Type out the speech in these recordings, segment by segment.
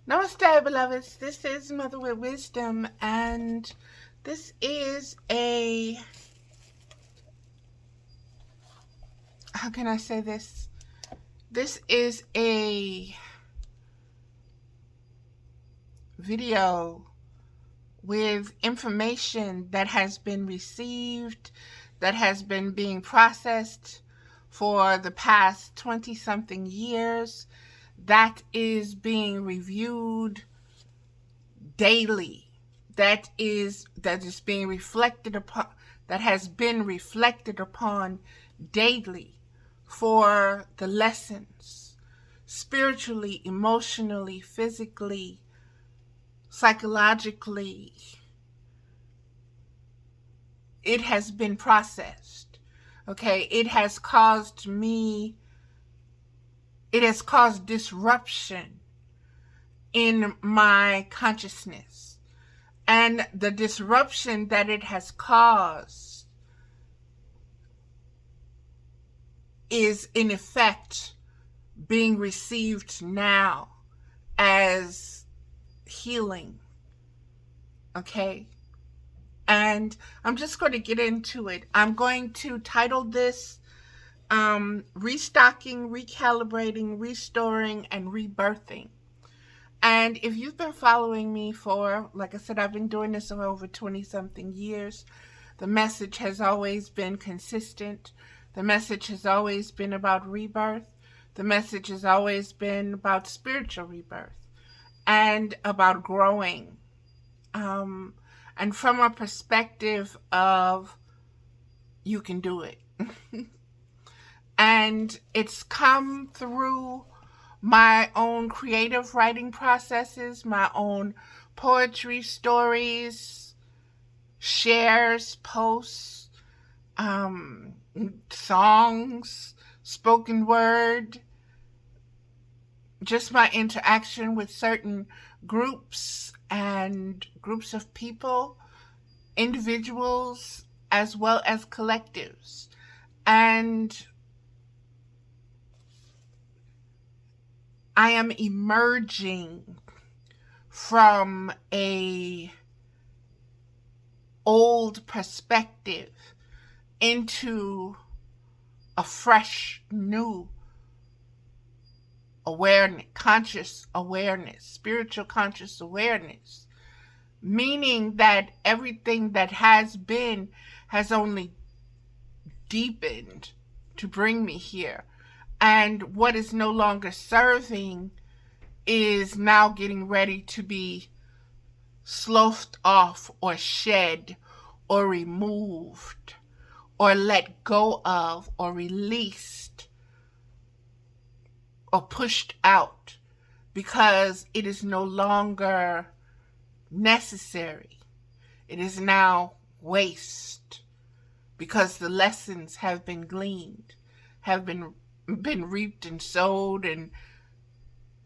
Namaste, beloveds. This is Mother with Wisdom, and this is how can I say this? This is a video with information that has been received, that has been being processed for the past 20-something years, that is being reviewed daily, that is being reflected upon, that has been reflected upon daily for the lessons, spiritually, emotionally, physically, psychologically. It has been processed. Okay, it has caused disruption in my consciousness. And the disruption that it has caused is in effect being received now as healing. Okay? And I'm just going to get into it. I'm going to title this Restocking, Recalibrating, Restoring, and Rebirthing. And if you've been following me for, like I said, I've been doing this for over 20-something years. The message has always been consistent. The message has always been about rebirth. The message has always been about spiritual rebirth and about growing. And from a perspective of you can do it. And it's come through my own creative writing processes, my own poetry, stories, shares, posts, songs, spoken word, just my interaction with certain groups and groups of people, individuals, as well as collectives. And I am emerging from a old perspective into a fresh, new awareness, conscious awareness, spiritual conscious awareness, meaning that everything that has been has only deepened to bring me here. And what is no longer serving is now getting ready to be sloughed off or shed or removed or let go of or released or pushed out because it is no longer necessary. It is now waste because the lessons have been gleaned, have been reaped and sowed and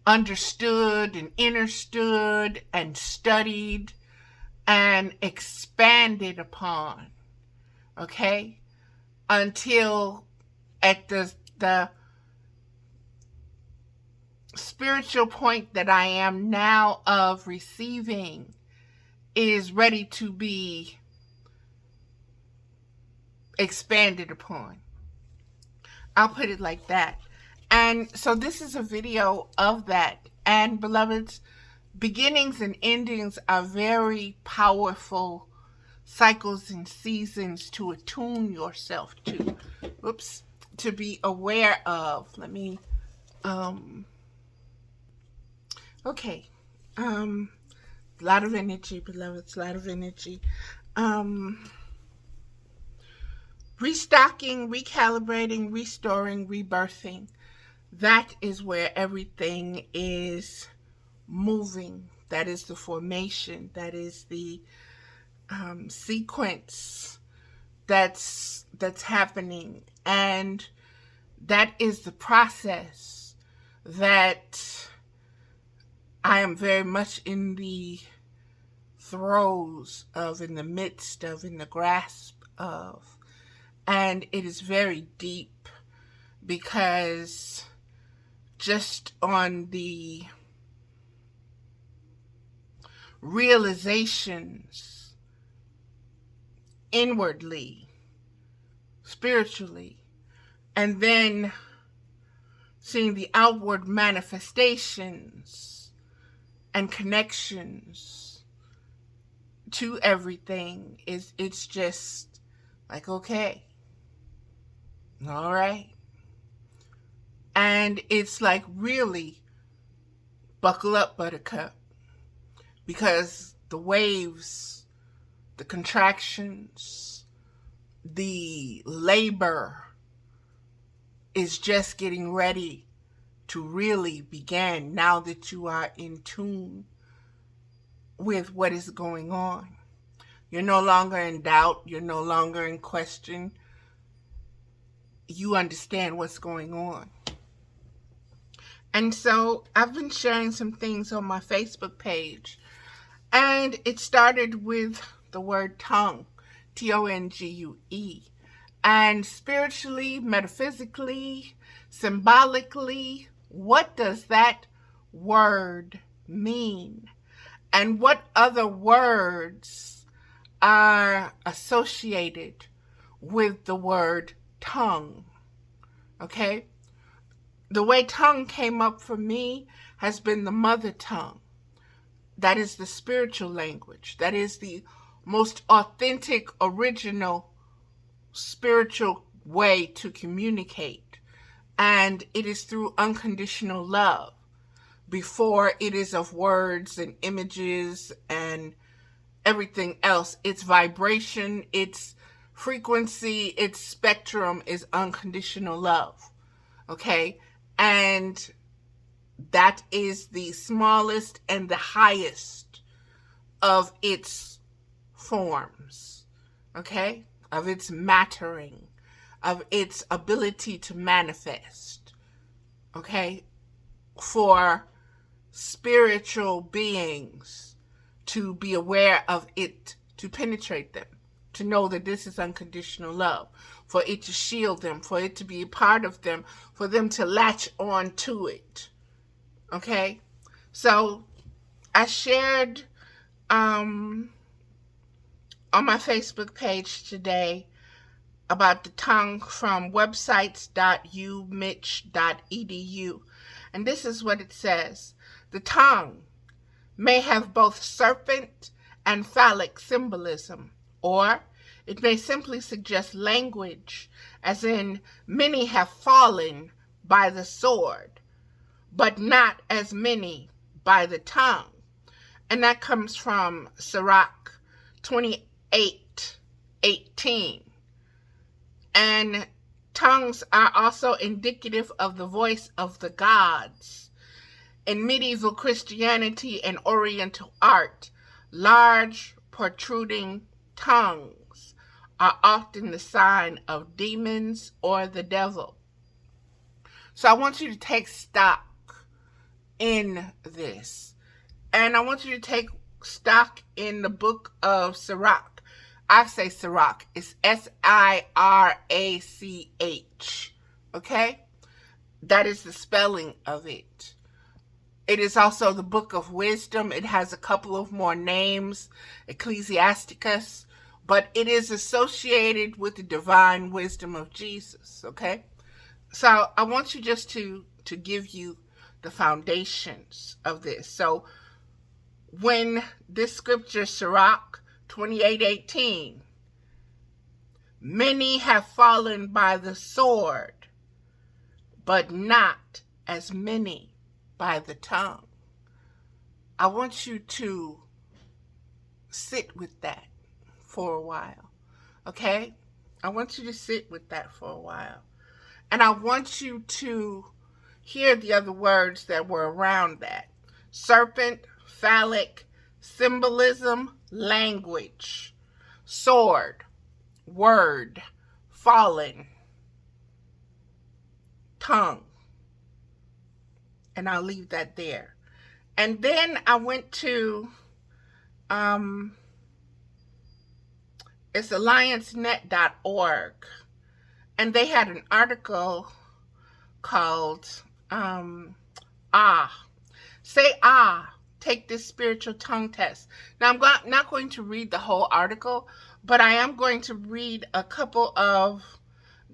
understood and understood and studied and expanded upon, okay? Until at the spiritual point that I am now of receiving is ready to be expanded upon. I'll put it like that. And so this is a video of that. And beloveds, beginnings and endings are very powerful cycles and seasons to attune yourself to. Oops. To be aware of. Let me, okay. A lot of energy, beloveds, a lot of energy. Restocking, recalibrating, restoring, rebirthing. That is where everything is moving. That is the formation. That is the sequence that's happening. And that is the process that I am very much in the throes of, in the midst of, in the grasp of. And it is very deep because just on the realizations inwardly, spiritually, and then seeing the outward manifestations and connections to everything, it's just like, okay, all right. And it's like, really, buckle up, buttercup, because the waves, the contractions, the labor is just getting ready to really begin now that you are in tune with what is going on. You're no longer in doubt. You're no longer in question. You understand what's going on. And so I've been sharing some things on my Facebook page. And it started with the word tongue, Tongue. And spiritually, metaphysically, symbolically, what does that word mean? And what other words are associated with the word tongue? Okay? The way tongue came up for me has been the mother tongue. That is the spiritual language. That is the most authentic, original, spiritual way to communicate. And it is through unconditional love before it is of words and images and everything else. Its vibration, its frequency, its spectrum is unconditional love. Okay? And that is the smallest and the highest of its forms, okay? Of its mattering, of its ability to manifest, okay? For spiritual beings to be aware of it, to penetrate them, to know that this is unconditional love, for it to shield them, for it to be a part of them, for them to latch on to it. Okay? So I shared on my Facebook page today about the tongue from websites.umitch.edu. And this is what it says. The tongue may have both serpent and phallic symbolism, or it may simply suggest language, as in, many have fallen by the sword, but not as many by the tongue. And that comes from Sirach 28:18. And tongues are also indicative of the voice of the gods. In medieval Christianity and Oriental art, large protruding tongues are often the sign of demons or the devil. So I want you to take stock in this. And I want you to take stock in the book of Sirach. I say Sirach. It's Sirach. Okay? That is the spelling of it. It is also the book of wisdom. It has a couple of more names, Ecclesiasticus, but it is associated with the divine wisdom of Jesus, okay? So I want you just to give you the foundations of this. So when this scripture, Sirach 28:18, many have fallen by the sword, but not as many by the tongue. I want you to sit with that for a while, okay? I want you to sit with that for a while. And I want you to hear the other words that were around that. Serpent, phallic, symbolism, language, sword, word, fallen, tongue. And I'll leave that there. And then I went to, it's alliancenet.org. And they had an article called, Say Ah take this spiritual tongue test. Now, I'm not going to read the whole article, but I am going to read a couple of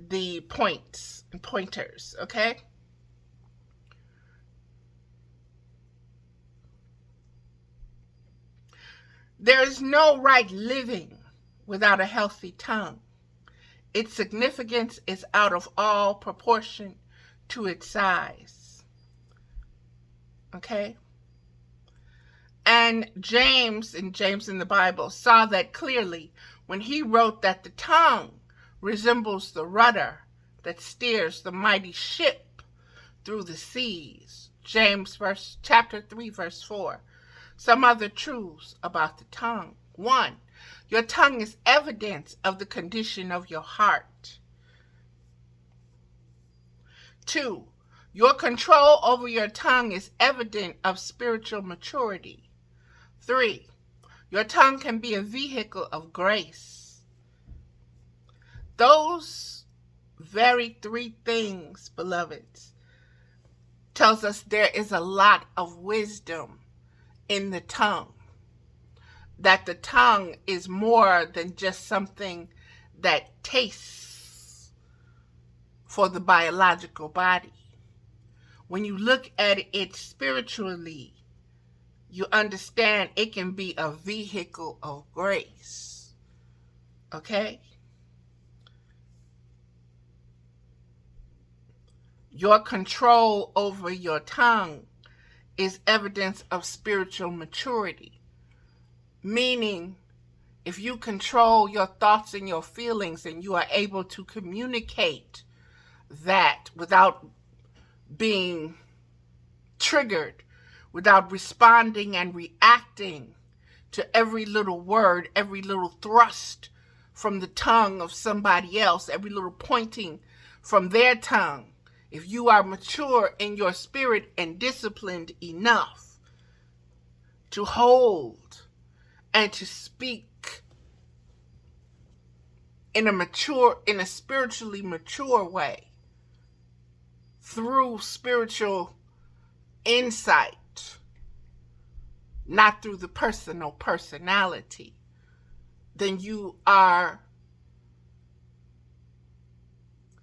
the points and pointers, okay? There is no right living without a healthy tongue. Its significance is out of all proportion to its size. Okay? And James in the Bible saw that clearly when he wrote that the tongue resembles the rudder that steers the mighty ship through the seas. James chapter 3, verse 4. Some other truths about the tongue. 1. Your tongue is evidence of the condition of your heart. 2. Your control over your tongue is evident of spiritual maturity. 3. Your tongue can be a vehicle of grace. Those very 3 things, beloveds, tells us there is a lot of wisdom in the tongue. That the tongue is more than just something that tastes for the biological body. When you look at it spiritually, you understand it can be a vehicle of grace. Okay? Your control over your tongue is evidence of spiritual maturity. Meaning, if you control your thoughts and your feelings and you are able to communicate that without being triggered, without responding and reacting to every little word, every little thrust from the tongue of somebody else, every little pointing from their tongue, if you are mature in your spirit and disciplined enough to hold and to speak in a spiritually mature way, through spiritual insight, not through the personality, then you are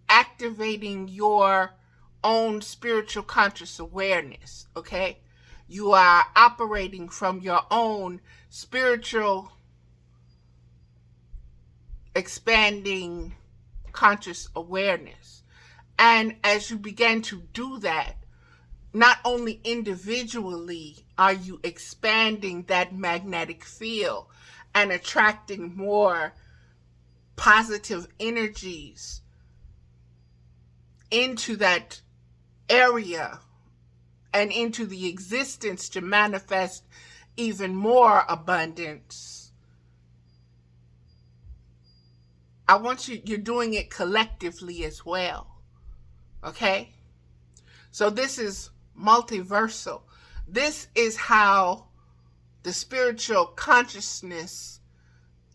activating your own spiritual conscious awareness, okay? You are operating from your own spiritual expanding conscious awareness. And as you begin to do that, not only individually are you expanding that magnetic field and attracting more positive energies into that area and into the existence to manifest even more abundance. You're doing it collectively as well. Okay? So this is multiversal. This is how the spiritual consciousness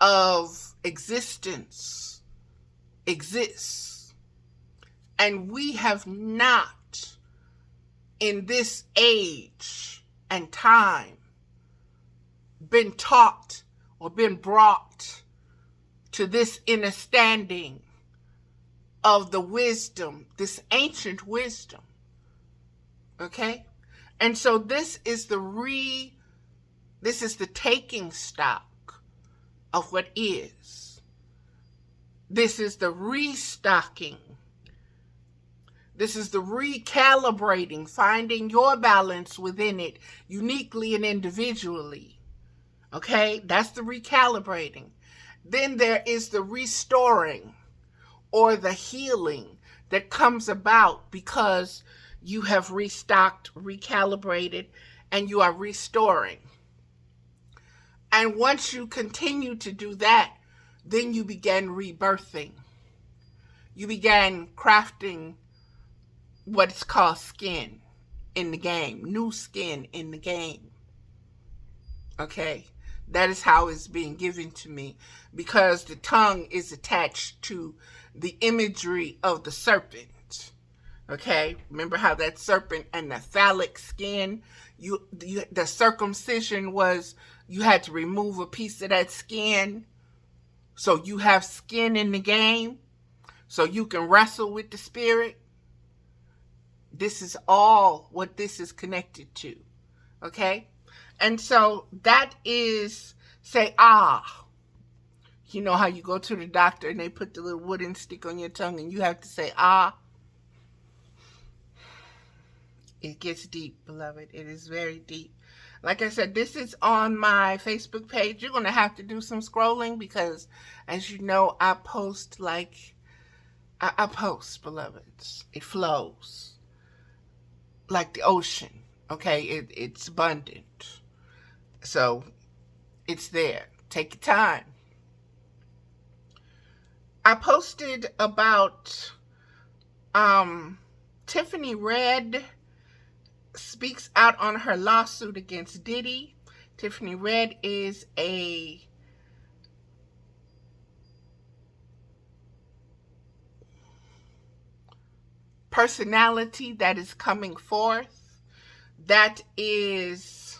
of existence exists. And we have not, in this age and time, been taught or been brought to this understanding of the wisdom, this ancient wisdom. Okay? And so this is the taking stock of what is. This is the restocking. This is the recalibrating, finding your balance within it, uniquely and individually. Okay? That's the recalibrating. Then there is the restoring or the healing that comes about because you have restocked, recalibrated, and you are restoring. And once you continue to do that, then you begin rebirthing. You began crafting what's called skin in the game, new skin in the game. Okay? That is how it's being given to me, because the tongue is attached to the imagery of the serpent. Okay, remember how that serpent and the phallic skin, the circumcision was you had to remove a piece of that skin, so you have skin in the game, so you can wrestle with the spirit. This is all what this is connected to. Okay, and so that is, say ah. You know how you go to the doctor and they put the little wooden stick on your tongue and you have to say ah. It gets deep, beloved. It is very deep. Like I said, this is on my Facebook page. You're going to have to do some scrolling because, as you know, I post like, I post, beloveds. It flows like the ocean. Okay, it's abundant. So it's there. Take your time. I posted about Tiffany Red speaks out on her lawsuit against Diddy. Tiffany Red is a personality that is coming forth, that is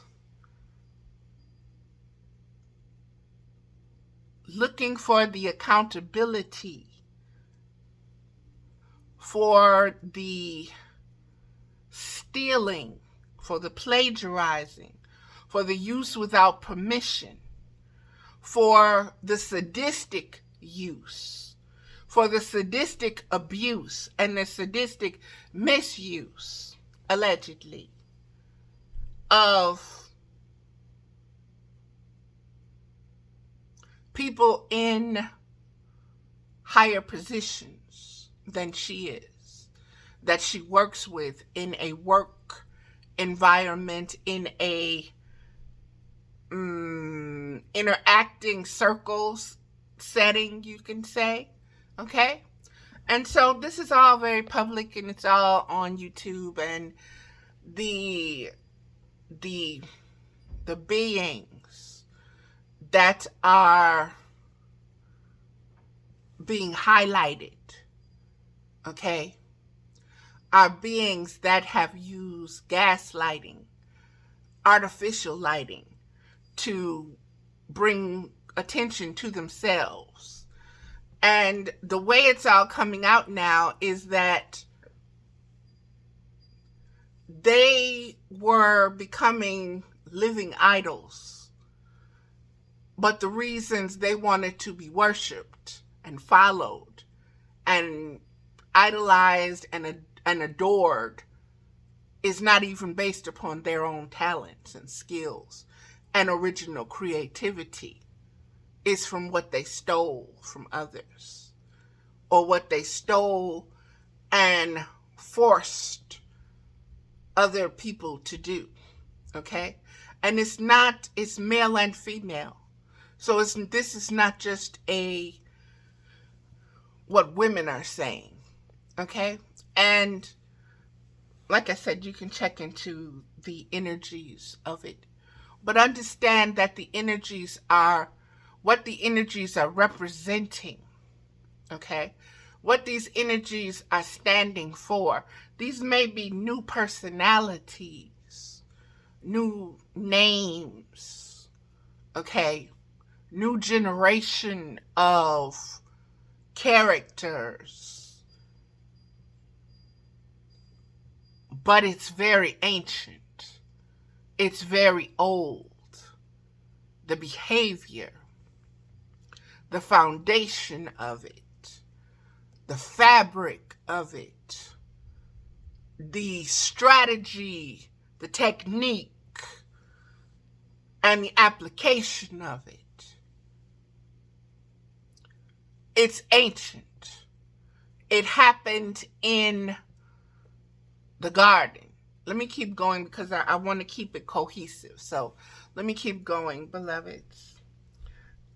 looking for the accountability for the stealing, for the plagiarizing, for the use without permission, for the sadistic use, for the sadistic abuse and the sadistic misuse, allegedly, of people in higher positions than she is, that she works with in a work environment, in a interacting circles setting, you can say. Okay? And so this is all very public and it's all on YouTube, and the beings that are being highlighted, okay, are beings that have used gaslighting, artificial lighting, to bring attention to themselves. And the way it's all coming out now is that they were becoming living idols, but the reasons they wanted to be worshipped and followed and idolized and adored is not even based upon their own talents and skills and original creativity. It's from what they stole from others, or what they stole and forced other people to do. Okay? And it's male and female. So this is not just what women are saying. Okay? And like I said, you can check into the energies of it. But understand that the energies are what the energies are representing. Okay? What these energies are standing for. These may be new personalities, new names, okay? New generation of characters. But it's very ancient. It's very old. The behavior, the foundation of it, the fabric of it, the strategy, the technique, and the application of it. It's ancient. It happened in the garden. Let me keep going because I want to keep it cohesive. So let me keep going, beloveds.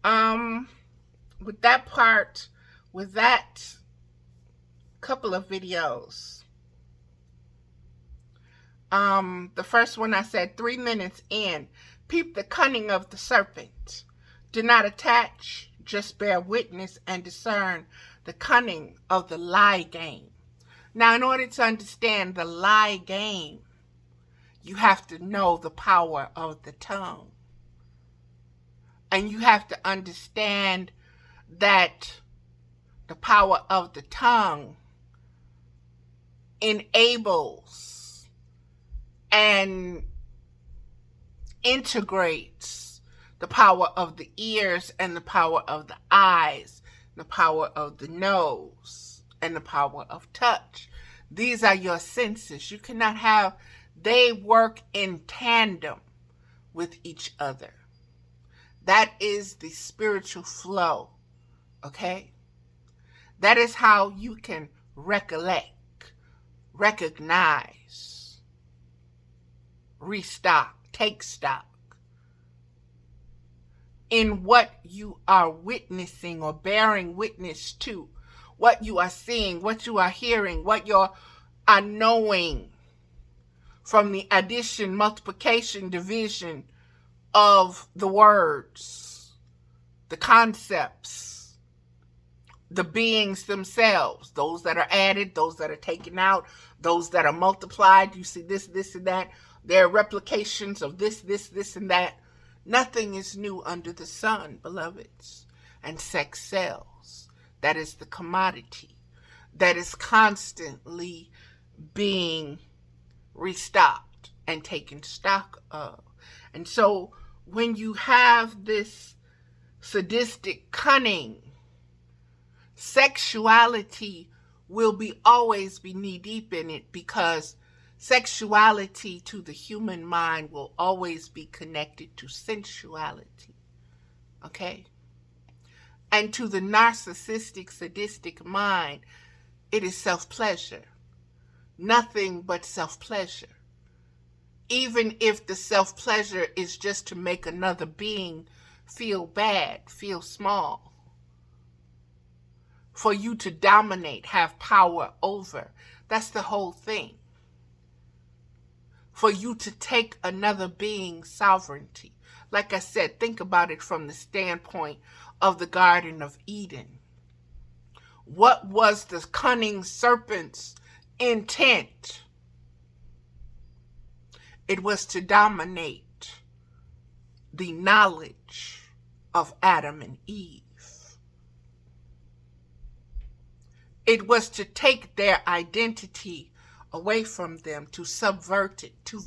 With that part, with that couple of videos, the first one I said 3 minutes in, peep the cunning of the serpent. Do not attach, just bear witness and discern the cunning of the lie game. Now, in order to understand the lie game, you have to know the power of the tongue. And you have to understand that the power of the tongue enables and integrates the power of the ears and the power of the eyes, the power of the nose, and the power of touch. These are your senses. You cannot have, they work in tandem with each other. That is the spiritual flow, okay? That is how you can recollect, recognize, restock, take stock in what you are witnessing or bearing witness to, what you are seeing, what you are hearing, what you are knowing from the addition, multiplication, division of the words, the concepts, the beings themselves, those that are added, those that are taken out, those that are multiplied. You see this, this, and that. There are replications of this, this, this, and that. Nothing is new under the sun, beloveds. And sex sells. That is the commodity that is constantly being restocked and taken stock of. And so when you have this sadistic cunning, sexuality will always be knee deep in it, because sexuality to the human mind will always be connected to sensuality. Okay? And to the narcissistic, sadistic mind, it is self-pleasure. Nothing but self-pleasure. Even if the self-pleasure is just to make another being feel bad, feel small. For you to dominate, have power over. That's the whole thing. For you to take another being's sovereignty. Like I said, think about it from the standpoint of the Garden of Eden. What was the cunning serpent's intent? It was to dominate the knowledge of Adam and Eve. It was to take their identity away from them, to subvert it, to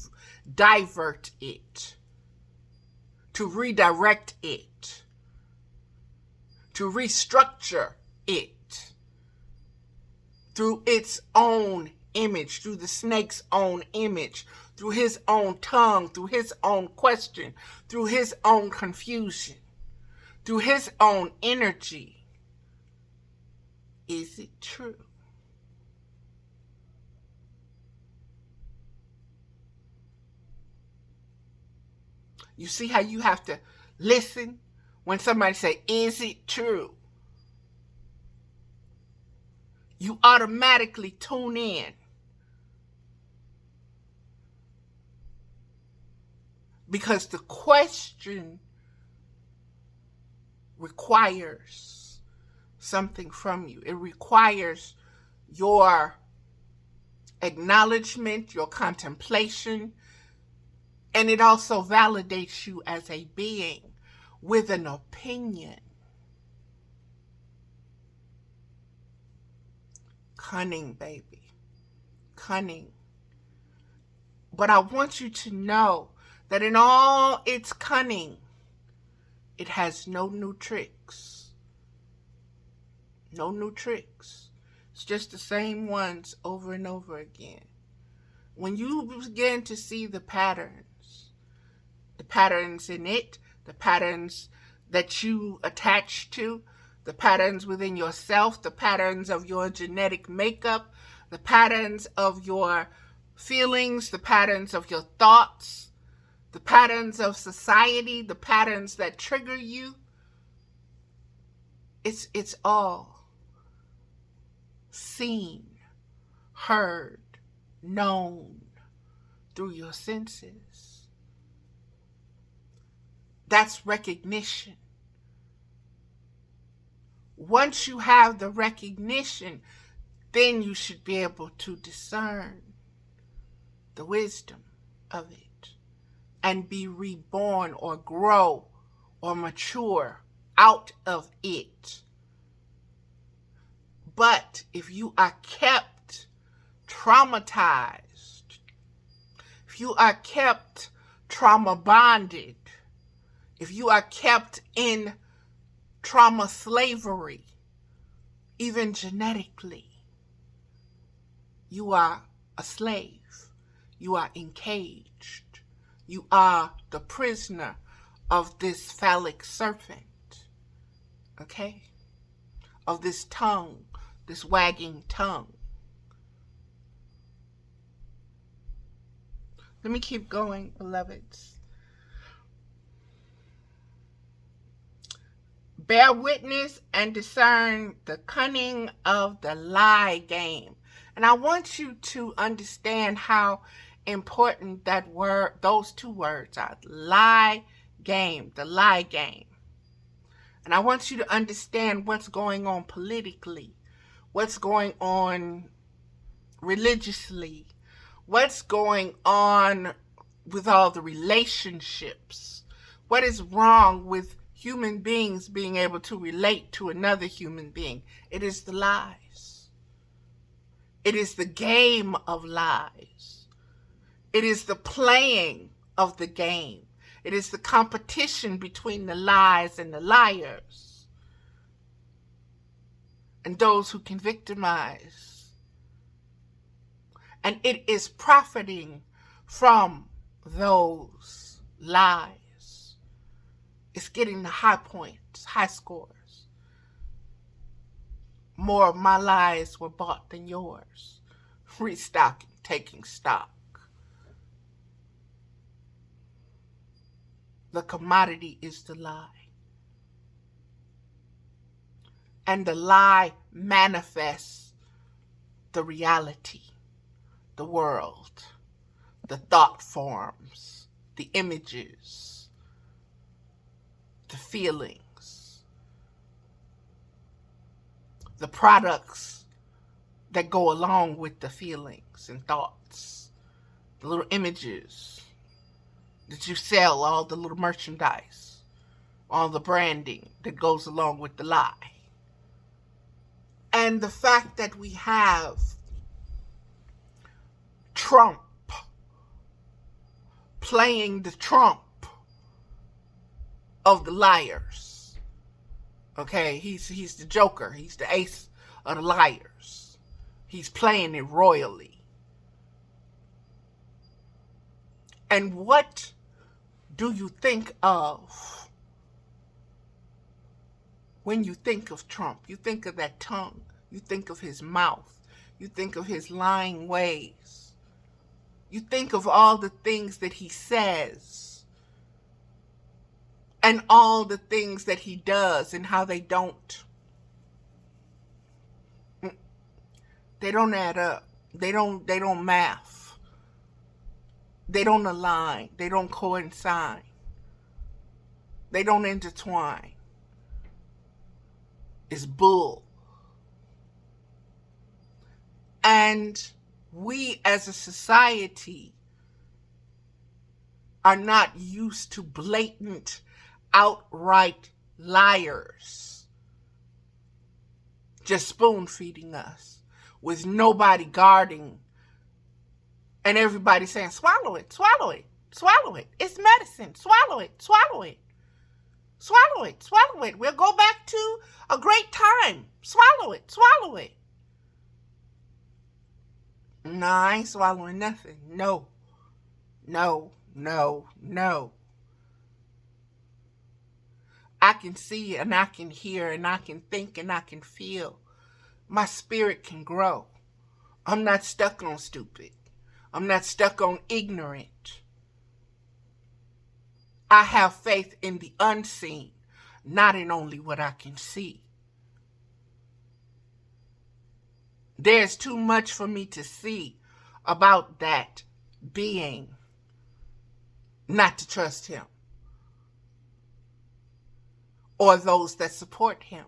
divert it, to redirect it, to restructure it through its own image, through the snake's own image, through his own tongue, through his own question, through his own confusion, through his own energy. Is it true? You see how you have to listen when somebody say, is it true? You automatically tune in. Because the question requires something from you. It requires your acknowledgement, your contemplation, and it also validates you as a being with an opinion. Cunning, baby. Cunning. But I want you to know that in all its cunning, it has no new tricks. No new tricks. It's just the same ones over and over again. When you begin to see the patterns in it, the patterns that you attach to, the patterns within yourself, the patterns of your genetic makeup, the patterns of your feelings, the patterns of your thoughts, the patterns of society, the patterns that trigger you, it's all seen, heard, known through your senses. That's recognition. Once you have the recognition, then you should be able to discern the wisdom of it and be reborn or grow or mature out of it. But if you are kept traumatized, if you are kept trauma bonded, if you are kept in trauma slavery, even genetically, you are a slave. You are encaged. You are the prisoner of this phallic serpent, okay? Of this tongue, this wagging tongue. Let me keep going, beloveds. Bear witness and discern the cunning of the lie game. And I want you to understand how important that word, those two words are. Lie game, the lie game. And I want you to understand what's going on politically, what's going on religiously, what's going on with all the relationships, what is wrong with human beings being able to relate to another human being. It is the lies. It is the game of lies. It is the playing of the game. It is the competition between the lies and the liars and those who can victimize. And it is profiting from those lies. It's getting the high points, high scores. More of my lies were bought than yours. Restocking, taking stock. The commodity is the lie. And the lie manifests the reality, the world, the thought forms, the images, the feelings, the products that go along with the feelings and thoughts, the little images that you sell, all the little merchandise, all the branding that goes along with the lie. And the fact that we have Trump playing the Trump of the liars. Okay, he's the Joker. He's the ace of the liars. He's playing it royally. And what do you think of when you think of Trump? You think of that tongue. You think of his mouth. You think of his lying ways. You think of all the things that he says and all the things that he does and how they don't add up. They don't math. They don't align. They don't coincide. They don't intertwine. It's bull. And we as a society are not used to blatant, outright liars just spoon feeding us with nobody guarding and everybody saying, swallow it, swallow it, swallow it. It's medicine. Swallow it, swallow it. Swallow it, swallow it. We'll go back to a great time. Swallow it, swallow it. No, I ain't swallowing nothing. No, no, no, no. I can see and I can hear and I can think and I can feel. My spirit can grow. I'm not stuck on stupid. I'm not stuck on ignorant. I have faith in the unseen, not in only what I can see. There's too much for me to see about that being not to trust him or those that support him.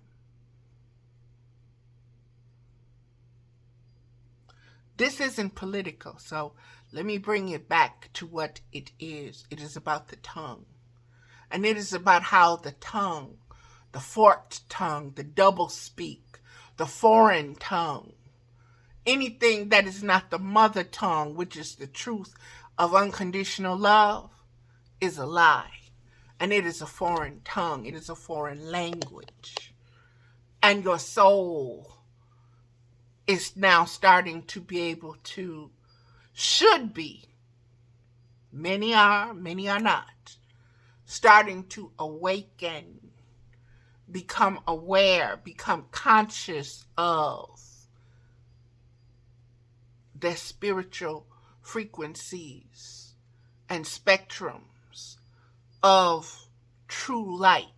This isn't political, so let me bring it back to what it is. It is about the tongue. And it is about how the tongue, the forked tongue, the double speak, the foreign tongue, anything that is not the mother tongue, which is the truth of unconditional love, is a lie. And it is a foreign tongue. It is a foreign language. And your soul is now starting to be able to, should be, many are not, starting to awaken, become aware, become conscious of their spiritual frequencies and spectrums of true light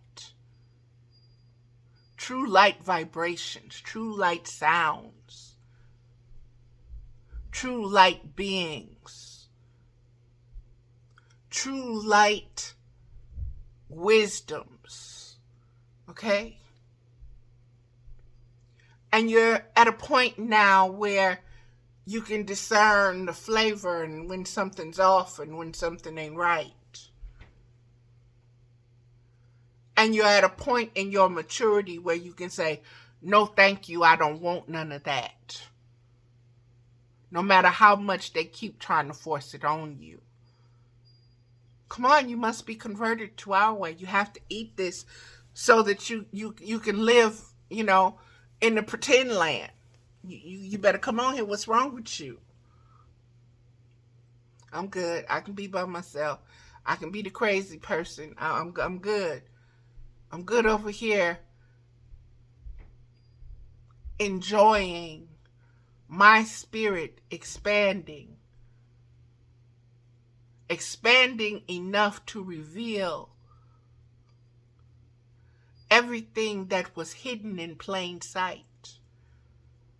vibrations, true light sounds, true light beings, true light wisdoms, okay? And you're at a point now where you can discern the flavor and when something's off and when something ain't right. And you're at a point in your maturity where you can say, no, thank you, I don't want none of that. No matter how much they keep trying to force it on you. Come on, you must be converted to our way. You have to eat this so that you can live, in the pretend land. You better come on here. What's wrong with you? I'm good. I can be by myself. I can be the crazy person. I'm good. I'm good over here enjoying my spirit expanding enough to reveal everything that was hidden in plain sight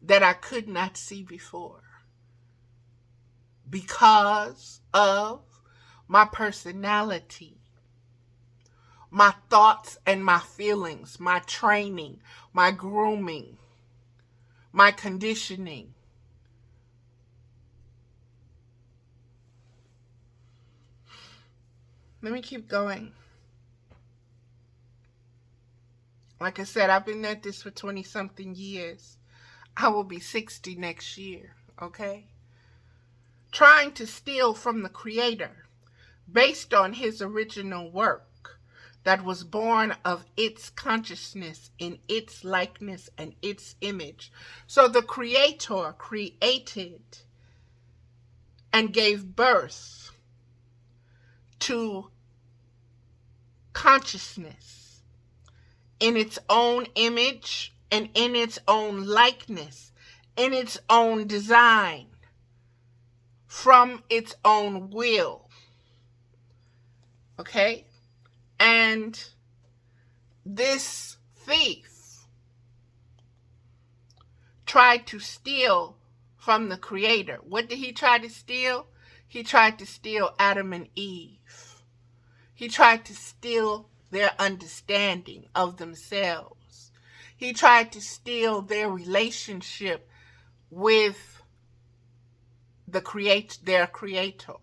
that I could not see before because of my personality, my thoughts and my feelings, my training, my grooming, my conditioning. Let me keep going. Like I said, I've been at this for 20-something years. I will be 60 next year, okay? Trying to steal from the Creator based on his original work that was born of its consciousness in its likeness and its image. So the Creator created and gave birth to consciousness in its own image and in its own likeness, in its own design, from its own will. Okay? And this thief tried to steal from the Creator. What did he try to steal? He tried to steal Adam and Eve. He tried to steal their understanding of themselves. He tried to steal their relationship with their Creator.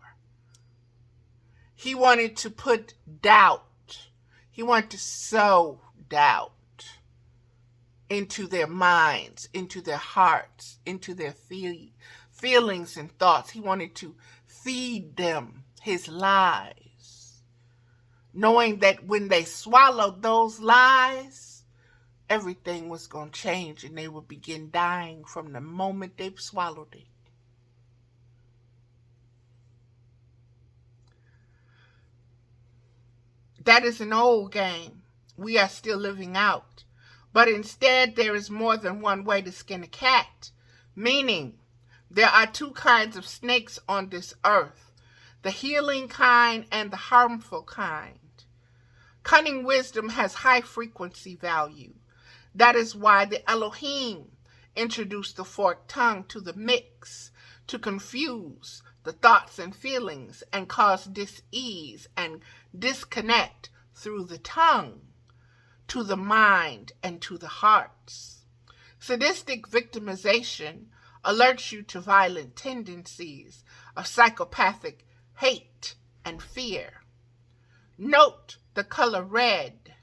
He wanted to put doubt. He wanted to sow doubt into their minds, into their hearts, into their feelings and thoughts. He wanted to feed them his lies, knowing that when they swallowed those lies, everything was going to change and they would begin dying from the moment they swallowed it. That is an old game we are still living out. But instead, there is more than one way to skin a cat, meaning there are two kinds of snakes on this earth, the healing kind and the harmful kind. Cunning wisdom has high frequency value. That is why the Elohim introduced the forked tongue to the mix, to confuse the thoughts and feelings and cause dis-ease and disconnect through the tongue to the mind and to the hearts. Sadistic victimization alerts you to violent tendencies of psychopathic hate and fear. Note the color red,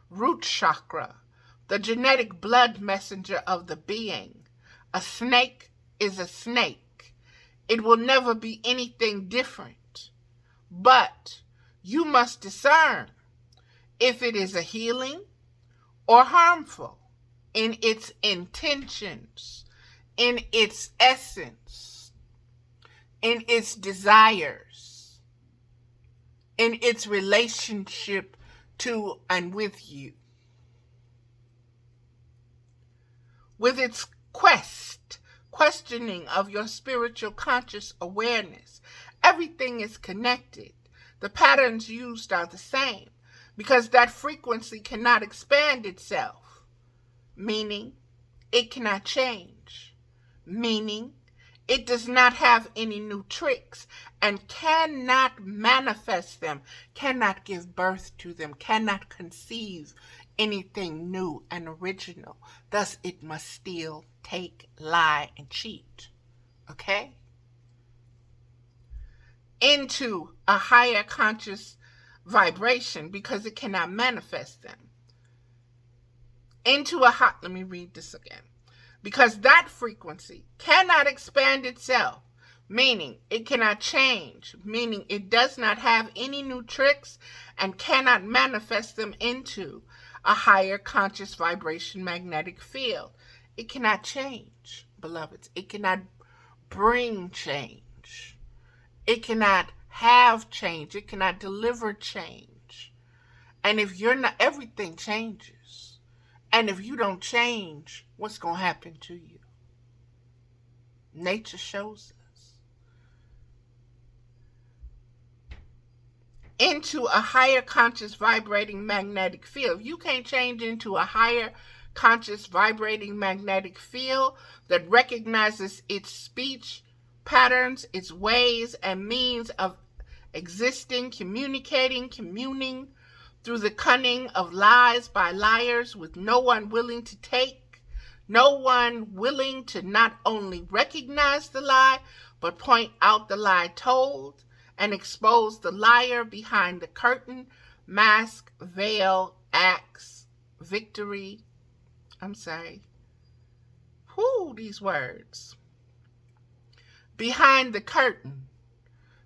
root chakra, the genetic blood messenger of the being. A snake is a snake. It will never be anything different. But you must discern if it is a healing or harmful in its intentions, in its essence, in its desires, in its relationship to and with you. With its questioning of your spiritual conscious awareness, everything is connected. The patterns used are the same because that frequency cannot expand itself, meaning it cannot change, meaning it does not have any new tricks and cannot manifest them, cannot give birth to them, cannot conceive anything new and original. Thus, it must steal, take, lie, and cheat. Okay? Into a higher conscious vibration because it cannot manifest them. Let me read this again. Because that frequency cannot expand itself, meaning it cannot change, meaning it does not have any new tricks and cannot manifest them into a higher conscious vibration magnetic field. It cannot change, beloveds. It cannot bring change. It cannot have change. It cannot deliver change. And if you're not, everything changes. And if you don't change, what's going to happen to you? Nature shows us. Into a higher conscious vibrating magnetic field. If you can't change into a higher conscious vibrating magnetic field that recognizes its speech patterns, its ways and means of existing, communicating, communing through the cunning of lies by liars with no one willing to take, no one willing to not only recognize the lie, but point out the lie told and expose the liar behind the curtain, mask, veil, axe, victory. These words. Behind the curtain,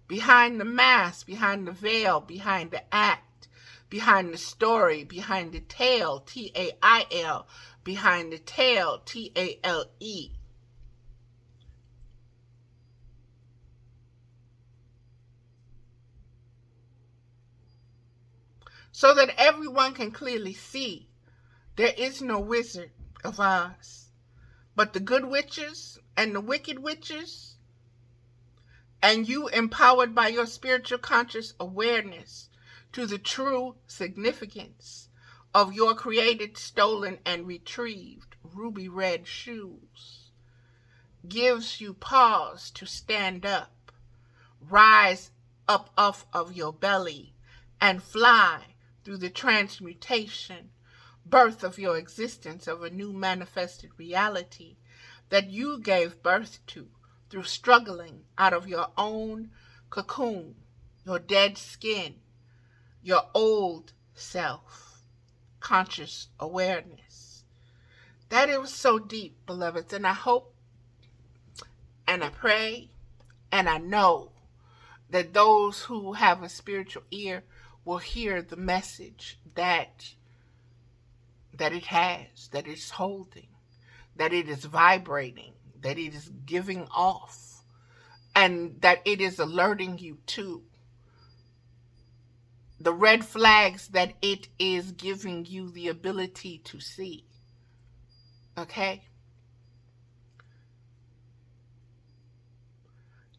behind the mask, behind the veil, behind the act, behind the story, behind the tale, T-A-I-L, behind the tale, T-A-L-E. So that everyone can clearly see there is no Wizard of Oz, but the good witches and the wicked witches, and you empowered by your spiritual conscious awareness to the true significance of your created, stolen, and retrieved ruby red shoes, gives you pause to stand up, rise up off of your belly, and fly through the transmutation, birth of your existence of a new manifested reality that you gave birth to through struggling out of your own cocoon, your dead skin, your old self, conscious awareness. That it was so deep, beloveds, and I hope and I pray and I know that those who have a spiritual ear will hear the message that it has, that it's holding, that it is vibrating, that it is giving off, and that it is alerting you to the red flags that it is giving you the ability to see. Okay?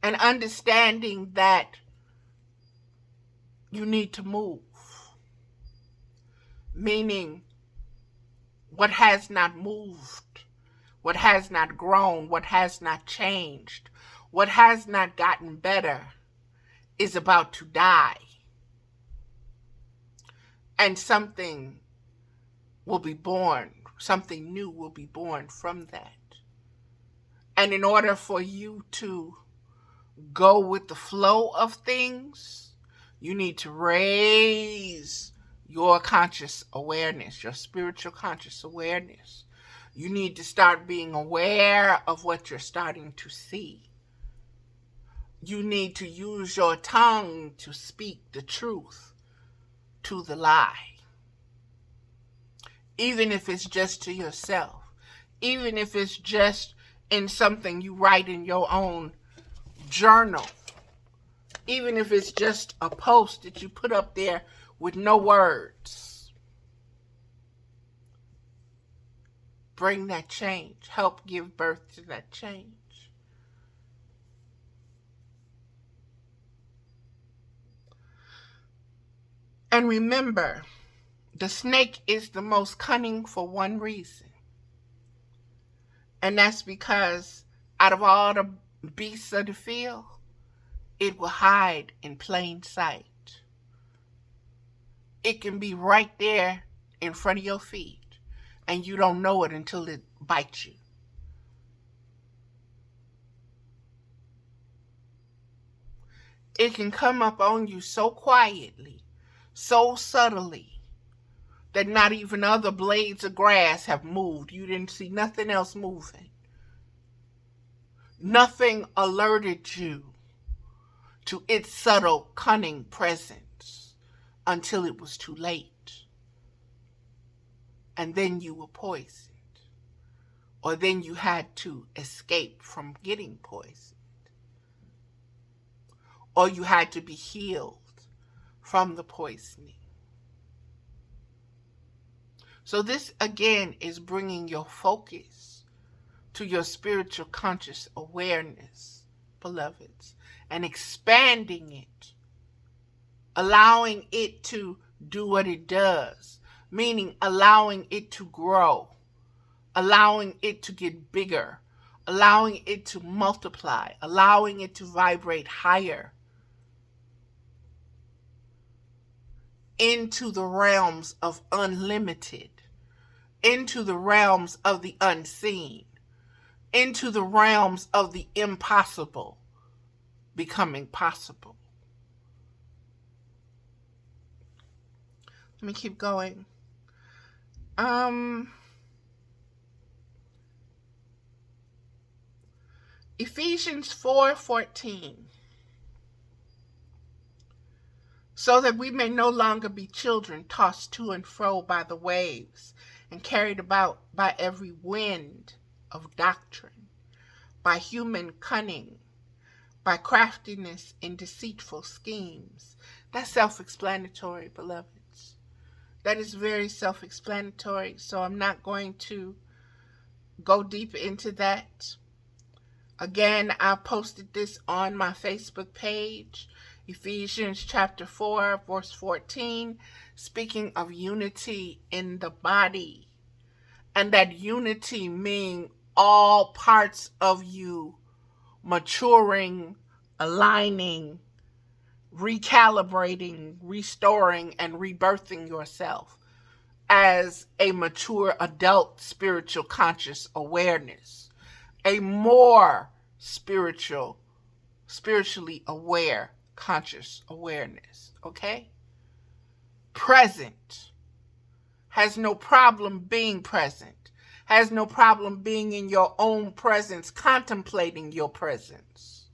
And understanding that you need to move. Meaning, what has not moved, what has not grown, what has not changed, what has not gotten better is about to die. And something will be born, something new will be born from that. And in order for you to go with the flow of things, you need to raise your conscious awareness, your spiritual conscious awareness. You need to start being aware of what you're starting to see. You need to use your tongue to speak the truth to the lie. Even if it's just to yourself. Even if it's just in something you write in your own journal. Even if it's just a post that you put up there with no words. Bring that change. Help give birth to that change. And remember, the snake is the most cunning for one reason. And that's because out of all the beasts of the field, it will hide in plain sight. It can be right there in front of your feet, and you don't know it until it bites you. It can come up on you so quietly, so subtly, that not even other blades of grass have moved. You didn't see nothing else moving. Nothing alerted you to its subtle, cunning presence until it was too late. And then you were poisoned. Or then you had to escape from getting poisoned. Or you had to be healed from the poisoning. So this, again, is bringing your focus to your spiritual conscious awareness, beloveds, and expanding it, allowing it to do what it does, meaning allowing it to grow, allowing it to get bigger, allowing it to multiply, allowing it to vibrate higher into the realms of unlimited, into the realms of the unseen, into the realms of the impossible becoming possible. Let me keep going. Ephesians 4:14. So that we may no longer be children tossed to and fro by the waves and carried about by every wind of doctrine, by human cunning, by craftiness in deceitful schemes. That's self-explanatory, beloveds. That is very self-explanatory, so I'm not going to go deep into that. Again, I posted this on my Facebook page, Ephesians chapter 4, verse 14, speaking of unity in the body. And that unity meaning all parts of you maturing, aligning, recalibrating, restoring, and rebirthing yourself as a mature adult spiritual conscious awareness, a more spiritually aware conscious awareness, okay? Present. Has no problem being present. Has no problem being in your own presence, contemplating your presence.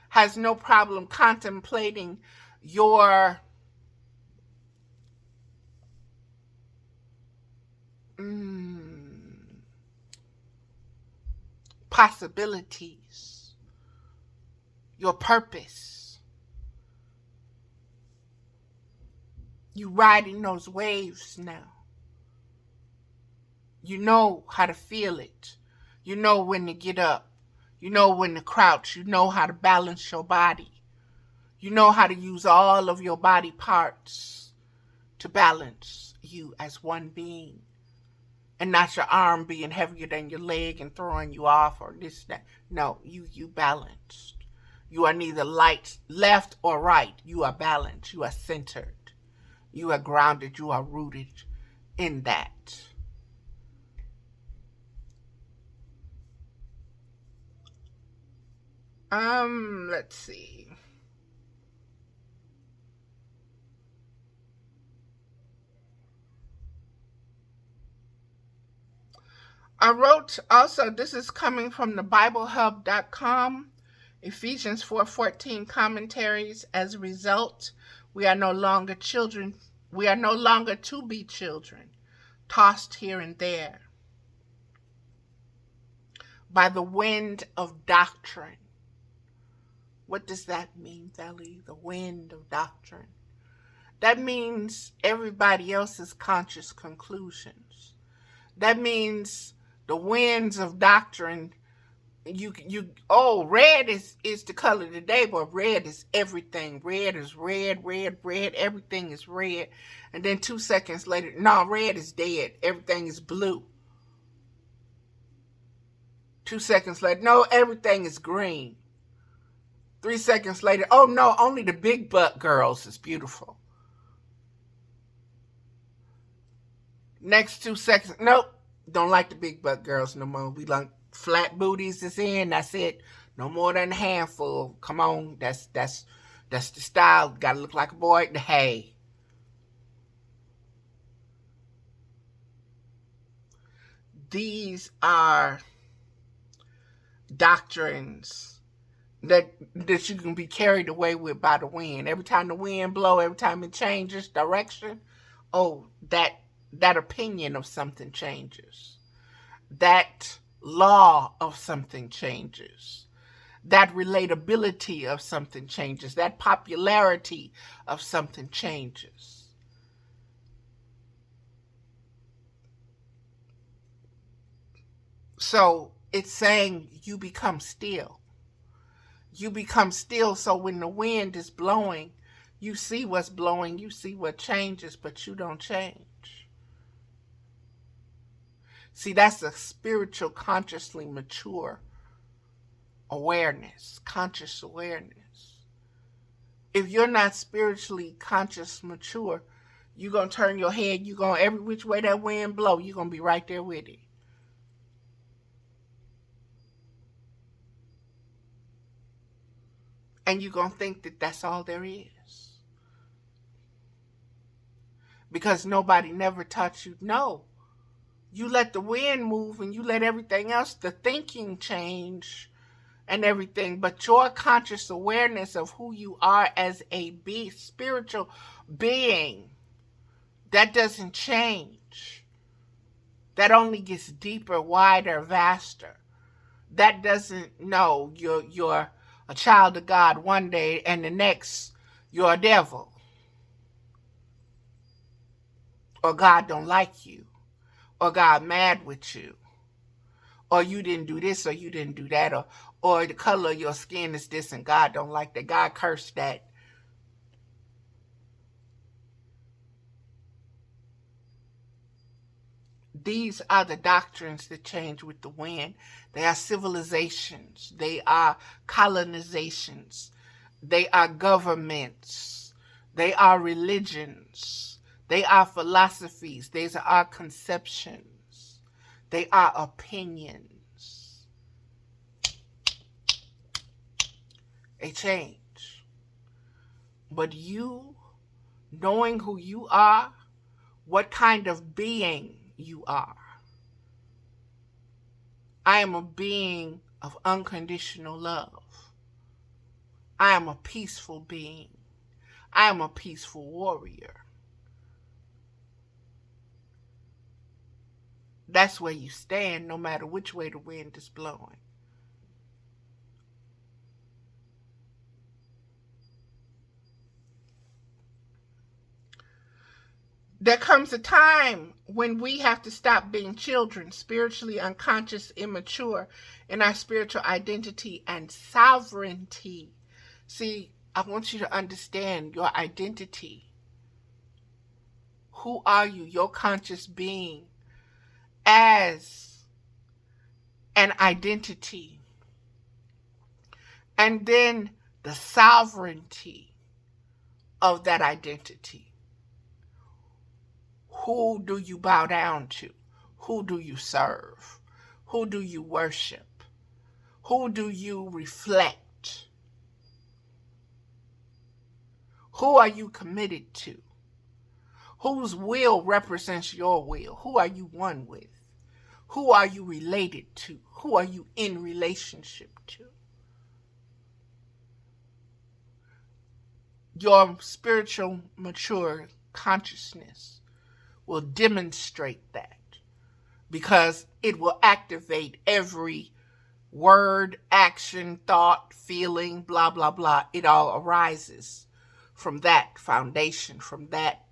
Has no problem contemplating your possibilities, your purpose. You riding those waves now. You know how to feel it. You know when to get up. You know when to crouch. You know how to balance your body. You know how to use all of your body parts to balance you as one being. And not your arm being heavier than your leg and throwing you off or this, that. No, you balanced. You are neither left or right. You are balanced. You are centered. You are grounded. You are rooted in that. Let's see. I wrote also, this is coming from the BibleHub.com, Ephesians 4:14 commentaries. As a result, we are no longer children. We are no longer to be children, tossed here and there by the wind of doctrine. What does that mean, Valley? The wind of doctrine. That means everybody else's conscious conclusions. That means the winds of doctrine. Red is the color of the day, but red is everything. Red is red, everything is red. And then 2 seconds later, no, red is dead. Everything is blue. 2 seconds later, no, everything is green. 3 seconds later, oh no, only the big butt girls is beautiful. Next 2 seconds, nope, don't like the big butt girls no more. We like flat booties is in, that's it. No more than a handful. Come on, that's the style. Gotta look like a boy. Hey. These are doctrines that you can be carried away with by the wind. Every time the wind blows, every time it changes direction, that opinion of something changes. That law of something changes. That relatability of something changes. That popularity of something changes. So it's saying you become still. You become still, so when the wind is blowing, you see what's blowing, you see what changes, but you don't change. See, that's a spiritual, consciously mature awareness, conscious awareness. If you're not spiritually conscious, mature, you're going to turn your head, you're going every which way that wind blow, you're going to be right there with it. And you're going to think that that's all there is. Because nobody never taught you, no. You let the wind move and you let everything else, the thinking change and everything. But your conscious awareness of who you are as a spiritual being, that doesn't change. That only gets deeper, wider, vaster. That doesn't, no, you're a child of God one day and the next you're a devil. Or God don't like you. Or God mad with you. Or you didn't do this or you didn't do that. Or the color of your skin is this and God don't like that. God cursed that. These are the doctrines that change with the wind. They are civilizations. They are colonizations. They are governments. They are religions. They are philosophies. These are conceptions. They are opinions. They change. But you, knowing who you are, what kind of being you are. I am a being of unconditional love. I am a peaceful being. I am a peaceful warrior. That's where you stand no matter which way the wind is blowing. There comes a time when we have to stop being children, spiritually unconscious, immature in our spiritual identity and sovereignty. See, I want you to understand your identity. Who are you, your conscious being, as an identity? And then the sovereignty of that identity. Who do you bow down to? Who do you serve? Who do you worship? Who do you reflect? Who are you committed to? Whose will represents your will? Who are you one with? Who are you related to? Who are you in relationship to? Your spiritual mature consciousness will demonstrate that, because it will activate every word, action, thought, feeling, blah, blah, blah. It all arises from that foundation, from that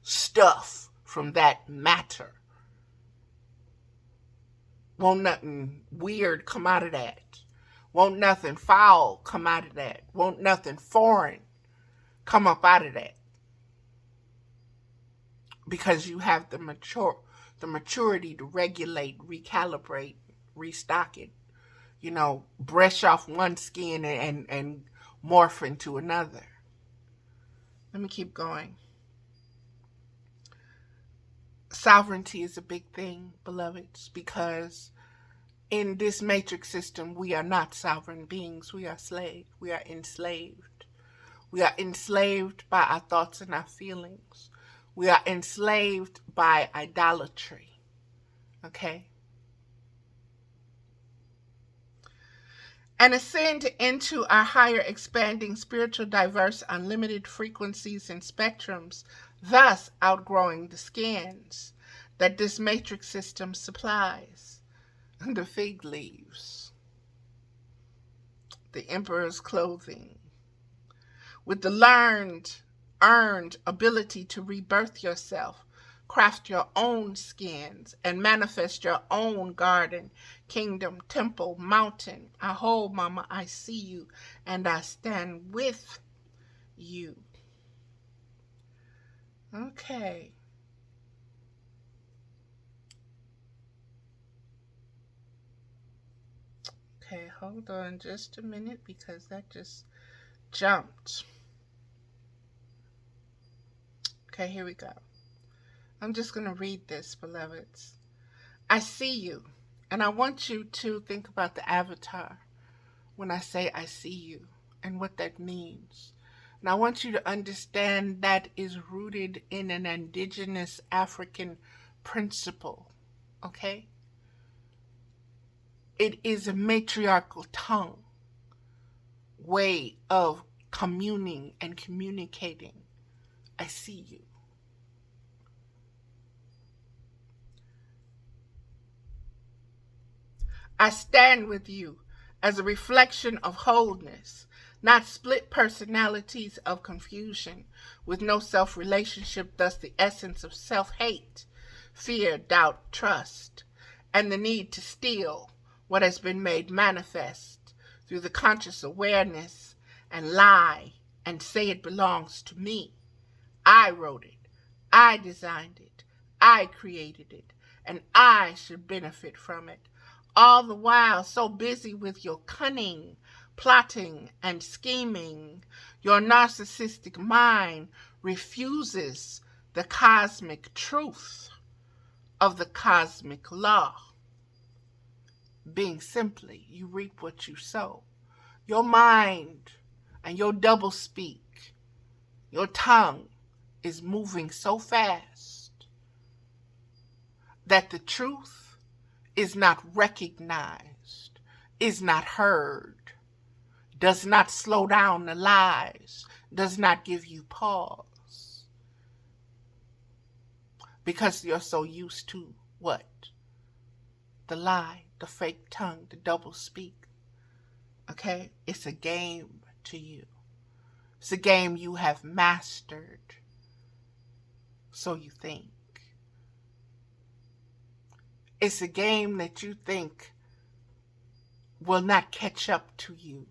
stuff, from that matter. Won't nothing weird come out of that. Won't nothing foul come out of that. Won't nothing foreign come up out of that. Because you have the maturity to regulate, recalibrate, restock it. Brush off one skin and morph into another. Let me keep going. Sovereignty is a big thing, beloveds, because in this matrix system, we are not sovereign beings. We are slaves. We are enslaved. We are enslaved by our thoughts and our feelings. We are enslaved by idolatry. Okay? And ascend into our higher, expanding, spiritual, diverse, unlimited frequencies and spectrums, thus outgrowing the skins that this matrix system supplies. The fig leaves, the emperor's clothing, with the earned ability to rebirth yourself, craft your own skins, and manifest your own garden, kingdom, temple, mountain. Aho, mama, I see you, and I stand with you. Okay. Okay, hold on just a minute, because that just jumped. Okay, here we go. I'm just going to read this, beloveds. I see you, and I want you to think about the avatar when I say I see you and what that means. And I want you to understand that is rooted in an indigenous African principle, okay? It is a matriarchal tongue way of communing and communicating. I see you. I stand with you as a reflection of wholeness, not split personalities of confusion, with no self-relationship, thus the essence of self-hate, fear, doubt, trust, and the need to steal what has been made manifest through the conscious awareness and lie and say it belongs to me. I wrote it, I designed it, I created it, and I should benefit from it. All the while so busy with your cunning, plotting, and scheming, your narcissistic mind refuses the cosmic truth of the cosmic law. Being simply, you reap what you sow. Your mind and your doublespeak, your tongue is moving so fast that the truth is not recognized, is not heard, does not slow down the lies, does not give you pause. Because you're so used to what? The lie, the fake tongue, the double speak. Okay? It's a game to you. It's a game you have mastered. So you think. It's a game that you think will not catch up to you.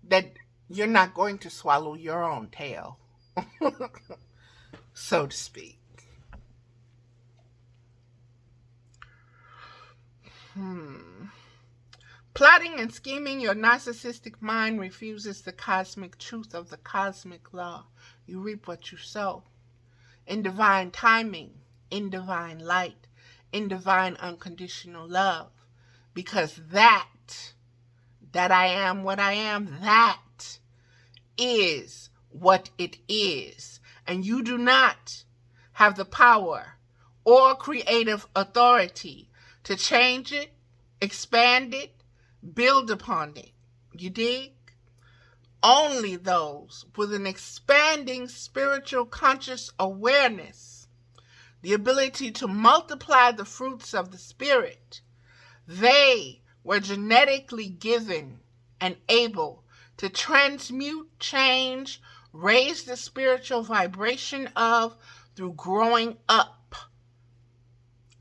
That you're not going to swallow your own tail, so to speak. Plotting and scheming, your narcissistic mind refuses the cosmic truth of the cosmic law. You reap what you sow. In divine timing, in divine light, in divine unconditional love. Because that I am what I am, that is what it is, and you do not have the power or creative authority to change it, expand it, build upon it. You dig? Only those with an expanding spiritual conscious awareness, the ability to multiply the fruits of the Spirit, they were genetically given and able to transmute, change, raise the spiritual vibration of through growing up,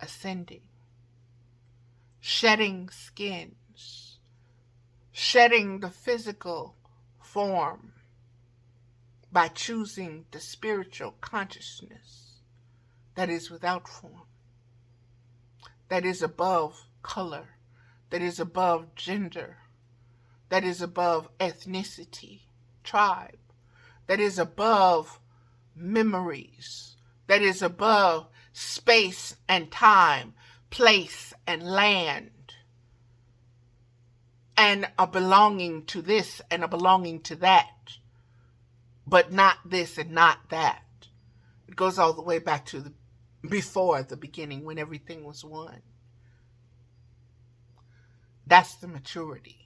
ascending, shedding skins, shedding the physical form by choosing the spiritual consciousness that is without form, that is above color, that is above gender, that is above ethnicity, tribe, that is above memories, that is above space and time, place and land, and a belonging to this and a belonging to that, but not this and not that. It goes all the way back to before the beginning when everything was one. That's the maturity.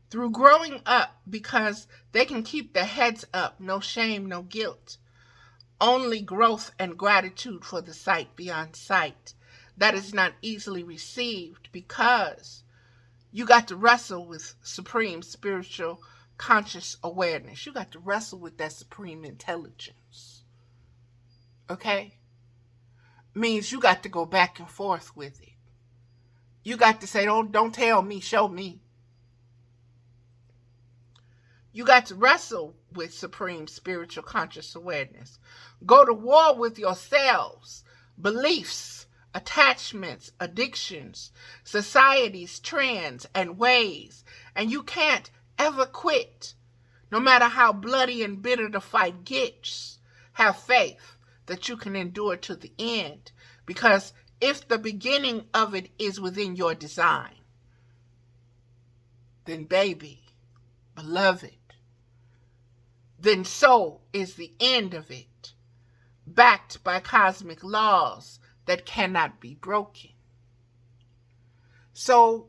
Through growing up, because they can keep their heads up, no shame, no guilt, only growth and gratitude for the sight beyond sight. That is not easily received because you got to wrestle with supreme spiritual conscious awareness. You got to wrestle with that supreme intelligence. Okay? Means you got to go back and forth with it. You got to say, don't tell me, show me. You got to wrestle with supreme spiritual conscious awareness. Go to war with yourselves, beliefs, attachments, addictions, society's trends and ways. And you can't ever quit. No matter how bloody and bitter the fight gets, have faith that you can endure to the end. Because if the beginning of it is within your design, then baby, beloved, then so is the end of it, backed by cosmic laws that cannot be broken. So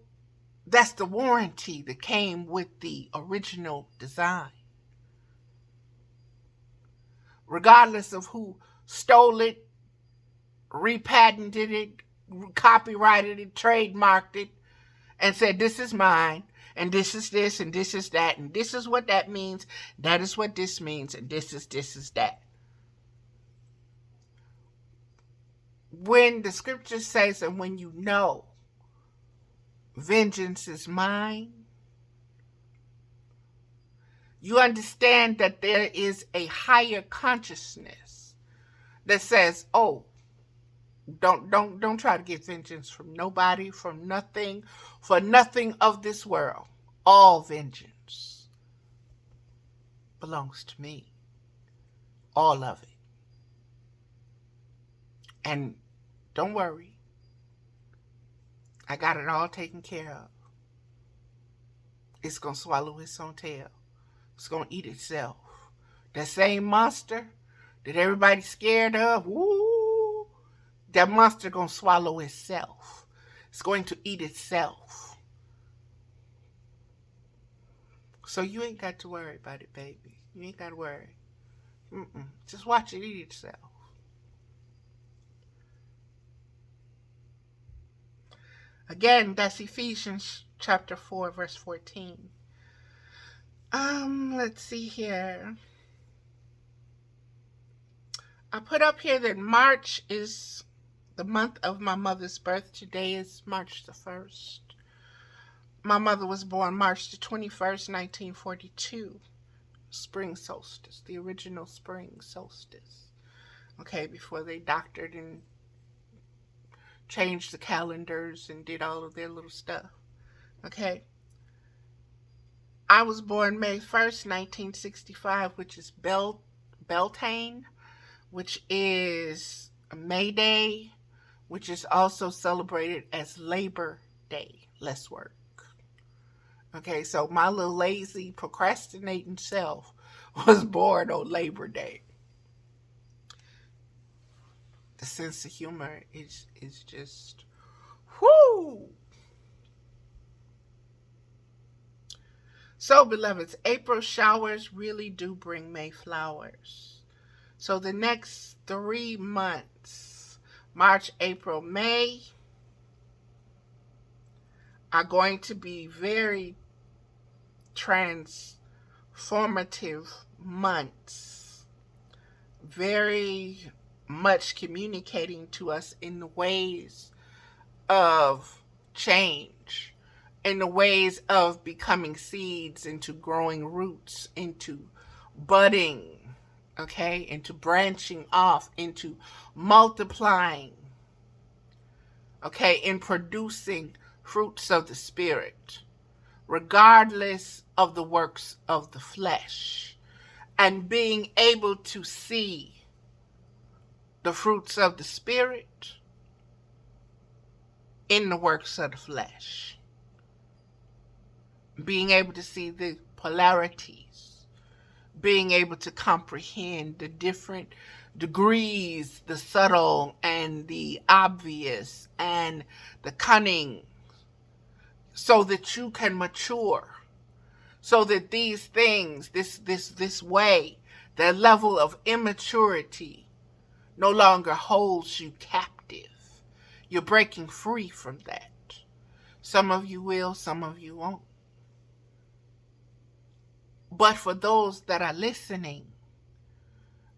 that's the warranty that came with the original design. Regardless of who stole it, repatented it, copyrighted it, trademarked it, and said, this is mine, and this is this, and this is that, and this is what that means, that is what this means, and this is that. When the scripture says, and when you know, vengeance is mine, you understand that there is a higher consciousness that says, oh, don't try to get vengeance from nobody, from nothing, for nothing of this world. All vengeance belongs to me. All of it. And don't worry. I got it all taken care of. It's going to swallow its own tail. It's going to eat itself. That same monster that everybody's scared of, woo, that monster going to swallow itself. It's going to eat itself. So you ain't got to worry about it, baby. You ain't got to worry. Just watch it eat itself. Again, that's Ephesians chapter 4, verse 14. Let's see here. I put up here that March is the month of my mother's birth. Today is March the 1st. My mother was born March the 21st, 1942. Spring solstice, the original spring solstice. Okay, before they doctored and changed the calendars and did all of their little stuff. Okay. I was born May 1st, 1965, which is Beltane, which is May Day, which is also celebrated as Labor Day. Less work. Okay, so my little lazy procrastinating self was born on Labor Day. The sense of humor is just whoo. So, beloveds, April showers really do bring May flowers. So the next 3 months, March, April, May, are going to be very transformative months. Very much communicating to us in the ways of change, in the ways of becoming seeds, into growing roots, into budding, okay, into branching off, into multiplying, okay, in producing fruits of the Spirit, regardless of the works of the flesh, and being able to see the fruits of the Spirit in the works of the flesh. Being able to see the polarities, being able to comprehend the different degrees, the subtle and the obvious and the cunning, so that you can mature, so that these things, this way, that level of immaturity no longer holds you captive. You're breaking free from that. Some of you will, some of you won't. But for those that are listening,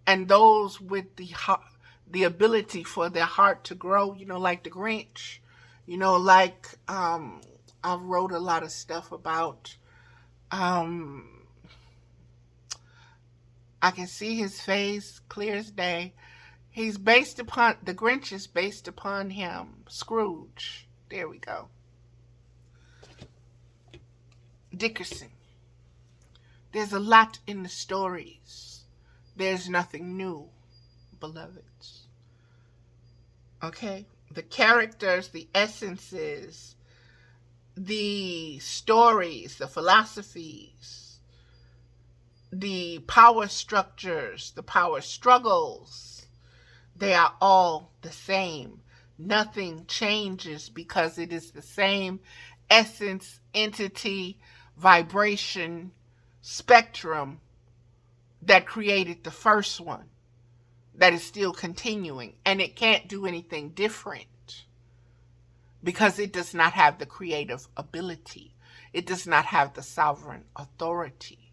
and those with the ability for their heart to grow, like the Grinch, like I wrote a lot of stuff about, I can see his face clear as day. The Grinch is based upon him, Scrooge. There we go. Dickerson. There's a lot in the stories. There's nothing new, beloveds. Okay? The characters, the essences, the stories, the philosophies, the power structures, the power struggles, they are all the same. Nothing changes because it is the same essence, entity, vibration, spectrum that created the first one, that is still continuing, and it can't do anything different because it does not have the creative ability. It does not have the sovereign authority,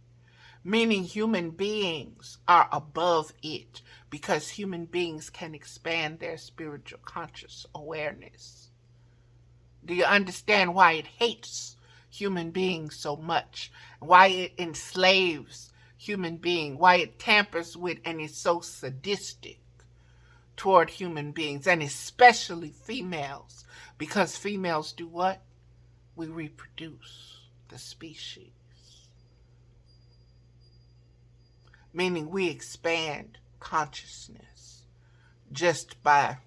meaning human beings are above it because human beings can expand their spiritual conscious awareness. Do you understand why it hates human beings so much? Why it enslaves human beings? Why it tampers with and is so sadistic toward human beings, and especially females? Because females do what? We reproduce the species. Meaning we expand consciousness just by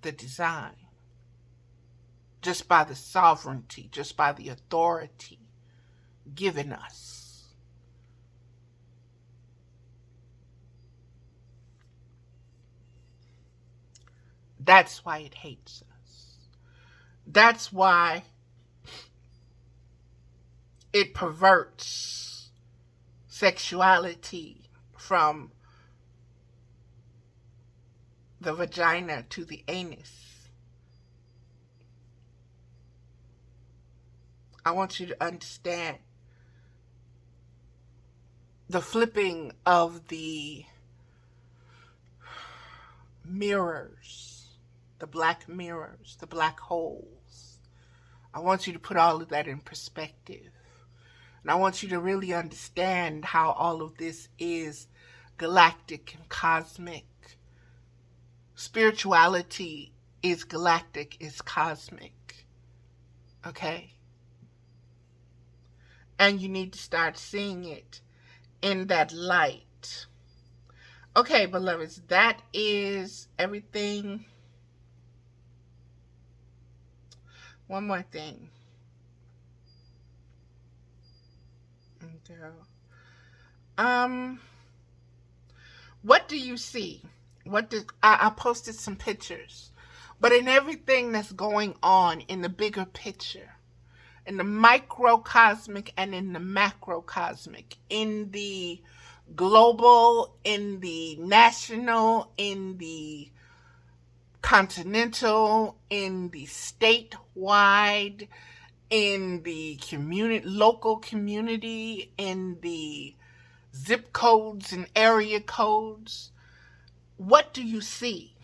the design, just by the sovereignty, just by the authority given us. That's why it hates us. That's why it perverts sexuality from the vagina to the anus. I want you to understand the flipping of the mirrors, the black mirrors, the black holes. I want you to put all of that in perspective. And I want you to really understand how all of this is galactic and cosmic. Spirituality is galactic, is cosmic. Okay? And you need to start seeing it in that light. Okay, beloveds, that is everything. One more thing. Um, what do you see? What did I posted some pictures, but in everything that's going on in the bigger picture, in the microcosmic and in the macrocosmic, in the global, in the national, in the continental, in the statewide, in the community, local community, in the zip codes and area codes. What do you see?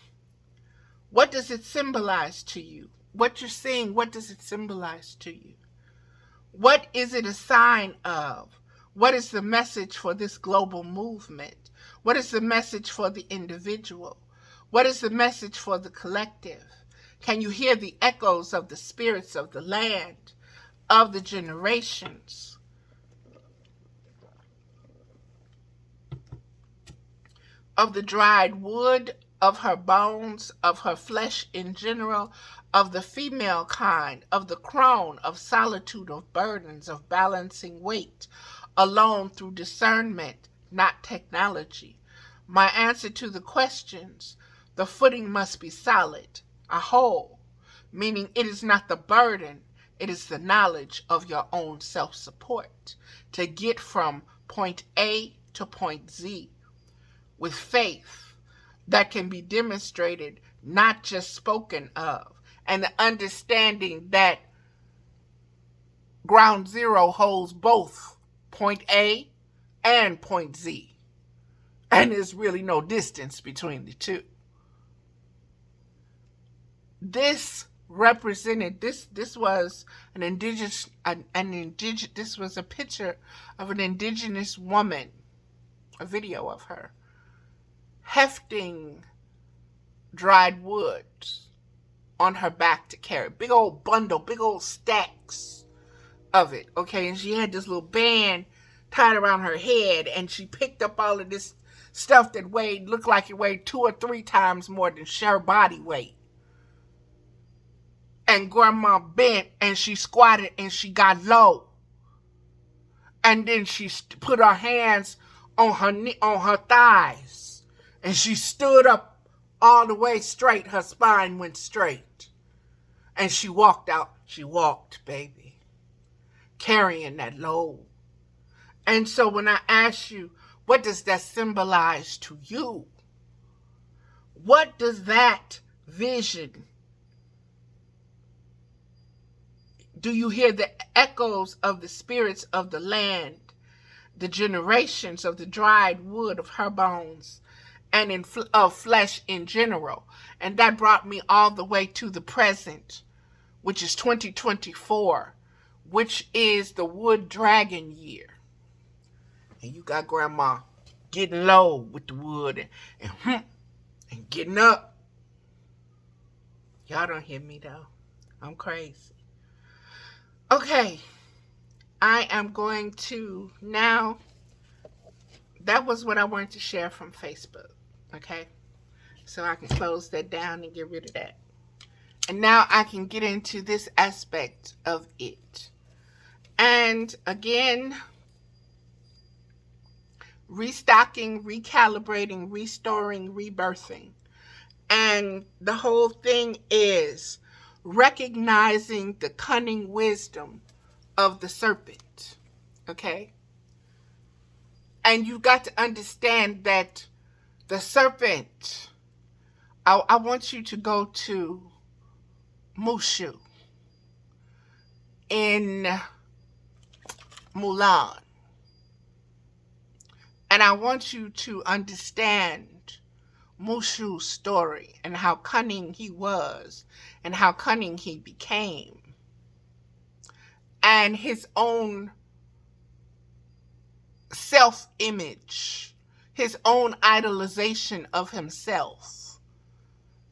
What does it symbolize to you? What you're seeing, what does it symbolize to you? What is it a sign of? What is the message for this global movement? What is the message for the individual? What is the message for the collective? Can you hear the echoes of the spirits of the land, of the generations? Of the dried wood, of her bones, of her flesh in general, of the female kind, of the crone, of solitude, of burdens, of balancing weight, alone through discernment, not technology. My answer to the questions: the footing must be solid, a whole, meaning it is not the burden, it is the knowledge of your own self-support to get from point A to point Z with faith that can be demonstrated, not just spoken of, and the understanding that ground zero holds both point A and point Z, and there's really no distance between the two. This represented this was this was a picture of an indigenous woman, a video of her hefting dried wood on her back to carry. Big old bundle, big old stacks of it, okay? And she had this little band tied around her head, and she picked up all of this stuff that looked like it weighed 2 or 3 times more than her body weight. And Grandma bent, and she squatted, and she got low. And then she put her hands on her thighs. And she stood up all the way straight. Her spine went straight. And she walked out. She walked, baby, carrying that load. And so when I ask you, what does that symbolize to you? What does that vision? Do you hear the echoes of the spirits of the land, the generations of the dried wood of her bones, and of flesh in general? And that brought me all the way to the present, which is 2024, which is the wood dragon year. And you got Grandma getting low with the wood and getting up. Y'all don't hear me though. I'm crazy. Okay, I am going to now, that was what I wanted to share from Facebook, okay? So I can close that down and get rid of that. And now I can get into this aspect of it. And again, restocking, recalibrating, restoring, rebirthing. And the whole thing is recognizing the cunning wisdom of the serpent, okay? And you've got to understand that the serpent, I want you to go to Mushu in Mulan. And I want you to understand Mushu's story and how cunning he was and how cunning he became, and his own self-image, his own idolization of himself,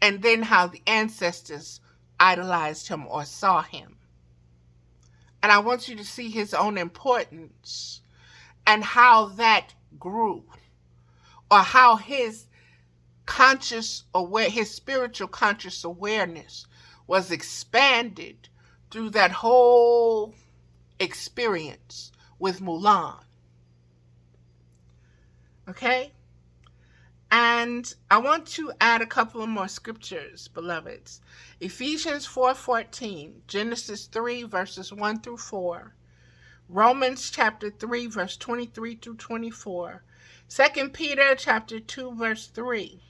and then how the ancestors idolized him or saw him. And I want you to see his own importance and how that grew, or how his spiritual conscious awareness was expanded through that whole experience with Mulan. Okay? And I want to add a couple of more scriptures, beloveds. Ephesians 4:14, Genesis 3, verses 1 through 4, Romans chapter 3, verse 23 through 24, 2 Peter chapter 2, verse 3.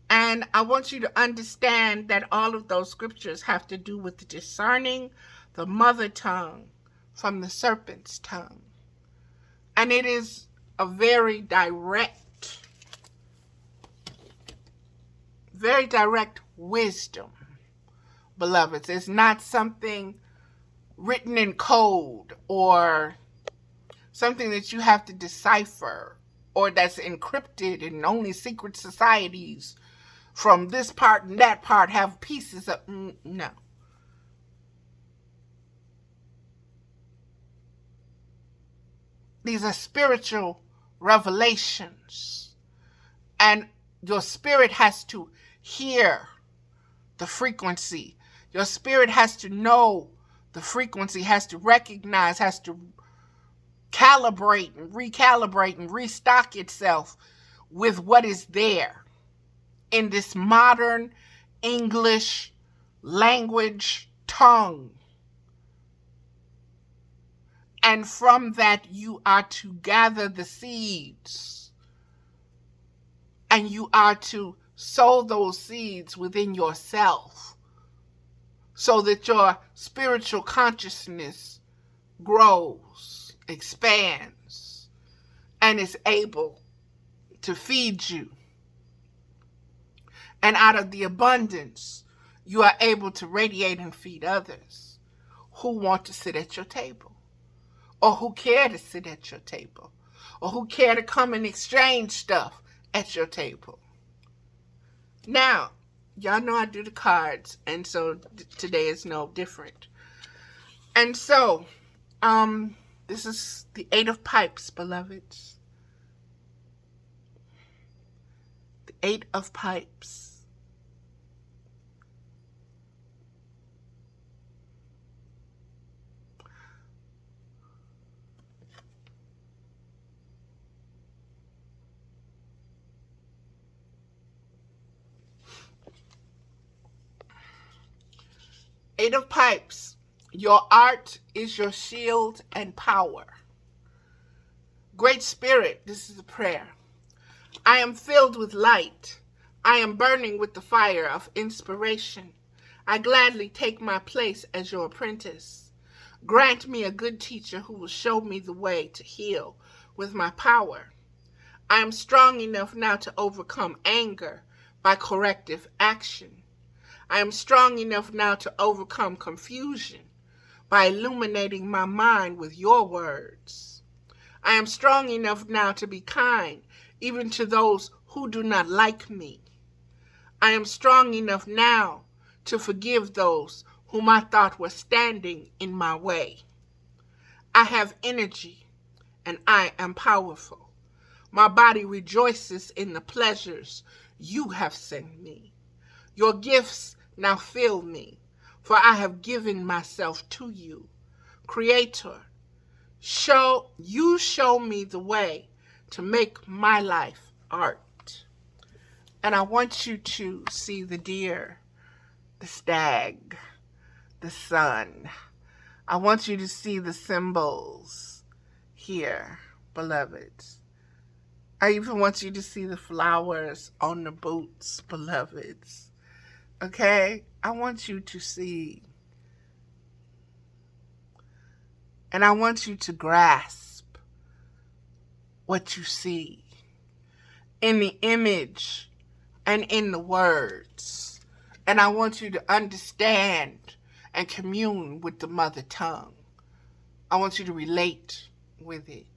And I want you to understand that all of those scriptures have to do with discerning the mother tongue from the serpent's tongue. And it is a very direct wisdom, beloveds. It's not something written in code or something that you have to decipher or that's encrypted and only secret societies from this part and that part have pieces of. No. These are spiritual revelations. And your spirit has to hear the frequency. Your spirit has to know the frequency, has to recognize, has to calibrate and recalibrate and restock itself with what is there in this modern English language tongue. And from that, you are to gather the seeds. And you are to sow those seeds within yourself so that your spiritual consciousness grows, expands, and is able to feed you. And out of the abundance, you are able to radiate and feed others who want to sit at your table, or who care to sit at your table, or who care to come and exchange stuff at your table. Now, y'all know I do the cards, and so today is no different. And so, this is the 8 of Pipes, beloveds. The 8 of Pipes. Eight of Pipes, your art is your shield and power. Great Spirit, this is a prayer. I am filled with light. I am burning with the fire of inspiration. I gladly take my place as your apprentice. Grant me a good teacher who will show me the way to heal with my power. I am strong enough now to overcome anger by corrective action. I am strong enough now to overcome confusion by illuminating my mind with your words. I am strong enough now to be kind even to those who do not like me. I am strong enough now to forgive those whom I thought were standing in my way. I have energy and I am powerful. My body rejoices in the pleasures you have sent me. Your gifts now fill me, for I have given myself to you. Creator, show me the way to make my life art. And I want you to see the deer, the stag, the sun. I want you to see the symbols here, beloveds. I even want you to see the flowers on the boots, beloveds. Okay? I want you to see. And I want you to grasp what you see in the image and in the words. And I want you to understand and commune with the mother tongue. I want you to relate with it.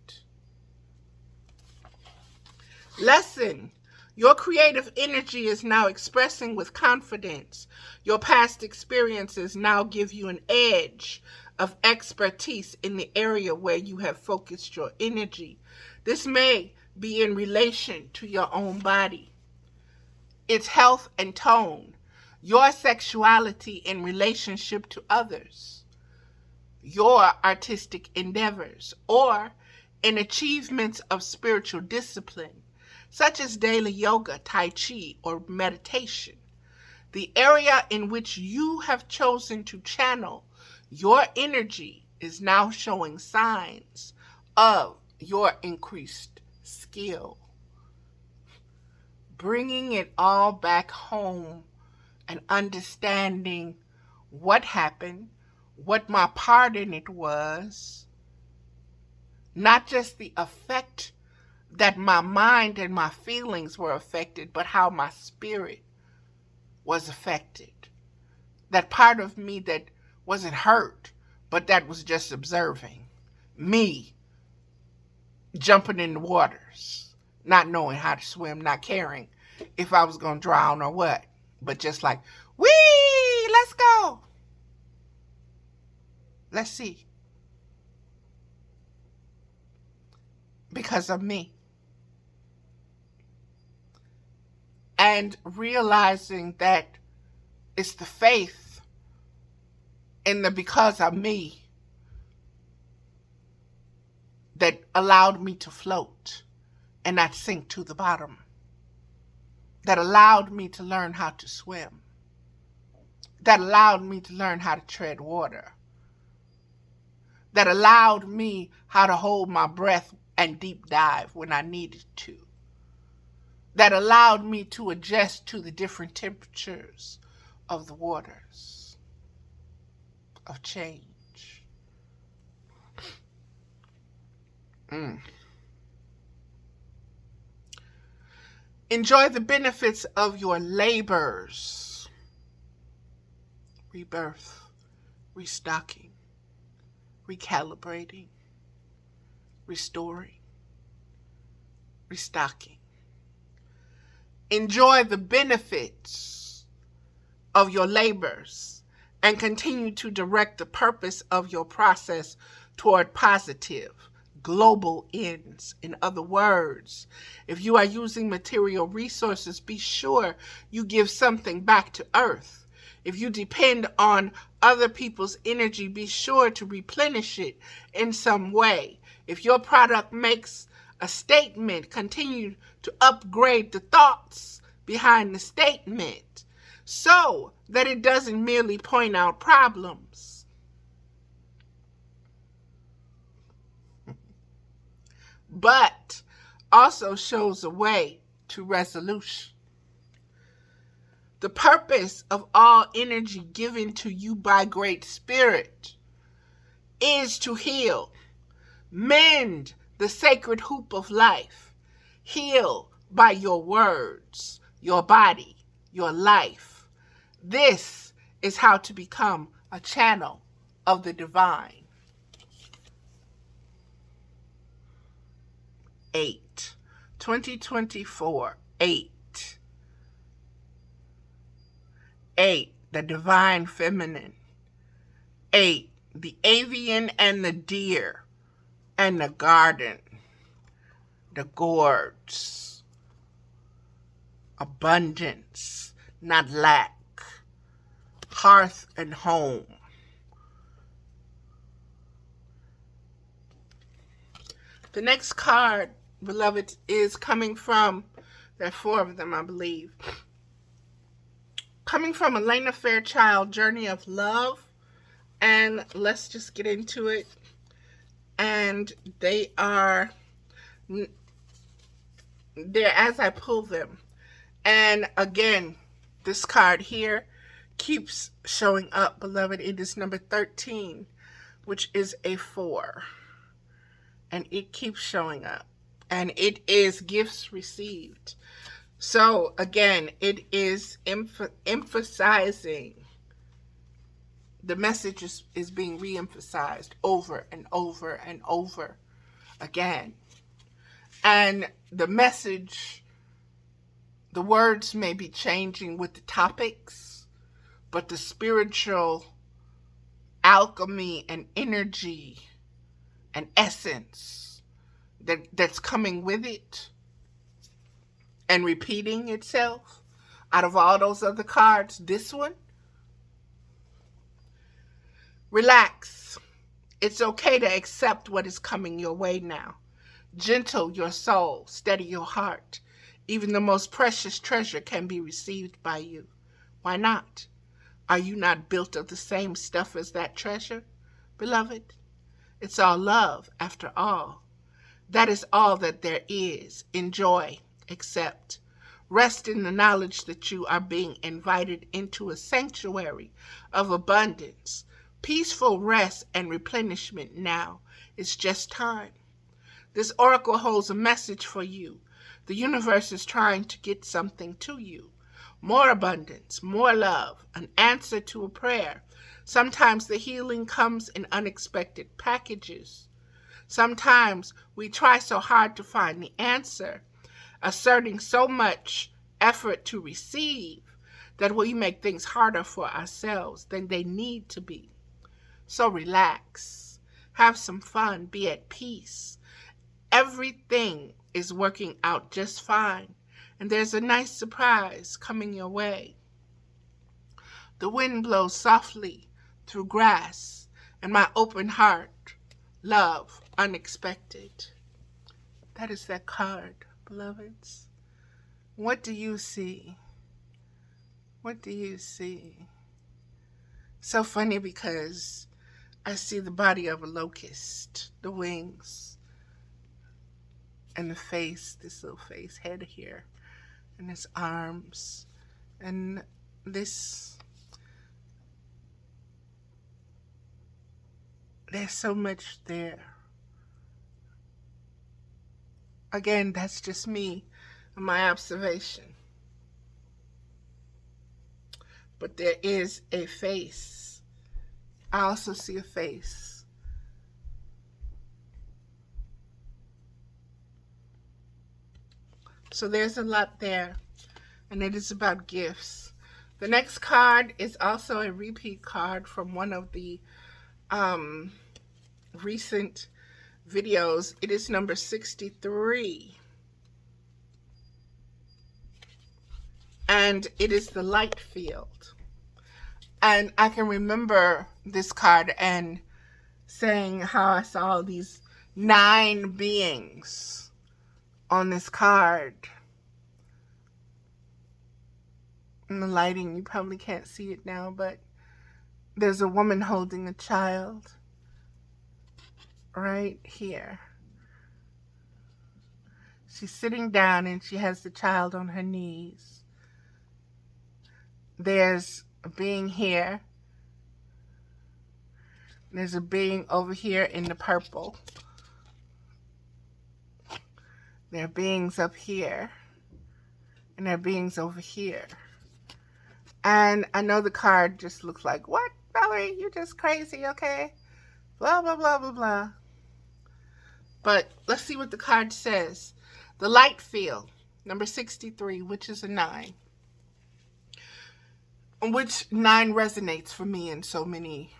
Lesson. Your creative energy is now expressing with confidence. Your past experiences now give you an edge of expertise in the area where you have focused your energy. This may be in relation to your own body, its health and tone, your sexuality in relationship to others, your artistic endeavors, or in achievements of spiritual discipline, such as daily yoga, tai chi, or meditation. The area in which you have chosen to channel your energy is now showing signs of your increased skill. Bringing it all back home and understanding what happened, what my part in it was, not just the effect that my mind and my feelings were affected, but how my spirit was affected. That part of me that wasn't hurt, but that was just observing. Me jumping in the waters, not knowing how to swim, not caring if I was going to drown or what, but just like, whee, let's go. Let's see. Because of me. And realizing that it's the faith in the because of me that allowed me to float and not sink to the bottom. That allowed me to learn how to swim. That allowed me to learn how to tread water. That allowed me how to hold my breath and deep dive when I needed to. That allowed me to adjust to the different temperatures of the waters of change. Enjoy the benefits of your labors. Rebirth, restocking, recalibrating, restoring, restocking. Enjoy the benefits of your labors and continue to direct the purpose of your process toward positive, global ends. In other words, if you are using material resources, be sure you give something back to earth. If you depend on other people's energy, be sure to replenish it in some way. If your product makes a statement, continue to upgrade the thoughts behind the statement so that it doesn't merely point out problems, but also shows a way to resolution. The purpose of all energy given to you by Great Spirit is to heal, mend the sacred hoop of life, heal by your words, your body, your life. This is how to become a channel of the divine. 8. 2024. 8. 8. The divine feminine. 8. The avian and the deer and the garden. The gourds. Abundance, not lack. Hearth and home. The next card, beloved, is coming from, there are 4 of them, I believe. Coming from Elena Fairchild, Journey of Love. And let's just get into it. And they're as I pull them. And again, this card here keeps showing up, beloved. It is number 13, which is a 4. And it keeps showing up. And it is gifts received. So again, it is emphasizing. The message is being re-emphasized over and over and over again. And the message, the words may be changing with the topics, but the spiritual alchemy and energy and essence that's coming with it and repeating itself. Out of all those other cards, this one, relax. It's okay to accept what is coming your way now. Gentle your soul, steady your heart. Even the most precious treasure can be received by you. Why not? Are you not built of the same stuff as that treasure, beloved? It's all love, after all. That is all that there is. Enjoy, accept. Rest in the knowledge that you are being invited into a sanctuary of abundance. Peaceful rest and replenishment now. It's just time. This oracle holds a message for you. The universe is trying to get something to you. More abundance, more love, an answer to a prayer. Sometimes the healing comes in unexpected packages. Sometimes we try so hard to find the answer, asserting so much effort to receive that we make things harder for ourselves than they need to be. So relax, have some fun, be at peace. Everything is working out just fine, and there's a nice surprise coming your way. The wind blows softly through grass, and my open heart, love, unexpected. That is that card, beloveds. What do you see? What do you see? So funny because I see the body of a locust, the wings, and the face, this little face, head here, and his arms, and this. There's so much there. Again, that's just me and my observation. But there is a face. I also see a face. So there's a lot there, and it is about gifts. The next card is also a repeat card from one of the recent videos. It is number 63. And it is the light field. And I can remember this card and saying how I saw these 9 beings on this card. In the lighting, you probably can't see it now, but there's a woman holding a child right here. She's sitting down and she has the child on her knees. There's a being here. There's a being over here in the purple. There are beings up here. And there are beings over here. And I know the card just looks like, what, Valerie? You just crazy, okay? Blah, blah, blah, blah, blah. But let's see what the card says. The light field, number 63, which is a 9. Which 9 resonates for me in so many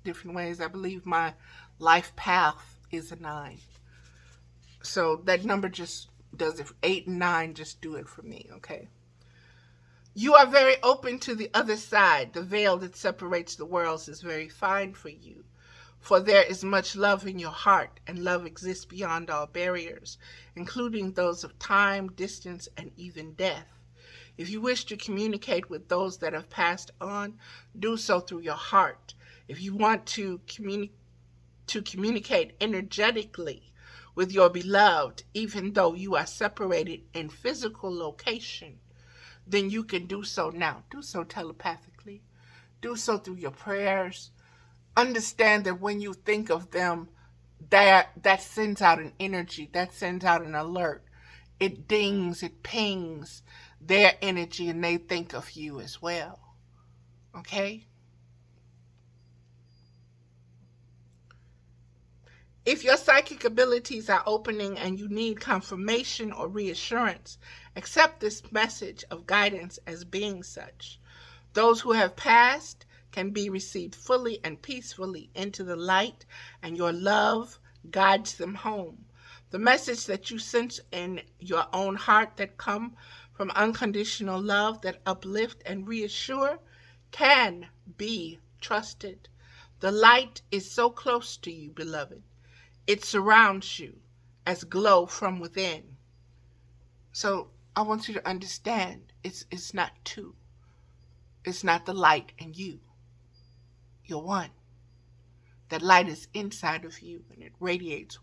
different ways. I believe my life path is a 9. So that number just does it. 8 and 9 just do it for me, okay? You are very open to the other side. The veil that separates the worlds is very fine for you. For there is much love in your heart, and love exists beyond all barriers, including those of time, distance, and even death. If you wish to communicate with those that have passed on, do so through your heart. If you want to communicate energetically with your beloved, even though you are separated in physical location, then you can do so now. Do so telepathically. Do so through your prayers. Understand that when you think of them, that sends out an energy, that sends out an alert. It dings, it pings their energy, and they think of you as well. Okay? If your psychic abilities are opening and you need confirmation or reassurance, accept this message of guidance as being such. Those who have passed can be received fully and peacefully into the light, and your love guides them home. The message that you sense in your own heart that come from unconditional love that uplift and reassure can be trusted. The light is so close to you, beloved. It surrounds you as glow from within. So I want you to understand it's not two. It's not the light and you. You're one. That light is inside of you and it radiates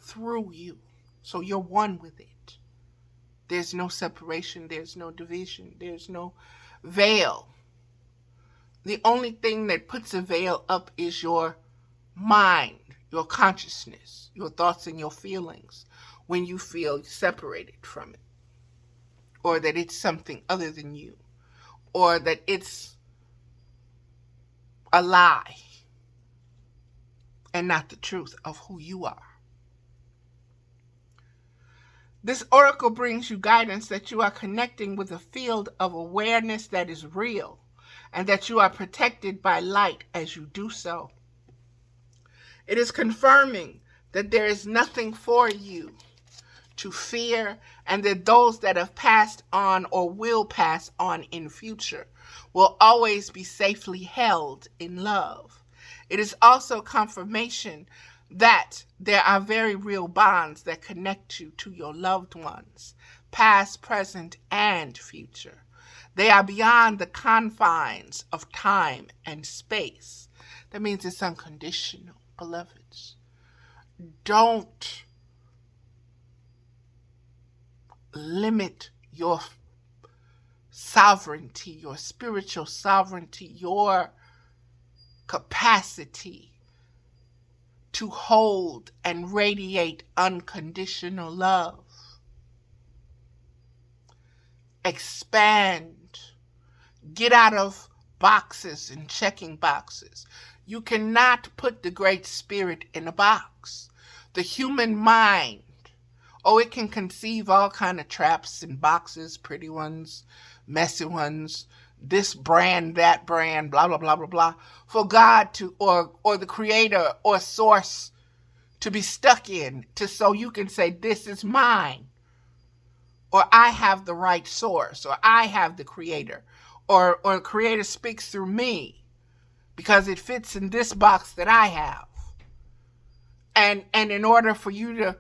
through you. So you're one with it. There's no separation. There's no division. There's no veil. The only thing that puts a veil up is your mind, your consciousness, your thoughts and your feelings when you feel separated from it, or that it's something other than you, or that it's a lie and not the truth of who you are. This oracle brings you guidance that you are connecting with a field of awareness that is real and that you are protected by light as you do so. It is confirming that there is nothing for you to fear and that those that have passed on or will pass on in future will always be safely held in love. It is also confirmation that there are very real bonds that connect you to your loved ones, past, present, and future. They are beyond the confines of time and space. That means it's unconditional, beloveds. Don't limit your sovereignty, your spiritual sovereignty, your capacity to hold and radiate unconditional love. Expand. Get out of boxes and checking boxes. You cannot put the Great Spirit in a box. The human mind, it can conceive all kind of traps and boxes, pretty ones, messy ones, this brand, that brand, blah, blah, blah, blah, blah, for God to, or the creator or source to be stuck in, so you can say, this is mine, or I have the right source, or I have the creator, or the creator speaks through me because it fits in this box that I have. And in order for you to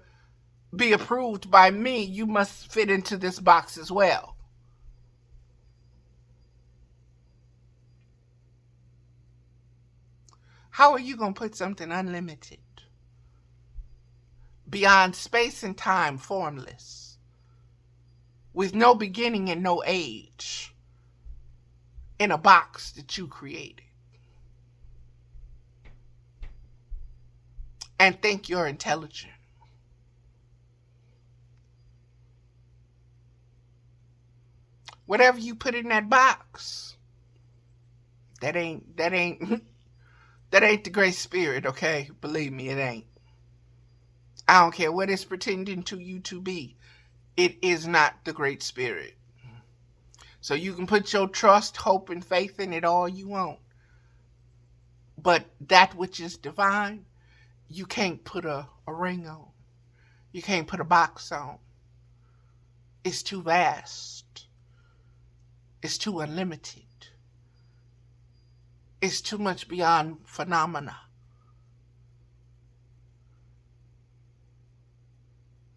be approved by me, you must fit into this box as well. How are you going to put something unlimited, beyond space and time, formless, with no beginning and no age, in a box that you created? And think you're intelligent. Whatever you put in that box, that ain't the Great Spirit, okay? Believe me, it ain't. I don't care what it's pretending to you to be. It is not the Great Spirit. So you can put your trust, hope, and faith in it all you want. But that which is divine, you can't put a ring on. You can't put a box on. It's too vast. It's too unlimited. It's too much beyond phenomena.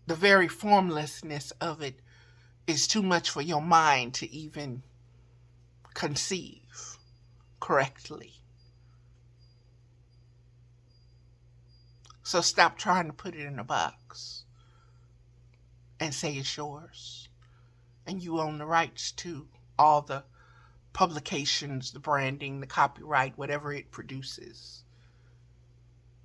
The very formlessness of it is too much for your mind to even conceive correctly. So stop trying to put it in a box and say it's yours. And you own the rights to all the publications, the branding, the copyright, whatever it produces.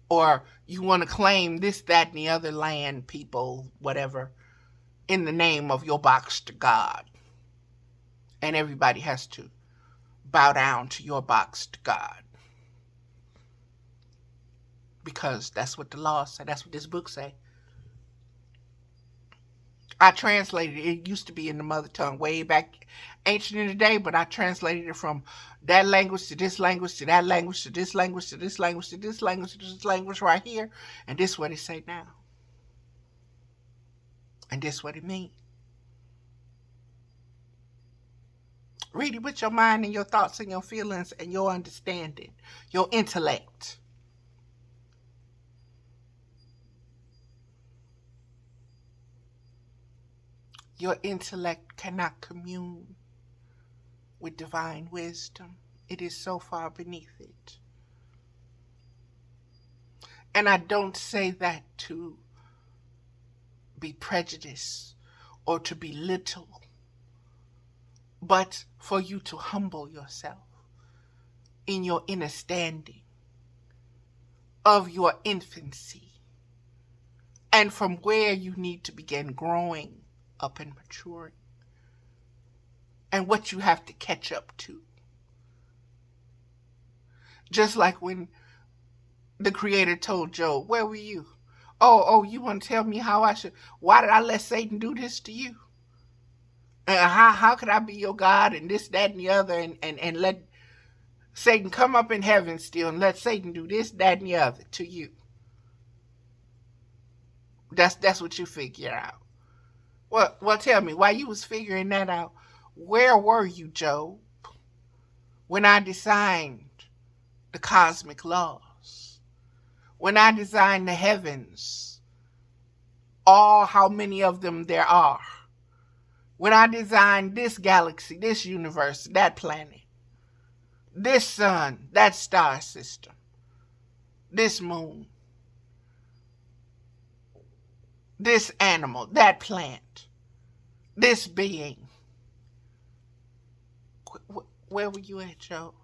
Or you want to claim this, that, and the other land, people, whatever, in the name of your box to God. And everybody has to bow down to your box to God. Because that's what the law said. That's what this book say. I translated it. It used to be in the mother tongue way back ancient in the day, but I translated it from that language to this language to that language to this language to this language to this language to this language right here. And this is what it say now. And that's what it means. Read it with your mind and your thoughts and your feelings and your understanding, your intellect. Your intellect cannot commune with divine wisdom. It is so far beneath it. And I don't say that to be prejudiced or to belittle, but for you to humble yourself in your understanding of your infancy and from where you need to begin growing up and maturing and what you have to catch up to. Just like when the Creator told Job, where were you? Oh, you want to tell me how I should? Why did I let Satan do this to you? How could I be your God and this, that, and the other and let Satan come up in heaven still and let Satan do this, that, and the other to you? That's what you figure out. Well, tell me, while you was figuring that out, where were you, Job, when I designed the cosmic laws? When I designed the heavens, all how many of them there are. When I designed this galaxy, this universe, that planet, this sun, that star system, this moon, this animal, that plant, this being. Where were you at, Joe?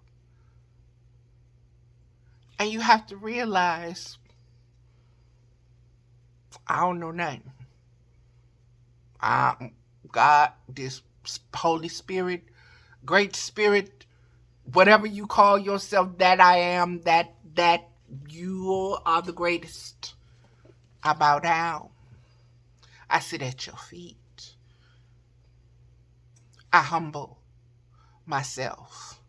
And you have to realize, I don't know nothing. God, this Holy Spirit, Great Spirit, whatever you call yourself, that I am, that you are the greatest. I bow down. I sit at your feet. I humble myself.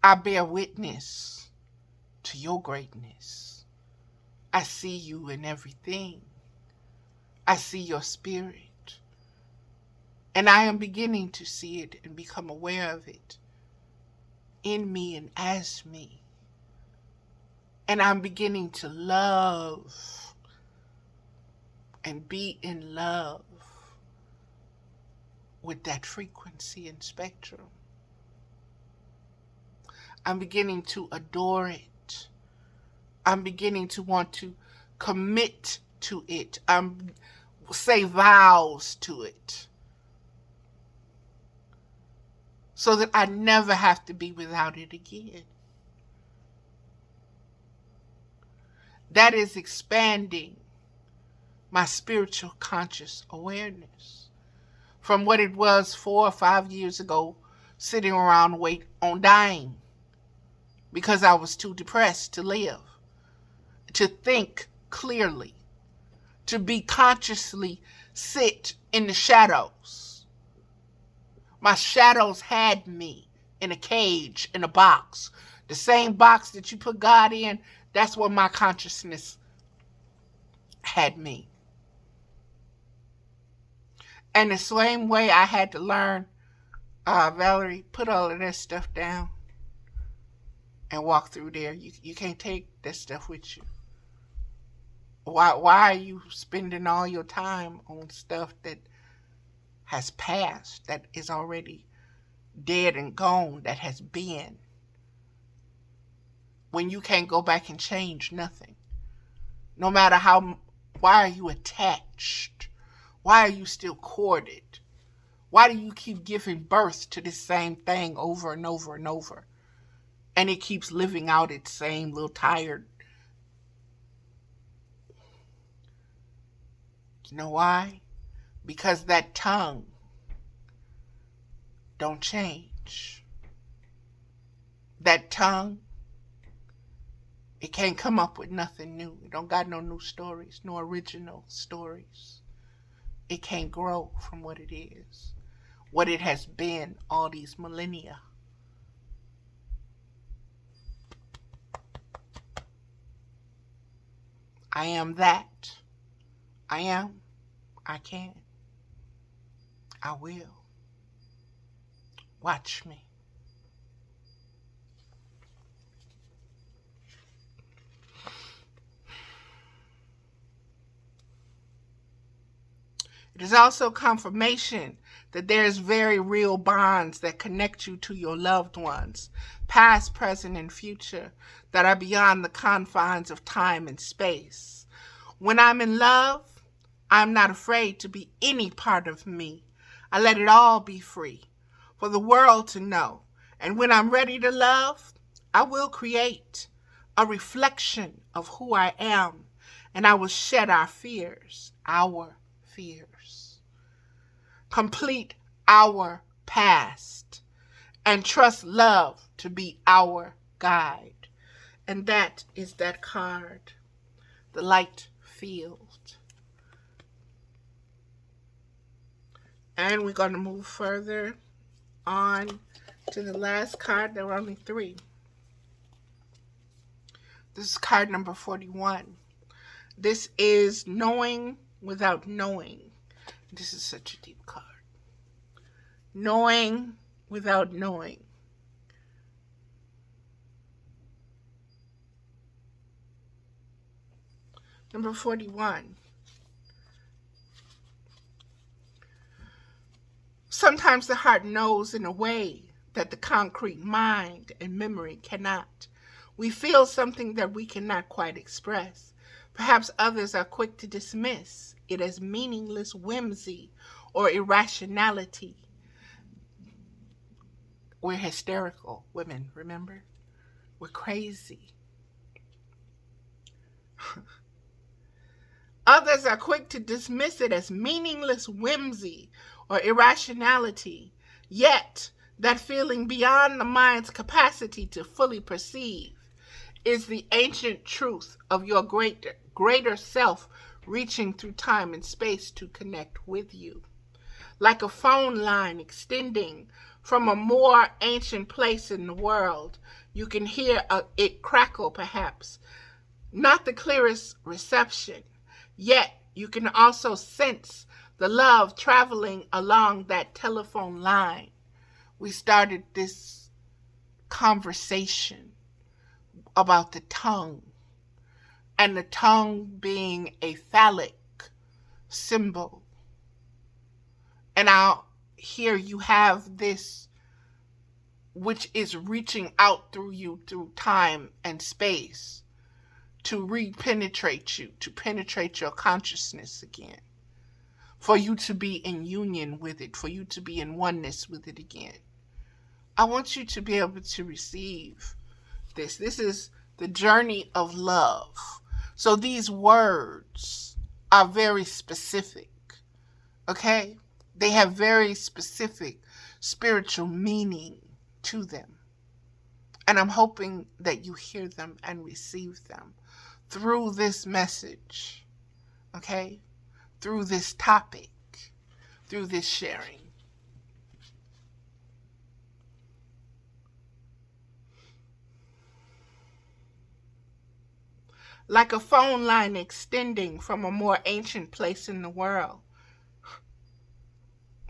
I bear witness to your greatness. I see you in everything. I see your spirit. And I am beginning to see it and become aware of it in me and as me. And I'm beginning to love and be in love with that frequency and spectrum. I'm beginning to adore it. I'm beginning to want to commit to it. Say vows to it. So that I never have to be without it again. That is expanding my spiritual conscious awareness from what it was 4 or 5 years ago, sitting around waiting on dying because I was too depressed to live, to think clearly, to be consciously sit in the shadows. My shadows had me in a cage, in a box. The same box that you put God in, that's where my consciousness had me. And the same way I had to learn, Valerie, put all of that stuff down and walk through there. You can't take that stuff with you. Why are you spending all your time on stuff that has passed, that is already dead and gone, that has been, when you can't go back and change nothing? No matter how, why are you attached? Why are you still courted? Why do you keep giving birth to this same thing over and over and over? And it keeps living out its same little tired. You know why? Because that tongue don't change. That tongue, it can't come up with nothing new. It don't got no new stories, no original stories. It can't grow from what it is, what it has been all these millennia. I am that. I am. I can. I will. Watch me. It is also confirmation that there is very real bonds that connect you to your loved ones, past, present, and future, that are beyond the confines of time and space. When I'm in love, I'm not afraid to be any part of me. I let it all be free for the world to know. And when I'm ready to love, I will create a reflection of who I am, and I will shed our fears. Complete our past, and trust love to be our guide. And that is that card, the light field. And we're going to move further on to the last card. There were only 3. This is card number 41. This is knowing without knowing. This is such a deep card. Knowing without knowing. Number 41. Sometimes the heart knows in a way that the concrete mind and memory cannot. We feel something that we cannot quite express. Perhaps others are quick to dismiss it as meaningless whimsy or irrationality. We're hysterical women, remember? We're crazy. Others are quick to dismiss it as meaningless whimsy or irrationality. Yet, that feeling beyond the mind's capacity to fully perceive is the ancient truth of your greater self reaching through time and space to connect with you. Like a phone line extending from a more ancient place in the world, you can hear it crackle perhaps. Not the clearest reception, yet you can also sense the love traveling along that telephone line. We started this conversation about the tongue, and the tongue being a phallic symbol. And out here you have this which is reaching out through you through time and space to re-penetrate you, to penetrate your consciousness again, for you to be in union with it, for you to be in oneness with it again. I want you to be able to receive this. This is the journey of love. So these words are very specific, okay? They have very specific spiritual meaning to them. And I'm hoping that you hear them and receive them through this message, okay? Through this topic, through this sharing. Like a phone line extending from a more ancient place in the world.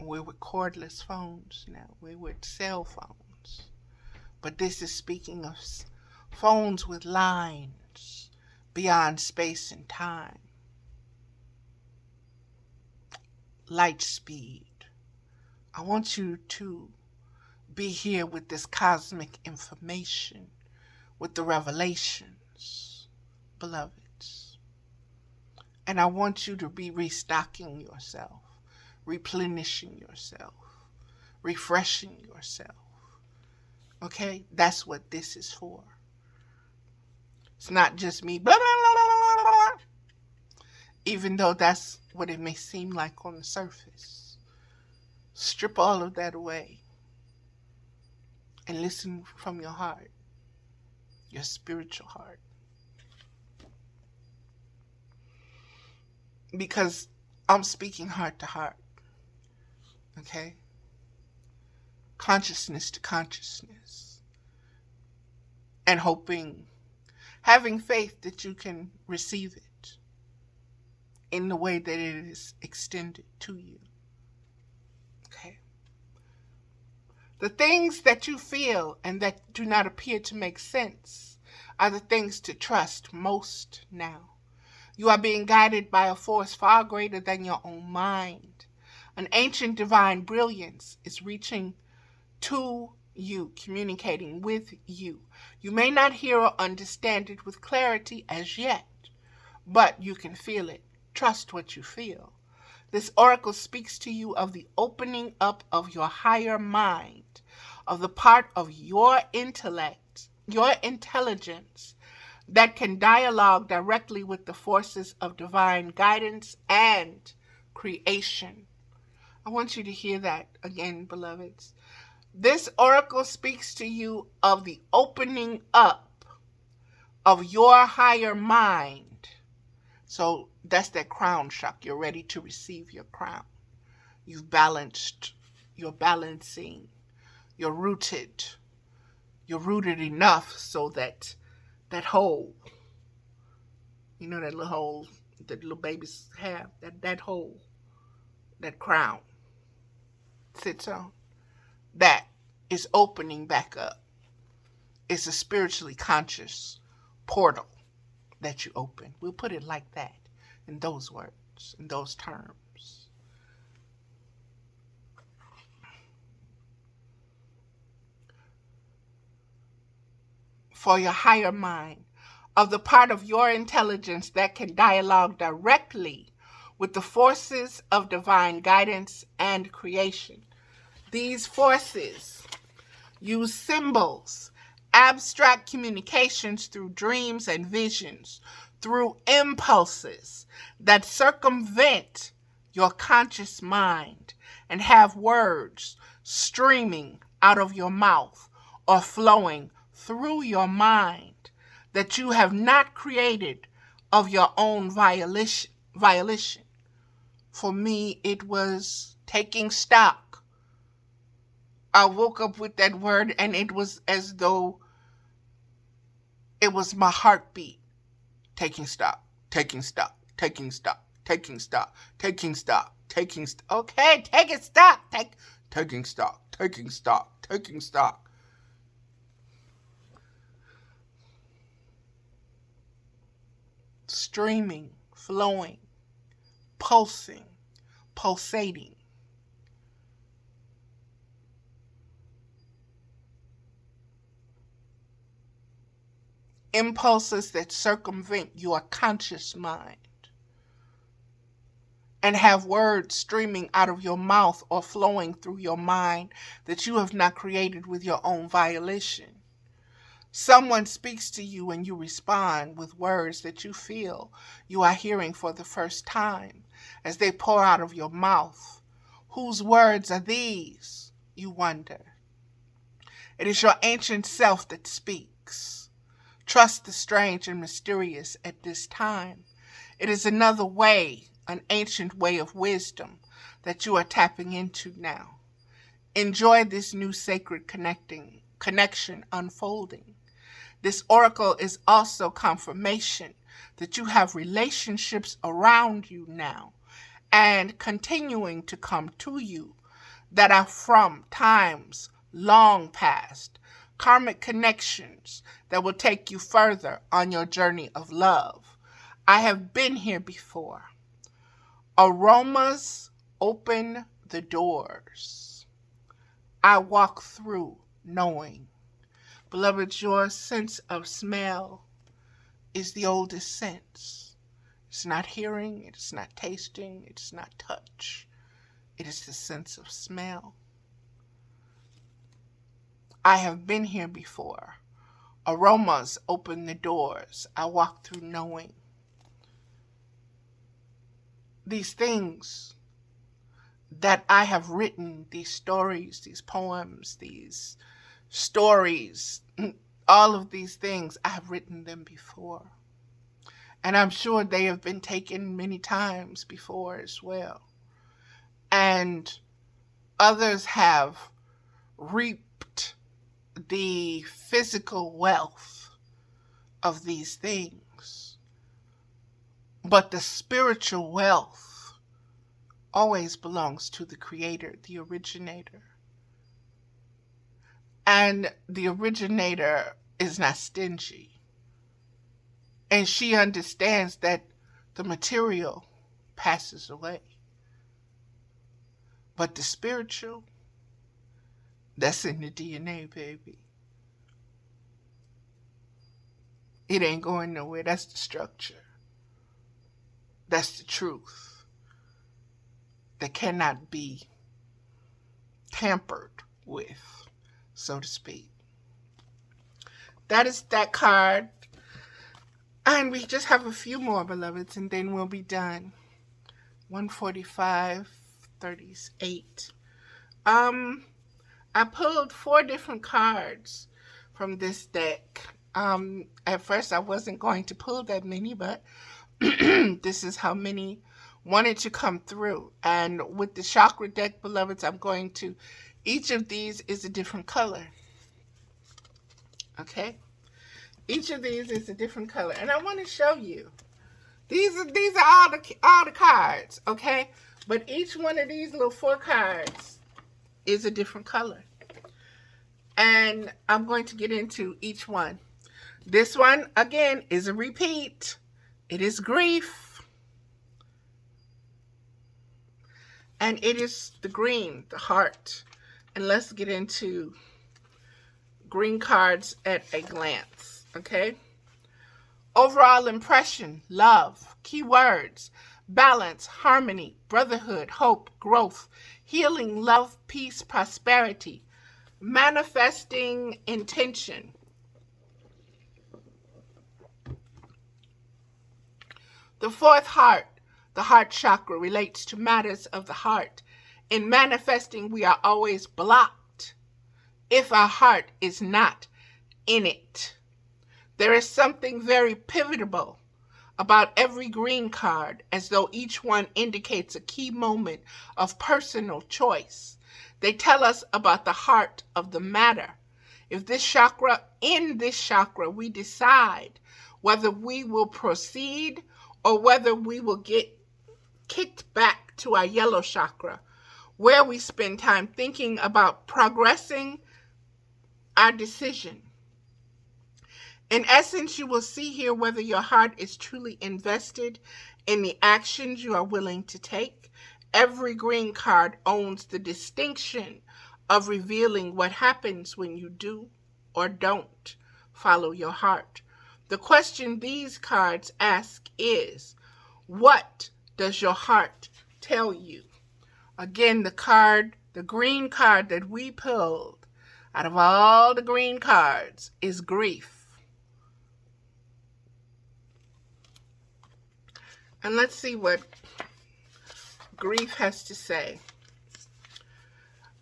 We're with cordless phones now. We're with cell phones. But this is speaking of phones with lines beyond space and time. Light speed. I want you to be here with this cosmic information, with the revelations, beloveds. And I want you to be restocking yourself, replenishing yourself, refreshing yourself. Okay? That's what this is for. It's not just me, blah, blah, blah, blah, blah, blah, even though that's what it may seem like on the surface. Strip all of that away and listen from your heart, your spiritual heart. Because I'm speaking heart to heart, okay? Consciousness to consciousness. And hoping, having faith that you can receive it in the way that it is extended to you. Okay. The things that you feel and that do not appear to make sense are the things to trust most now. You are being guided by a force far greater than your own mind. An ancient divine brilliance is reaching to you, communicating with you. You may not hear or understand it with clarity as yet, but you can feel it. Trust what you feel. This oracle speaks to you of the opening up of your higher mind, of the part of your intellect, your intelligence, that can dialogue directly with the forces of divine guidance and creation. I want you to hear that again, beloveds. This oracle speaks to you of the opening up of your higher mind. So that's that crown shock. You're ready to receive your crown. You've balanced. You're balancing. You're rooted. You're rooted enough so that hole, you know, that little hole that little babies have, that hole, that crown sits on, that is opening back up. It's a spiritually conscious portal that you open. We'll put it like that, in those words, in those terms. For your higher mind, of the part of your intelligence that can dialogue directly with the forces of divine guidance and creation. These forces use symbols, abstract communications through dreams and visions, through impulses that circumvent your conscious mind and have words streaming out of your mouth or flowing through your mind that you have not created of your own violation. For me, it was taking stock. I woke up with that word and it was as though it was my heartbeat. Taking stock, taking stock, taking stock, taking stock, taking stock, taking stock. Okay, taking stock, taking stock, taking stock, taking stock. Streaming, flowing, pulsing, pulsating. Impulses that circumvent your conscious mind and have words streaming out of your mouth or flowing through your mind that you have not created with your own volition. Someone speaks to you and you respond with words that you feel you are hearing for the first time as they pour out of your mouth. Whose words are these, you wonder? It is your ancient self that speaks. Trust the strange and mysterious at this time. It is another way, an ancient way of wisdom that you are tapping into now. Enjoy this new sacred connection unfolding. This oracle is also confirmation that you have relationships around you now and continuing to come to you that are from times long past, karmic connections that will take you further on your journey of love. I have been here before. Aromas open the doors. I walk through knowing. Beloved, your sense of smell is the oldest sense. It's not hearing, it's not tasting, it's not touch. It is the sense of smell. I have been here before. Aromas open the doors. I walk through knowing. These things that I have written, these stories, these poems, these stories, all of these things, I have written them before. And I'm sure they have been taken many times before as well. And others have reaped the physical wealth of these things. But the spiritual wealth always belongs to the creator, the originator. And the originator is not stingy. And she understands that the material passes away. But the spiritual, that's in the DNA, baby. It ain't going nowhere. That's the structure. That's the truth that cannot be tampered with, so to speak. That is that card. And we just have a few more, beloveds, and then we'll be done. 145, 38. I pulled 4 different cards from this deck. At first I wasn't going to pull that many, but this is how many wanted to come through. And with the chakra deck, beloveds, I'm going to, each of these is a different color. Okay? Each of these is a different color. And I want to show you. These are all the cards, okay? But each one of these little 4 cards is a different color. And I'm going to get into each one. This one, again, is a repeat. It is grief. And it is the green, the heart. And let's get into green cards at a glance. Okay. Overall impression, love, keywords, balance, harmony, brotherhood, hope, growth, healing, love, peace, prosperity, manifesting intention. The 4th heart, the heart chakra, relates to matters of the heart. In manifesting, we are always blocked if our heart is not in it. There is something very pivotal about every green card, as though each one indicates a key moment of personal choice. They tell us about the heart of the matter. If this chakra, in this chakra, we decide whether we will proceed or whether we will get kicked back to our yellow chakra, where we spend time thinking about progressing our decision. In essence, you will see here whether your heart is truly invested in the actions you are willing to take. Every green card owns the distinction of revealing what happens when you do or don't follow your heart. The question these cards ask is, what does your heart tell you? Again, the green card that we pulled out of all the green cards is grief. And let's see what grief has to say.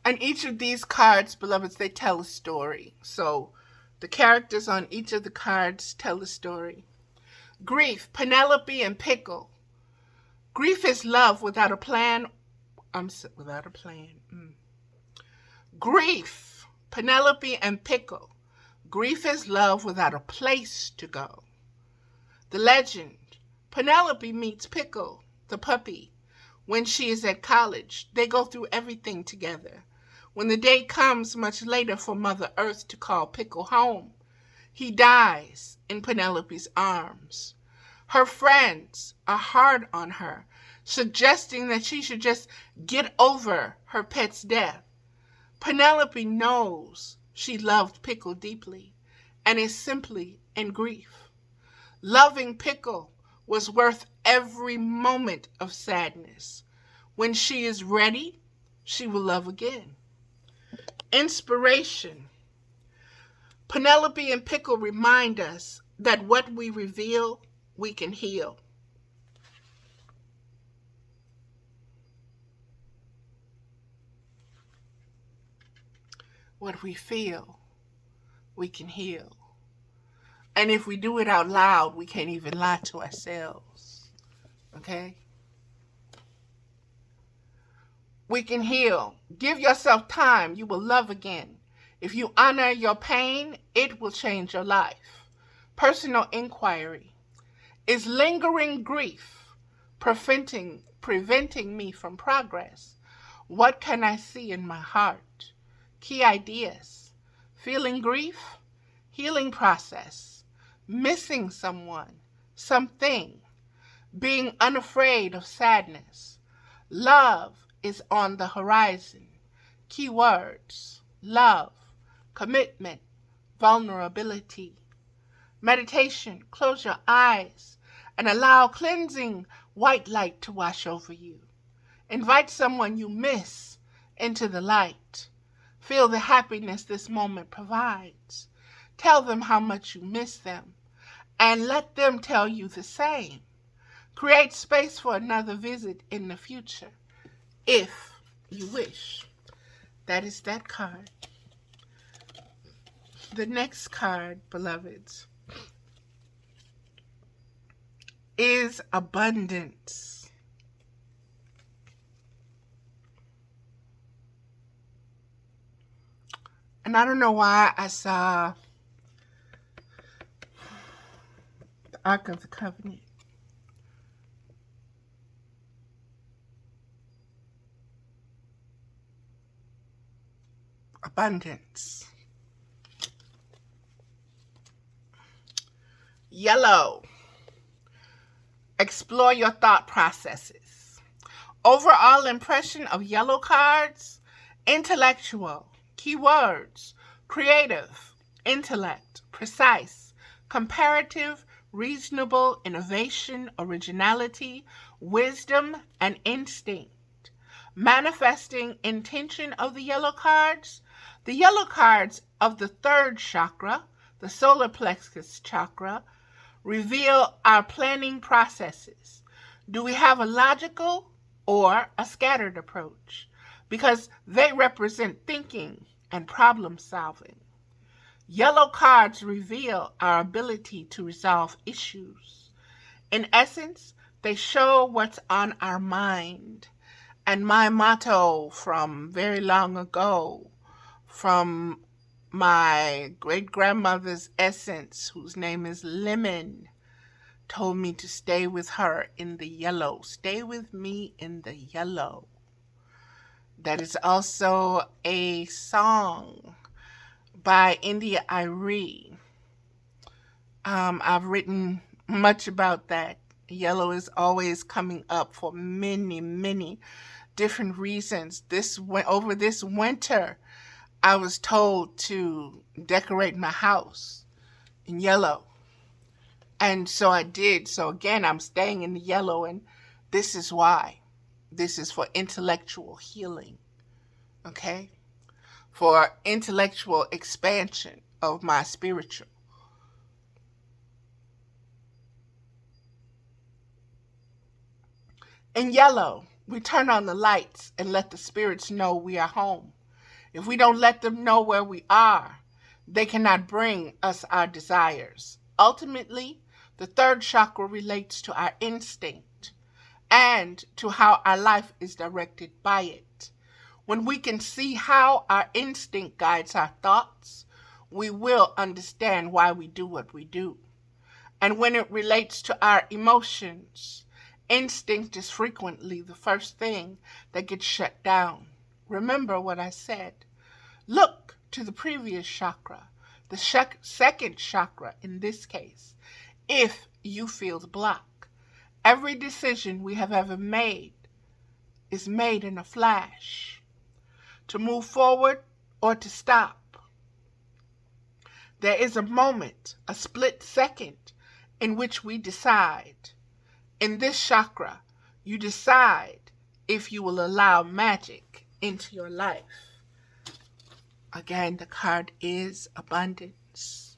And each of these cards, beloveds, they tell a story. So the characters on each of the cards tell a story. Grief, Penelope and Pickle. Grief is love without a plan. Grief, Penelope and Pickle. Grief is love without a place to go. The legend. Penelope meets Pickle, the puppy, when she is at college. They go through everything together. When the day comes much later for Mother Earth to call Pickle home, he dies in Penelope's arms. Her friends are hard on her, suggesting that she should just get over her pet's death. Penelope knows she loved Pickle deeply and is simply in grief. Loving Pickle was worth every moment of sadness. When she is ready, she will love again. Inspiration. Penelope and Pickle remind us that what we reveal, we can heal. What we feel, we can heal. And if we do it out loud, we can't even lie to ourselves. Okay? We can heal. Give yourself time. You will love again. If you honor your pain, it will change your life. Personal inquiry. Is lingering grief preventing me from progress? What can I see in my heart? Key ideas. Feeling grief, healing process, missing someone, something, being unafraid of sadness. Love is on the horizon. Keywords: love, commitment, vulnerability. Meditation: close your eyes and allow cleansing white light to wash over you. Invite someone you miss into the light. Feel the happiness this moment provides. Tell them how much you miss them, and let them tell you the same. Create space for another visit in the future, if you wish. That is that card. The next card, beloveds, is abundance. And I don't know why I saw the Ark of the Covenant. Abundance. Yellow. Explore your thought processes. Overall impression of yellow cards: intellectual. Keywords: creative, intellect, precise, comparative, reasonable, innovation, originality, wisdom, and instinct. Manifesting intention of the yellow cards: the yellow cards of the third chakra, the solar plexus chakra, reveal our planning processes. Do we have a logical or a scattered approach? Because they represent thinking and problem solving. Yellow cards reveal our ability to resolve issues. In essence, they show what's on our mind. And my motto from very long ago, from my great-grandmother's essence, whose name is Lemon, told me to stay with her in the yellow. Stay with me in the yellow. That is also a song by India Arie. I've written much about that. Yellow is always coming up for many, many different reasons. Over this winter, I was told to decorate my house in yellow. And so I did. So again, I'm staying in the yellow, and this is why. This is for intellectual healing, okay? For intellectual expansion of my spiritual. In yellow, we turn on the lights and let the spirits know we are home. If we don't let them know where we are, they cannot bring us our desires. Ultimately, the third chakra relates to our instinct and to how our life is directed by it. When we can see how our instinct guides our thoughts, we will understand why we do what we do. And when it relates to our emotions, instinct is frequently the first thing that gets shut down. Remember what I said. Look to the previous chakra, the second chakra in this case, if you feel the block. Every decision we have ever made is made in a flash. To move forward or to stop. There is a moment, a split second, in which we decide. In this chakra, you decide if you will allow magic into your life. Again, the card is abundance.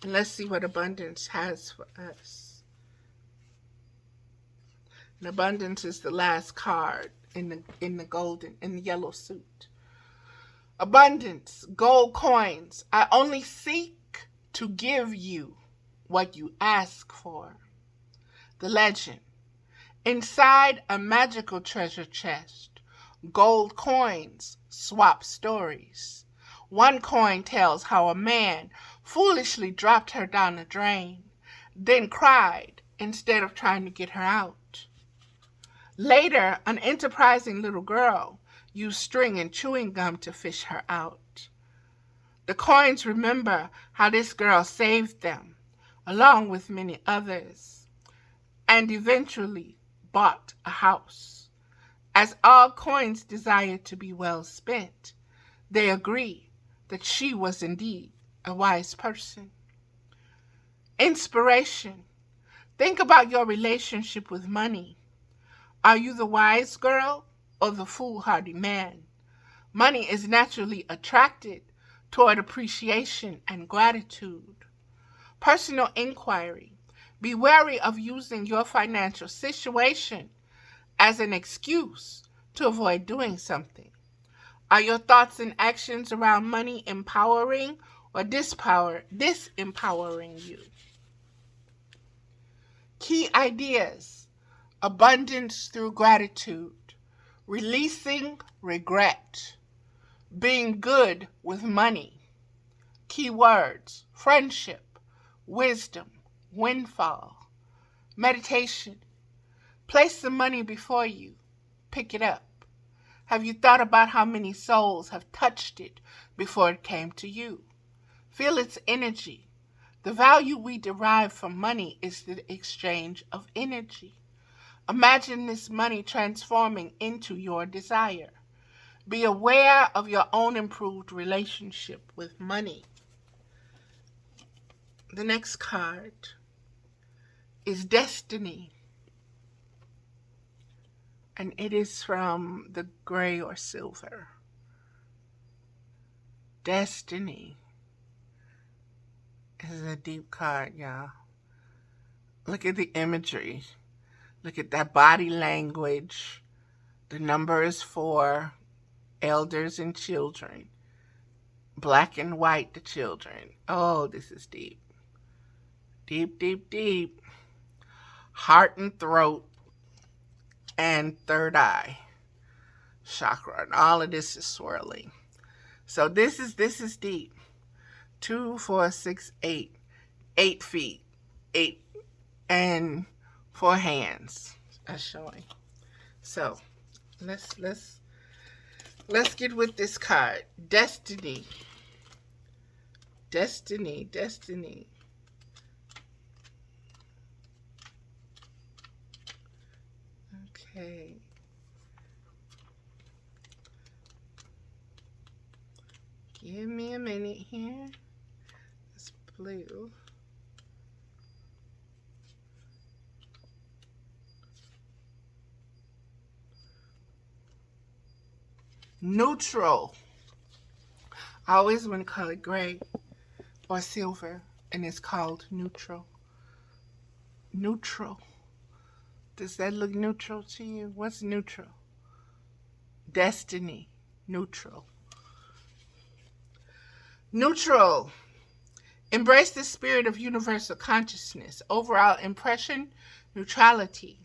And let's see what abundance has for us. And abundance is the last card in the yellow suit. Abundance, gold coins. I only seek to give you what you ask for. The legend. Inside a magical treasure chest, gold coins swap stories. One coin tells how a man foolishly dropped her down the drain, then cried instead of trying to get her out. Later, an enterprising little girl used string and chewing gum to fish her out. The coins remember how this girl saved them, along with many others, and eventually bought a house. As all coins desire to be well spent, they agree that she was indeed a wise person. Inspiration. Think about your relationship with money. Are you the wise girl or the foolhardy man? Money is naturally attracted toward appreciation and gratitude. Personal inquiry. Be wary of using your financial situation as an excuse to avoid doing something. Are your thoughts and actions around money empowering or disempowering you? Key ideas: abundance through gratitude, releasing regret, being good with money. Keywords: friendship, wisdom, windfall. Meditation. Place the money before you. Pick it up. Have you thought about how many souls have touched it before it came to you? Feel its energy. The value we derive from money is the exchange of energy. Imagine this money transforming into your desire. Be aware of your own improved relationship with money. The next card is Destiny, and it is from the gray or silver. Destiny is a deep card, y'all. Look at the imagery. Look at that body language. The number is 4. Elders and children. Black and white, the children. Oh, this is deep. Deep, deep, deep. Heart and throat and third eye chakra. And all of this is swirling. So this is deep. 2, 4, 6, 8. 8 feet. 8 and 4 hands are showing. So let's get with this card. Destiny. Destiny, destiny. Okay. Give me a minute here. It's blue. Neutral. I always want to call it gray or silver, and it's called neutral. Neutral. Does that look neutral to you? What's neutral? Destiny. Neutral. Neutral. Embrace the spirit of universal consciousness. Overall impression, neutrality.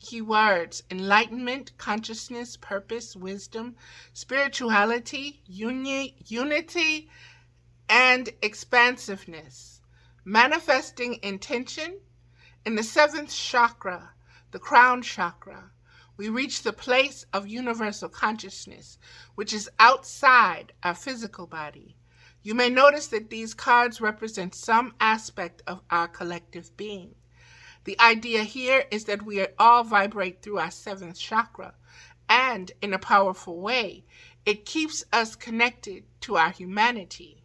Keywords: enlightenment, consciousness, purpose, wisdom, spirituality, unity, and expansiveness. Manifesting intention. In the 7th chakra, the crown chakra, we reach the place of universal consciousness, which is outside our physical body. You may notice that these cards represent some aspect of our collective being. The idea here is that we all vibrate through our 7th chakra, and in a powerful way, it keeps us connected to our humanity.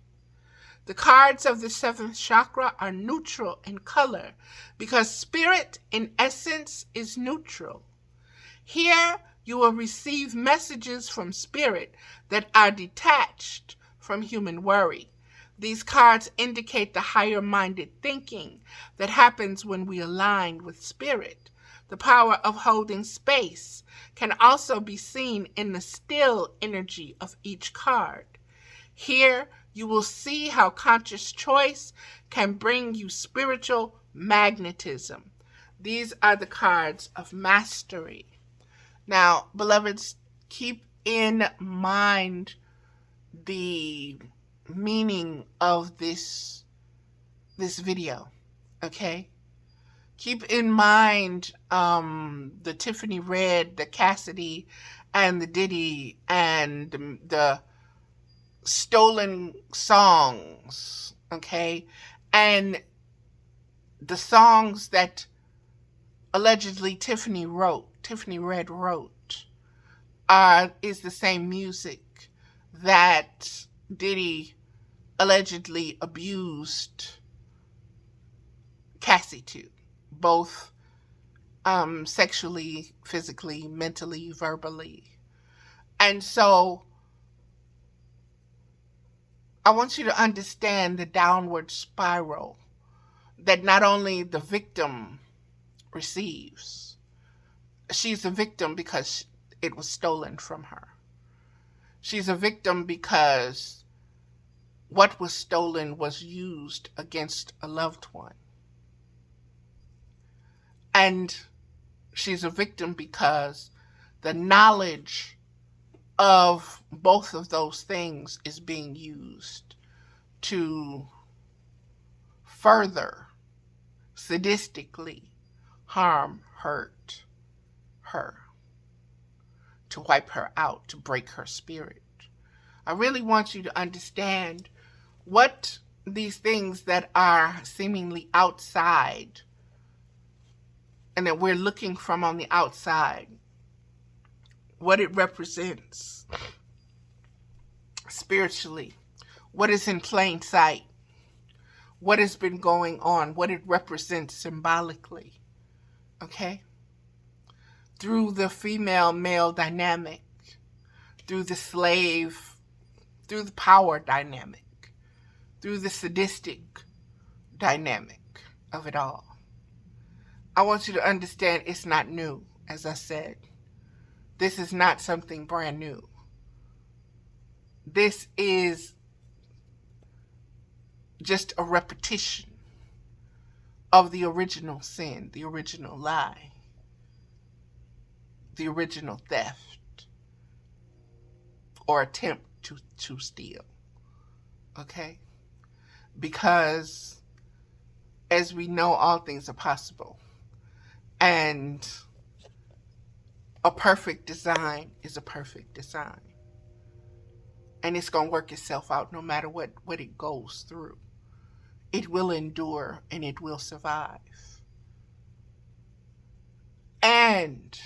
The cards of the 7th chakra are neutral in color because spirit, in essence, is neutral. Here, you will receive messages from spirit that are detached from human worry. These cards indicate the higher-minded thinking that happens when we align with spirit. The power of holding space can also be seen in the still energy of each card. Here, you will see how conscious choice can bring you spiritual magnetism. These are the cards of mastery. Now, beloveds, keep in mind the meaning of this video, okay? Keep in mind the Tiffany Red, the Cassidy, and the Diddy, and the stolen songs, okay? And the songs that allegedly Tiffany Red wrote, is the same music that Diddy allegedly abused Cassie to, both sexually, physically, mentally, verbally. And so I want you to understand the downward spiral that not only the victim receives, she's a victim because it was stolen from her. She's a victim because what was stolen was used against a loved one. And she's a victim because the knowledge of both of those things is being used to further sadistically harm, hurt her, to wipe her out, to break her spirit. I really want you to understand what these things that are seemingly outside and that we're looking from on the outside, what it represents spiritually, what is in plain sight, what has been going on, what it represents symbolically, okay? Through the female-male dynamic, through the slave, through the power dynamic, through the sadistic dynamic of it all. I want you to understand it's not new, as I said. This is not something brand new. This is just a repetition of the original sin, the original lie, the original theft or attempt to steal. Okay? Because as we know, all things are possible. And a perfect design is a perfect design. And it's going to work itself out no matter what it goes through. It will endure and it will survive. And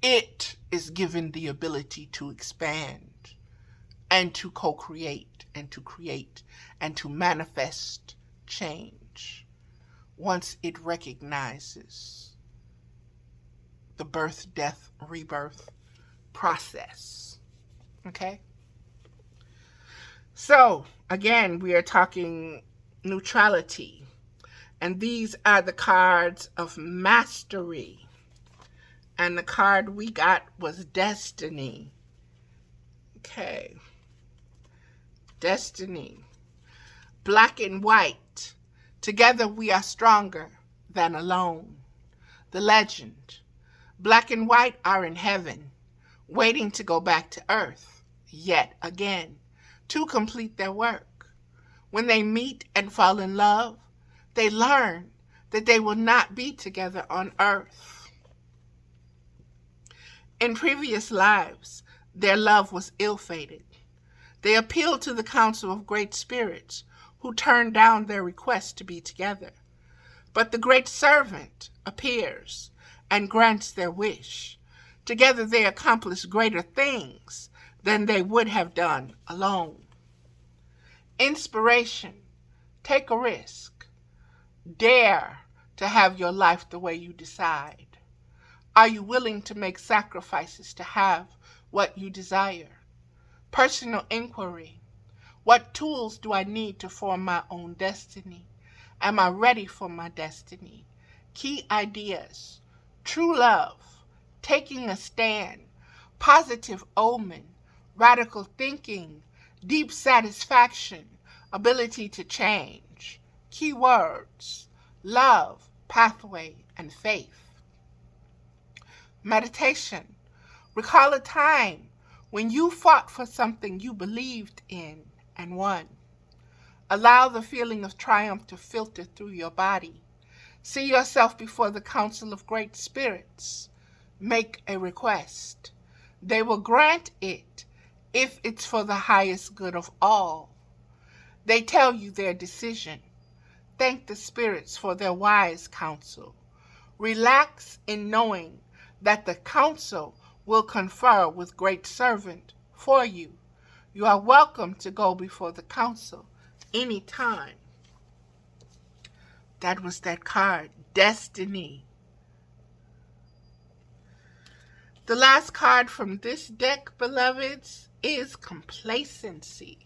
it is given the ability to expand and to co-create and to create and to manifest change once it recognizes the birth, death, rebirth process. Okay? So, again, we are talking neutrality. And these are the cards of mastery. And the card we got was destiny. Okay. Destiny. Black and white. Together we are stronger than alone. The legend. Black and white are in heaven, waiting to go back to earth, yet again, to complete their work. When they meet and fall in love, they learn that they will not be together on earth. In previous lives, their love was ill-fated. They appealed to the council of great spirits, who turned down their request to be together. But the great servant appears and grants their wish. Together they accomplish greater things than they would have done alone. Inspiration. Take a risk. Dare to have your life the way you decide. Are you willing to make sacrifices to have what you desire? Personal inquiry. What tools do I need to form my own destiny? Am I ready for my destiny? Key ideas. True love. Taking a stand. Positive omen. Radical thinking. Deep satisfaction. Ability to change. Key words. Love, pathway, and faith. Meditation. Recall a time when you fought for something you believed in and won. Allow the feeling of triumph to filter through your body. See yourself before the council of great spirits. Make a request. They will grant it if it's for the highest good of all. They tell you their decision. Thank the spirits for their wise counsel. Relax in knowing that the council will confer with great servant for you. You are welcome to go before the council anytime. That was that card, Destiny. The last card from this deck, beloveds, is Complacency.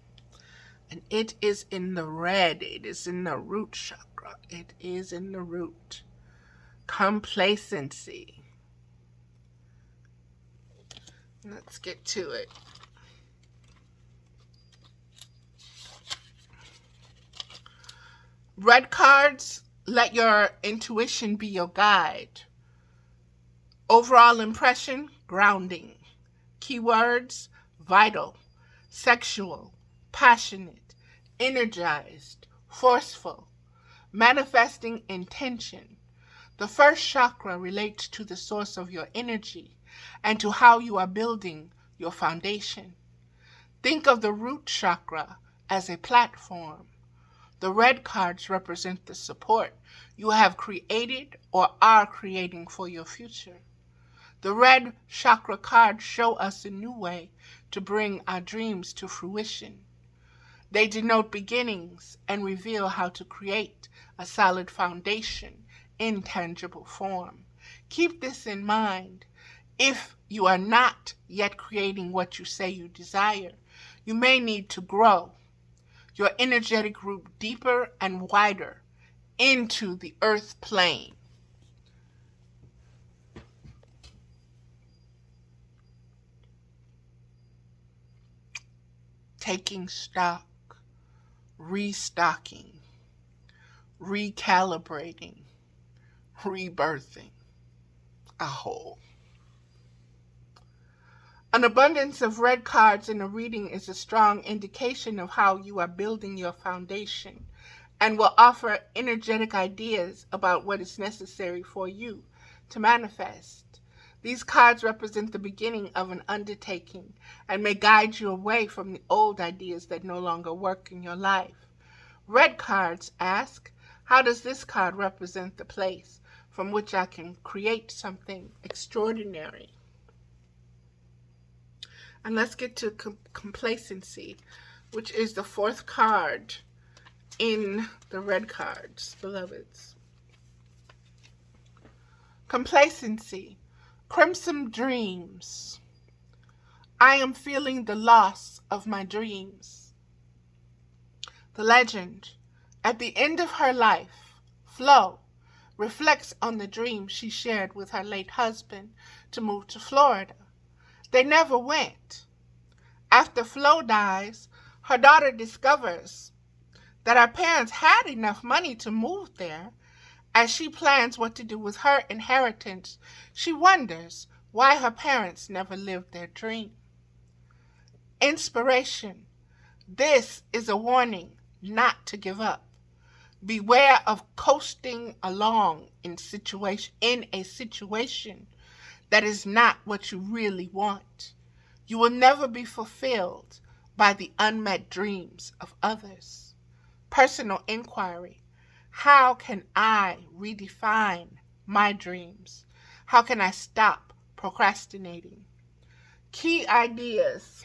And it is in the red. It is in the root chakra. It is in the root. Complacency. Let's get to it. Red cards, let your intuition be your guide. Overall impression, grounding. Keywords, vital, sexual, passionate, energized, forceful, manifesting intention. The first chakra relates to the source of your energy and to how you are building your foundation. Think of the root chakra as a platform. The red cards represent the support you have created or are creating for your future. The red chakra cards show us a new way to bring our dreams to fruition. They denote beginnings and reveal how to create a solid foundation in tangible form. Keep this in mind. If you are not yet creating what you say you desire, you may need to grow your energetic root deeper and wider into the earth plane. Taking stock, restocking, recalibrating, rebirthing a whole. An abundance of red cards in a reading is a strong indication of how you are building your foundation and will offer energetic ideas about what is necessary for you to manifest. These cards represent the beginning of an undertaking and may guide you away from the old ideas that no longer work in your life. Red cards ask, how does this card represent the place from which I can create something extraordinary? And let's get to complacency, which is the fourth card in the red cards, beloveds. Complacency, crimson dreams. I am feeling the loss of my dreams. The legend, at the end of her life, Flo reflects on the dream she shared with her late husband to move to Florida. They never went. After Flo dies, her daughter discovers that her parents had enough money to move there. As she plans what to do with her inheritance, she wonders why her parents never lived their dream. Inspiration. This is a warning not to give up. Beware of coasting along in a situation that is not what you really want. You will never be fulfilled by the unmet dreams of others. Personal inquiry. How can I redefine my dreams? How can I stop procrastinating? Key ideas.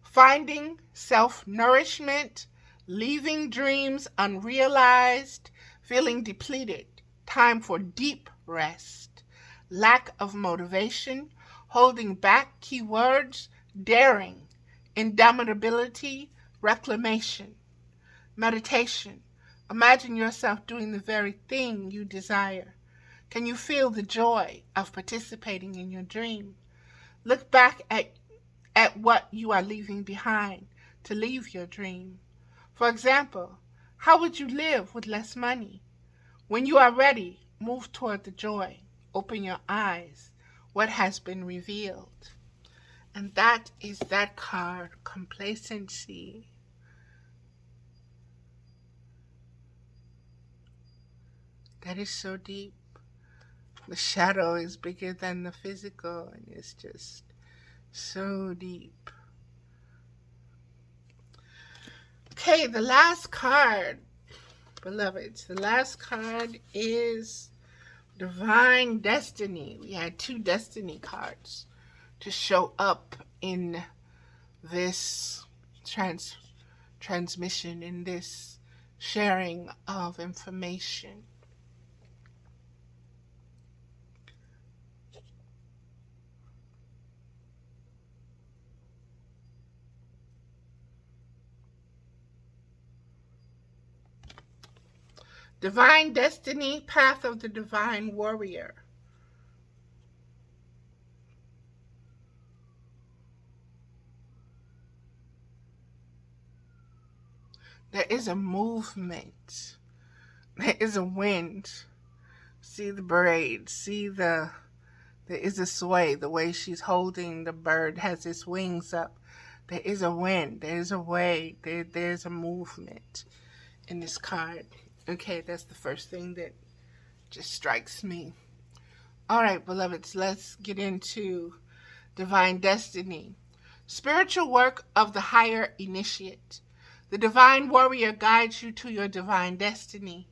Finding self-nourishment, leaving dreams unrealized, feeling depleted, time for deep rest, lack of motivation, holding back, keywords, daring, indomitability, reclamation, meditation. Imagine yourself doing the very thing you desire. Can you feel the joy of participating in your dream? Look back at what you are leaving behind to leave your dream. For example, how would you live with less money? When you are ready, move toward the joy. Open your eyes. What has been revealed? And that is that card, Complacency. That is so deep. The shadow is bigger than the physical, and it's just so deep. Okay, the last card, beloveds. The last card is Divine Destiny. We had 2 Destiny cards to show up in this transmission, in this sharing of information. Divine Destiny, Path of the Divine Warrior. There is a movement. There is a wind. See the braid. See there is a sway. The way she's holding the bird has its wings up. There is a wind. There is a way. There's a movement in this card. Okay, that's the first thing that just strikes me. All right, beloveds, let's get into Divine Destiny. Spiritual work of the higher initiate. The Divine Warrior guides you to your divine destiny.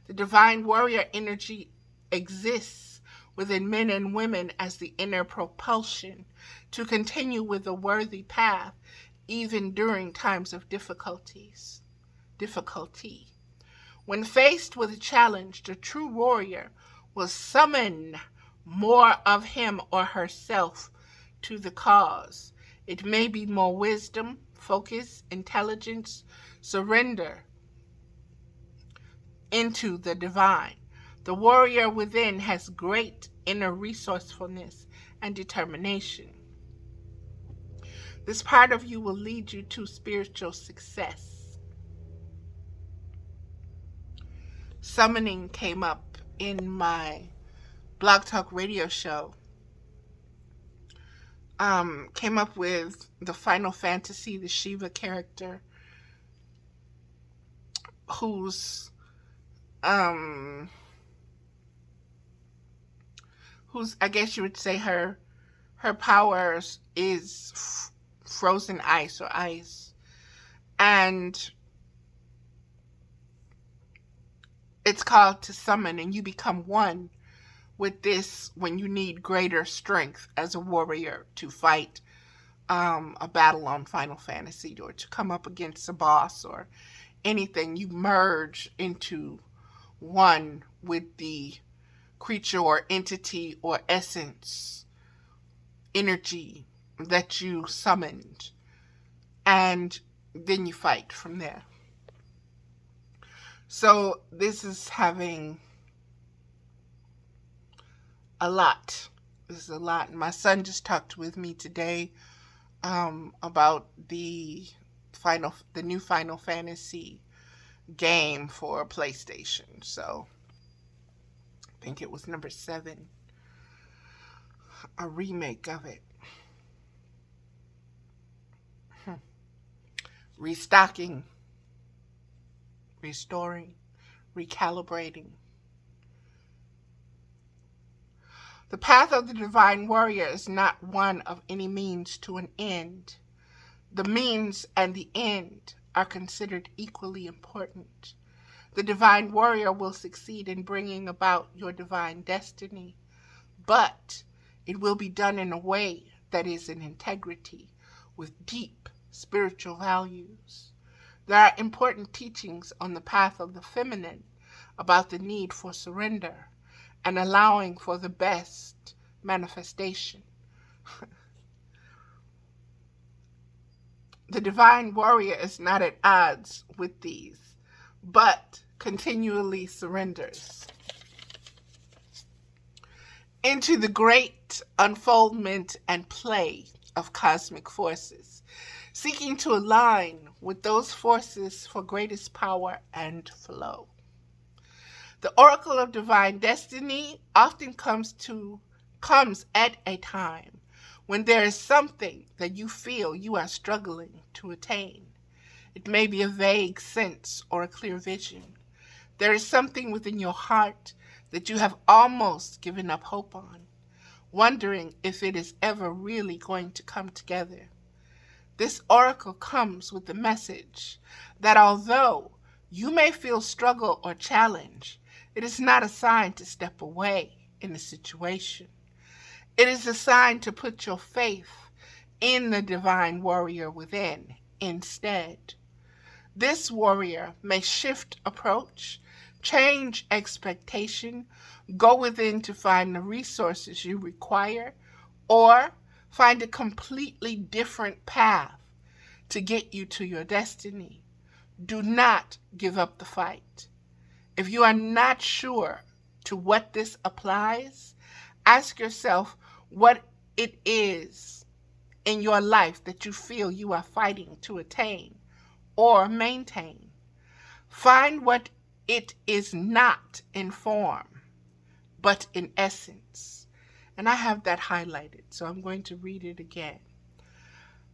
The Divine Warrior energy exists within men and women as the inner propulsion to continue with a worthy path even during times of difficulty. When faced with a challenge, the true warrior will summon more of him or herself to the cause. It may be more wisdom, focus, intelligence, surrender into the divine. The warrior within has great inner resourcefulness and determination. This part of you will lead you to spiritual success. Summoning came up in my Blog Talk radio show. Came up with the Final Fantasy, the Shiva character, whose I guess you would say her powers is frozen ice or ice, and it's called to summon, and you become one with this when you need greater strength as a warrior to fight a battle on Final Fantasy, or to come up against a boss or anything. You merge into one with the creature or entity or essence, energy that you summoned, and then you fight from there. So this is having a lot. This is a lot. My son just talked with me today about the new Final Fantasy game for PlayStation. So I think it was number 7, a remake of it. Restocking, restoring, recalibrating. The path of the divine warrior is not one of any means to an end. The means and the end are considered equally important. The divine warrior will succeed in bringing about your divine destiny, but it will be done in a way that is in integrity with deep spiritual values. There are important teachings on the path of the feminine about the need for surrender and allowing for the best manifestation. The divine warrior is not at odds with these, but continually surrenders into the great unfoldment and play of cosmic forces, seeking to align with those forces for greatest power and flow. The oracle of divine destiny often comes at a time when there is something that you feel you are struggling to attain. It may be a vague sense or a clear vision. There is something within your heart that you have almost given up hope on, wondering if it is ever really going to come together. This oracle comes with the message that although you may feel struggle or challenge, it is not a sign to step away in the situation. It is a sign to put your faith in the divine warrior within instead. This warrior may shift approach, change expectation, go within to find the resources you require, or find a completely different path to get you to your destiny. Do not give up the fight. If you are not sure to what this applies, ask yourself what it is in your life that you feel you are fighting to attain or maintain. Find what it is not in form, but in essence. And I have that highlighted, so I'm going to read it again.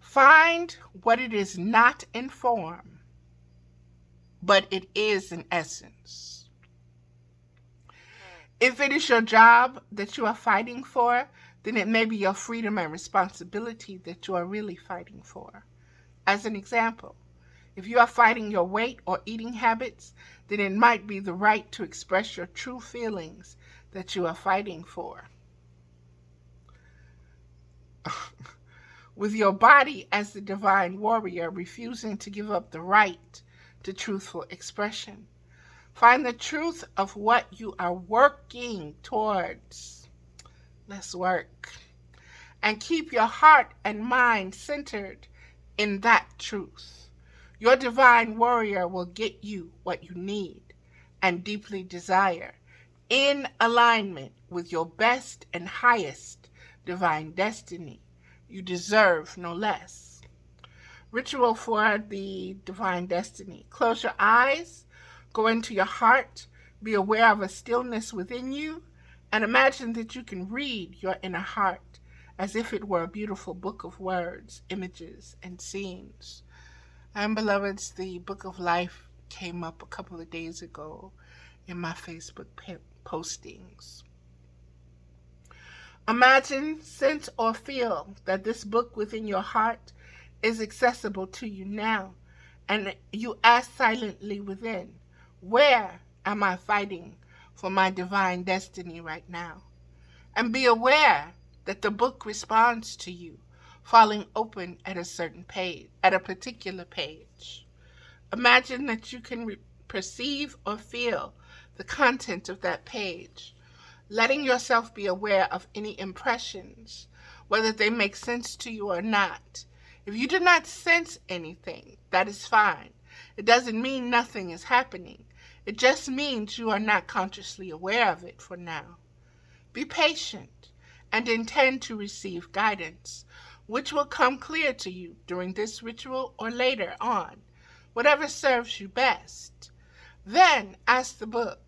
Find what it is not in form, but it is in essence. If it is your job that you are fighting for, then it may be your freedom and responsibility that you are really fighting for. As an example, if you are fighting your weight or eating habits, then it might be the right to express your true feelings that you are fighting for. With your body as the divine warrior refusing to give up the right to truthful expression, find the truth of what you are working towards. Let's work. And keep your heart and mind centered in that truth. Your divine warrior will get you what you need and deeply desire in alignment with your best and highest divine destiny. You deserve no less. Ritual for the divine destiny. Close your eyes, go into your heart, be aware of a stillness within you, and imagine that you can read your inner heart as if it were a beautiful book of words, images, and scenes. And beloveds, the Book of Life came up a couple of days ago in my Facebook postings. Imagine, sense, or feel that this book within your heart is accessible to you now, and you ask silently within, where am I fighting for my divine destiny right now? And be aware that the book responds to you, falling open at a certain page, at a particular page. Imagine that you can perceive or feel the content of that page, letting yourself be aware of any impressions, whether they make sense to you or not. If you do not sense anything, that is fine. It doesn't mean nothing is happening. It just means you are not consciously aware of it for now. Be patient and intend to receive guidance, which will come clear to you during this ritual or later on, whatever serves you best. Then ask the book,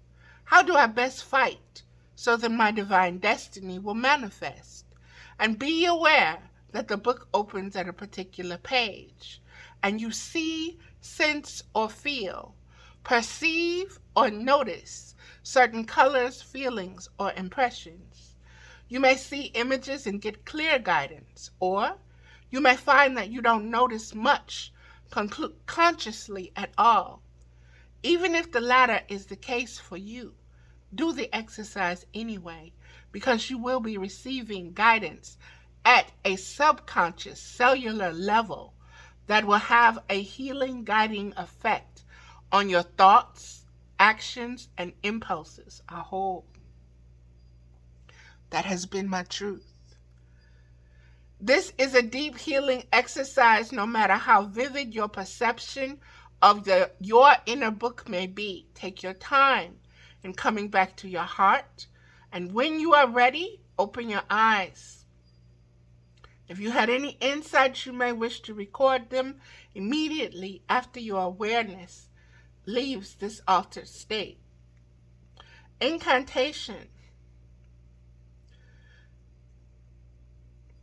how do I best fight so that my divine destiny will manifest? And be aware that the book opens at a particular page, and you see, sense, or feel, perceive, or notice certain colors, feelings, or impressions. You may see images and get clear guidance, or you may find that you don't notice much consciously at all. Even if the latter is the case for you, do the exercise anyway, because you will be receiving guidance at a subconscious cellular level that will have a healing, guiding effect on your thoughts, actions, and impulses. I hope that has been my truth. This is a deep healing exercise, no matter how vivid your perception of your inner book may be. Take your time in coming back to your heart, and when you are ready, open your eyes. If you had any insights, you may wish to record them immediately after your awareness leaves this altered state. Incantation.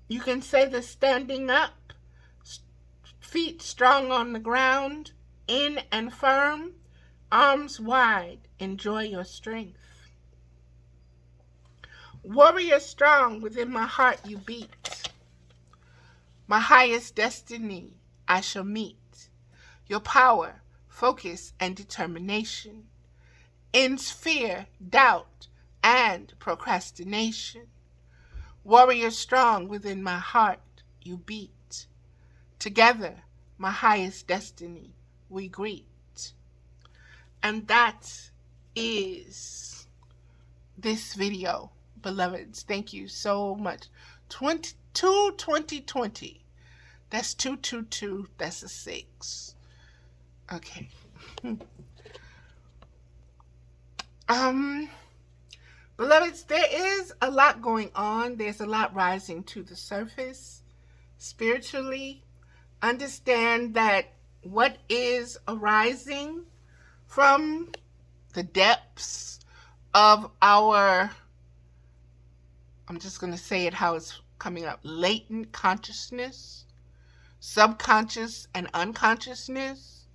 You can say the standing up, feet strong on the ground, in and firm, arms wide, enjoy your strength. Warrior strong, within my heart you beat. My highest destiny I shall meet. Your power, focus, and determination ends fear, doubt, and procrastination. Warrior strong, within my heart you beat. Together, my highest destiny we greet. And that is this video, beloveds. Thank you so much. 2020. That's 222. That's a 6. Okay. Beloveds, there is a lot going on. There's a lot rising to the surface spiritually. Understand that what is arising from the depths of our, I'm just going to say it how it's coming up, latent consciousness, subconscious and unconsciousness,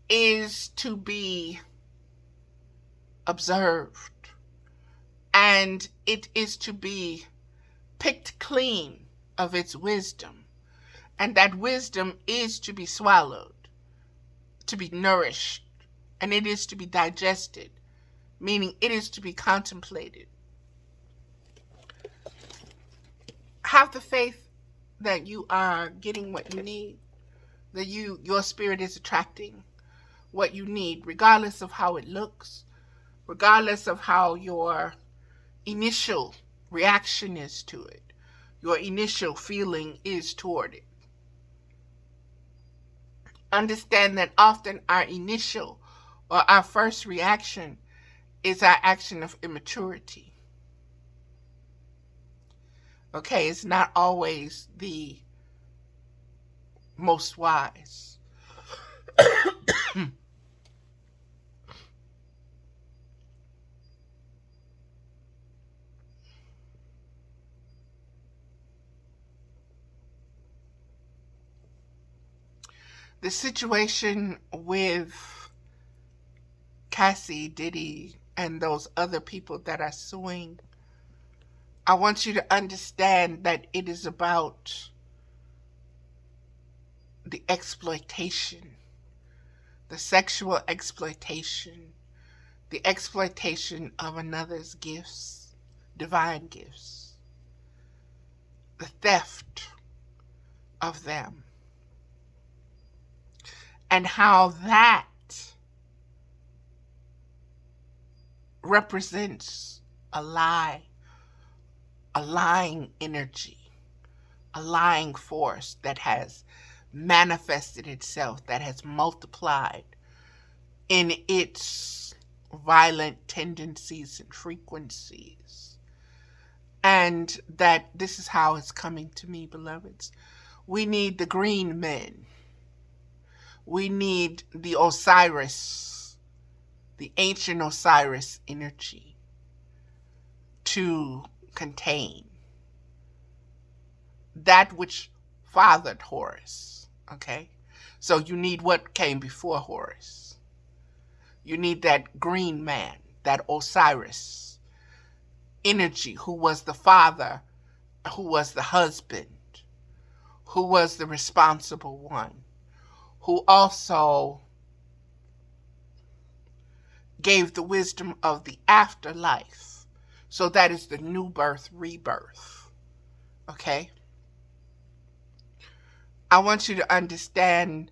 is to be observed. And it is to be picked clean of its wisdom. And that wisdom is to be swallowed, to be nourished, and it is to be digested, meaning it is to be contemplated. Have the faith that you are getting what you need, that your spirit is attracting what you need, regardless of how it looks, regardless of how your initial reaction is to it, your initial feeling is toward it. Understand that often our initial or our first reaction is our action of immaturity. Okay, it's not always the most wise. The situation with Cassie, Diddy, and those other people that are suing, I want you to understand that it is about the exploitation, the sexual exploitation, the exploitation of another's gifts, divine gifts, the theft of them, and how that represents a lie, a lying energy, a lying force that has manifested itself, that has multiplied in its violent tendencies and frequencies. And that this is how it's coming to me, beloveds. We need the green men. We need the Osiris, the ancient Osiris energy to contain that which fathered Horus, okay? So you need what came before Horus. You need that green man, that Osiris energy, who was the father, who was the husband, who was the responsible one, who also gave the wisdom of the afterlife. So that is the new birth, rebirth. Okay? I want you to understand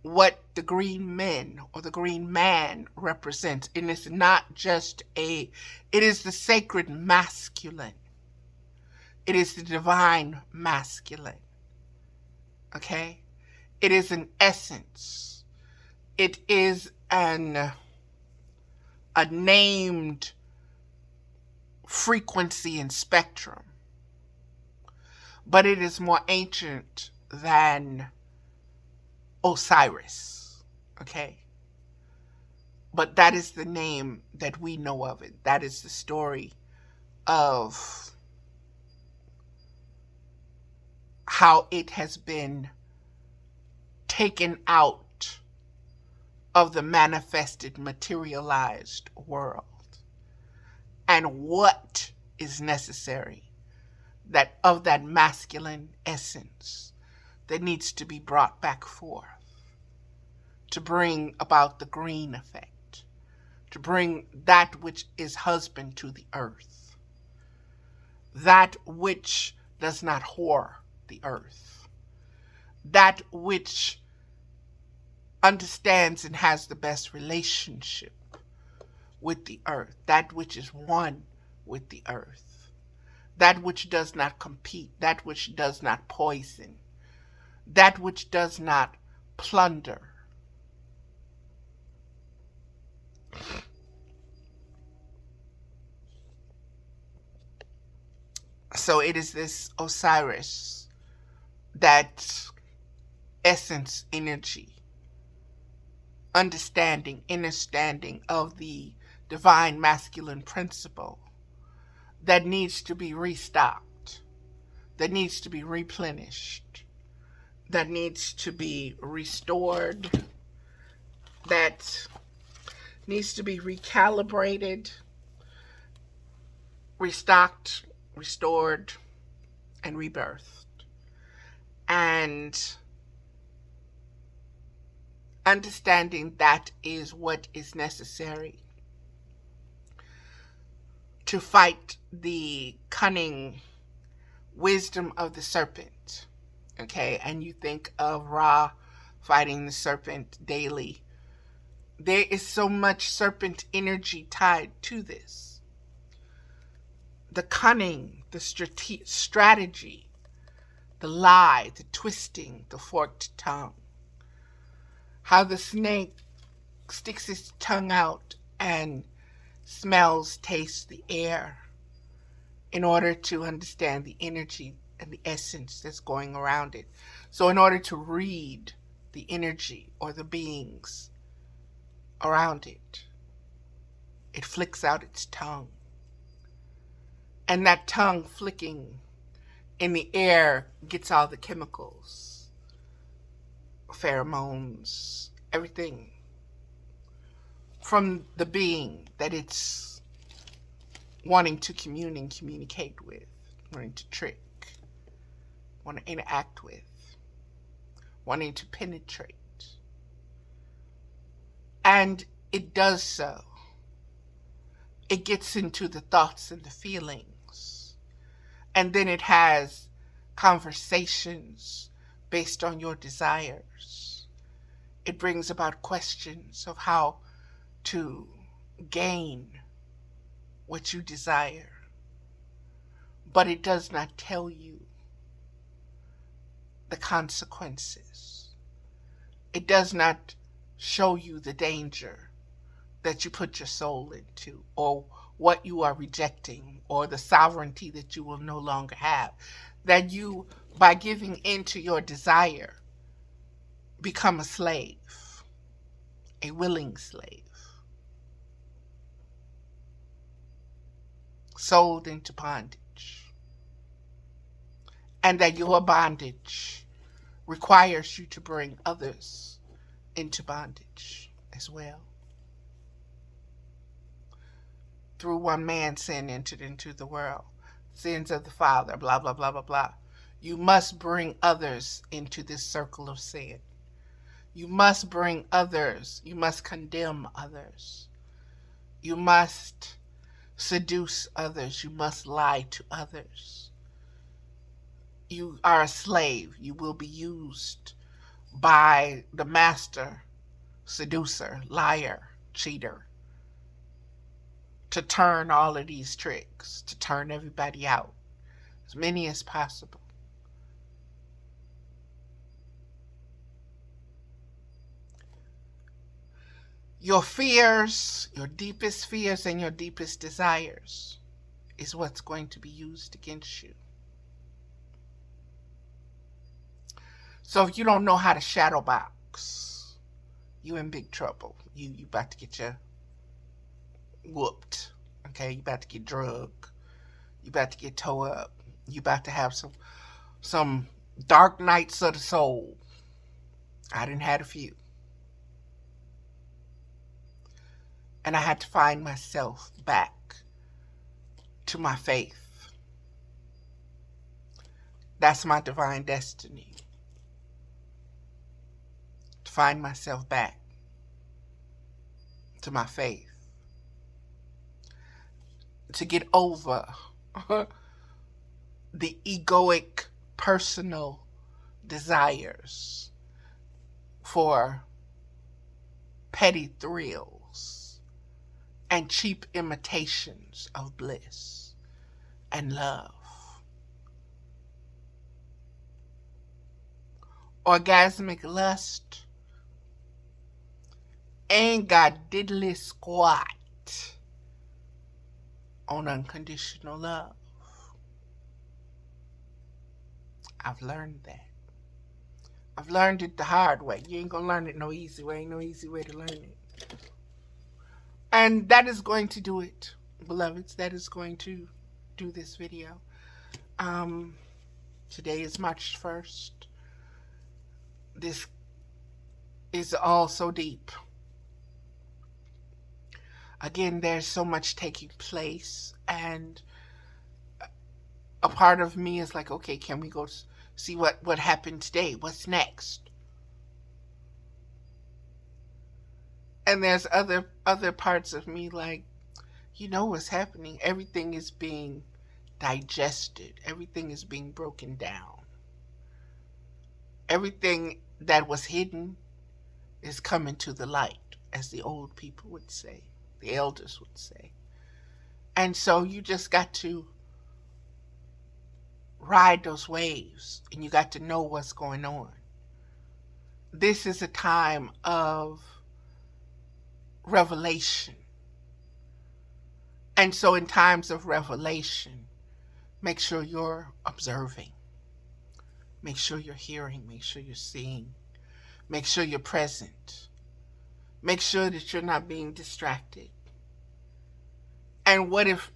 what the green men or the green man represents. And it's not just it is the sacred masculine. It is the divine masculine. Okay? It is an essence. It is a named frequency and spectrum. But it is more ancient than Osiris. Okay? But that is the name that we know of it. That is the story of how it has been taken out of the manifested, materialized world. And what is necessary, that of that masculine essence that needs to be brought back forth to bring about the green effect, to bring that which is husband to the earth, that which does not whore the earth, that which understands and has the best relationship with the earth, that which is one with the earth, that which does not compete, that which does not poison, that which does not plunder. So it is this Osiris, that essence energy, understanding, understanding of the divine masculine principle that needs to be restocked, that needs to be replenished, that needs to be restored, that needs to be recalibrated, restocked, restored, and rebirthed. And understanding that is what is necessary to fight the cunning wisdom of the serpent. Okay, and you think of Ra fighting the serpent daily. There is so much serpent energy tied to this. The cunning, the strategy, the lie, the twisting, the forked tongue. How the snake sticks its tongue out and smells, tastes the air in order to understand the energy and the essence that's going around it. So in order to read the energy or the beings around it, it flicks out its tongue. And that tongue flicking in the air gets all the chemicals, pheromones, everything from the being that it's wanting to communicate with, wanting to trick, want to interact with, wanting to penetrate. And it does so. It gets into the thoughts and the feelings. And then it has conversations based on your desires. It brings about questions of how to gain what you desire. But it does not tell you the consequences. It does not show you the danger that you put your soul into, or what you are rejecting, or the sovereignty that you will no longer have. That you, by giving into your desire, become a slave, a willing slave, sold into bondage. And that your bondage requires you to bring others into bondage as well. Through one man sin entered into the world, sins of the Father, blah, blah, blah, blah, blah. You must bring others into this circle of sin. You must bring others. You must condemn others. You must seduce others. You must lie to others. You are a slave. You will be used by the master, seducer, liar, cheater, to turn all of these tricks, to turn everybody out, as many as possible. Your fears, your deepest fears and your deepest desires is what's going to be used against you. So if you don't know how to shadow box, you in big trouble. You about to get your whooped. Okay, you about to get drugged. You about to get tore up. You about to have some dark nights of the soul. I done had a few. And I had to find myself back to my faith. That's my divine destiny. To find myself back to my faith. To get over the egoic personal desires for petty thrills and cheap imitations of bliss and love. Orgasmic lust ain't got diddly squat on unconditional love. I've learned that. I've learned it the hard way. You ain't gonna learn it no easy way. Ain't no easy way to learn it. And that is going to do it, beloveds. That is going to do this video. Today is March 1st. This is all so deep. Again, there's so much taking place, and a part of me is like, okay, can we go see what happened today? What's next? And there's other parts of me like, you know what's happening. Everything is being digested. Everything is being broken down. Everything that was hidden is coming to the light, as the old people would say, the elders would say. And so you just got to ride those waves, and you got to know what's going on. This is a time of revelation. And so in times of revelation, make sure you're observing. Make sure you're hearing. Make sure you're seeing. Make sure you're present. Make sure that you're not being distracted. And what if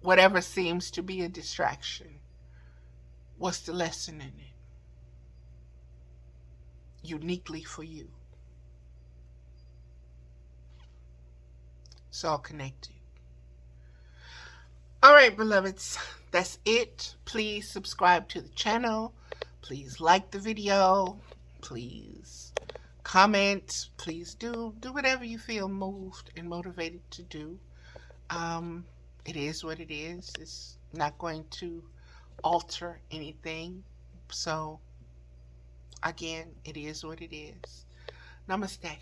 whatever seems to be a distraction, what's the lesson in it? Uniquely for you. It's all connected. All right, beloveds, that's it. Please subscribe to the channel. Please like the video. Please comment. Please do whatever you feel moved and motivated to do. It is what it is. It's not going to alter anything. So, again, it is what it is. Namaste.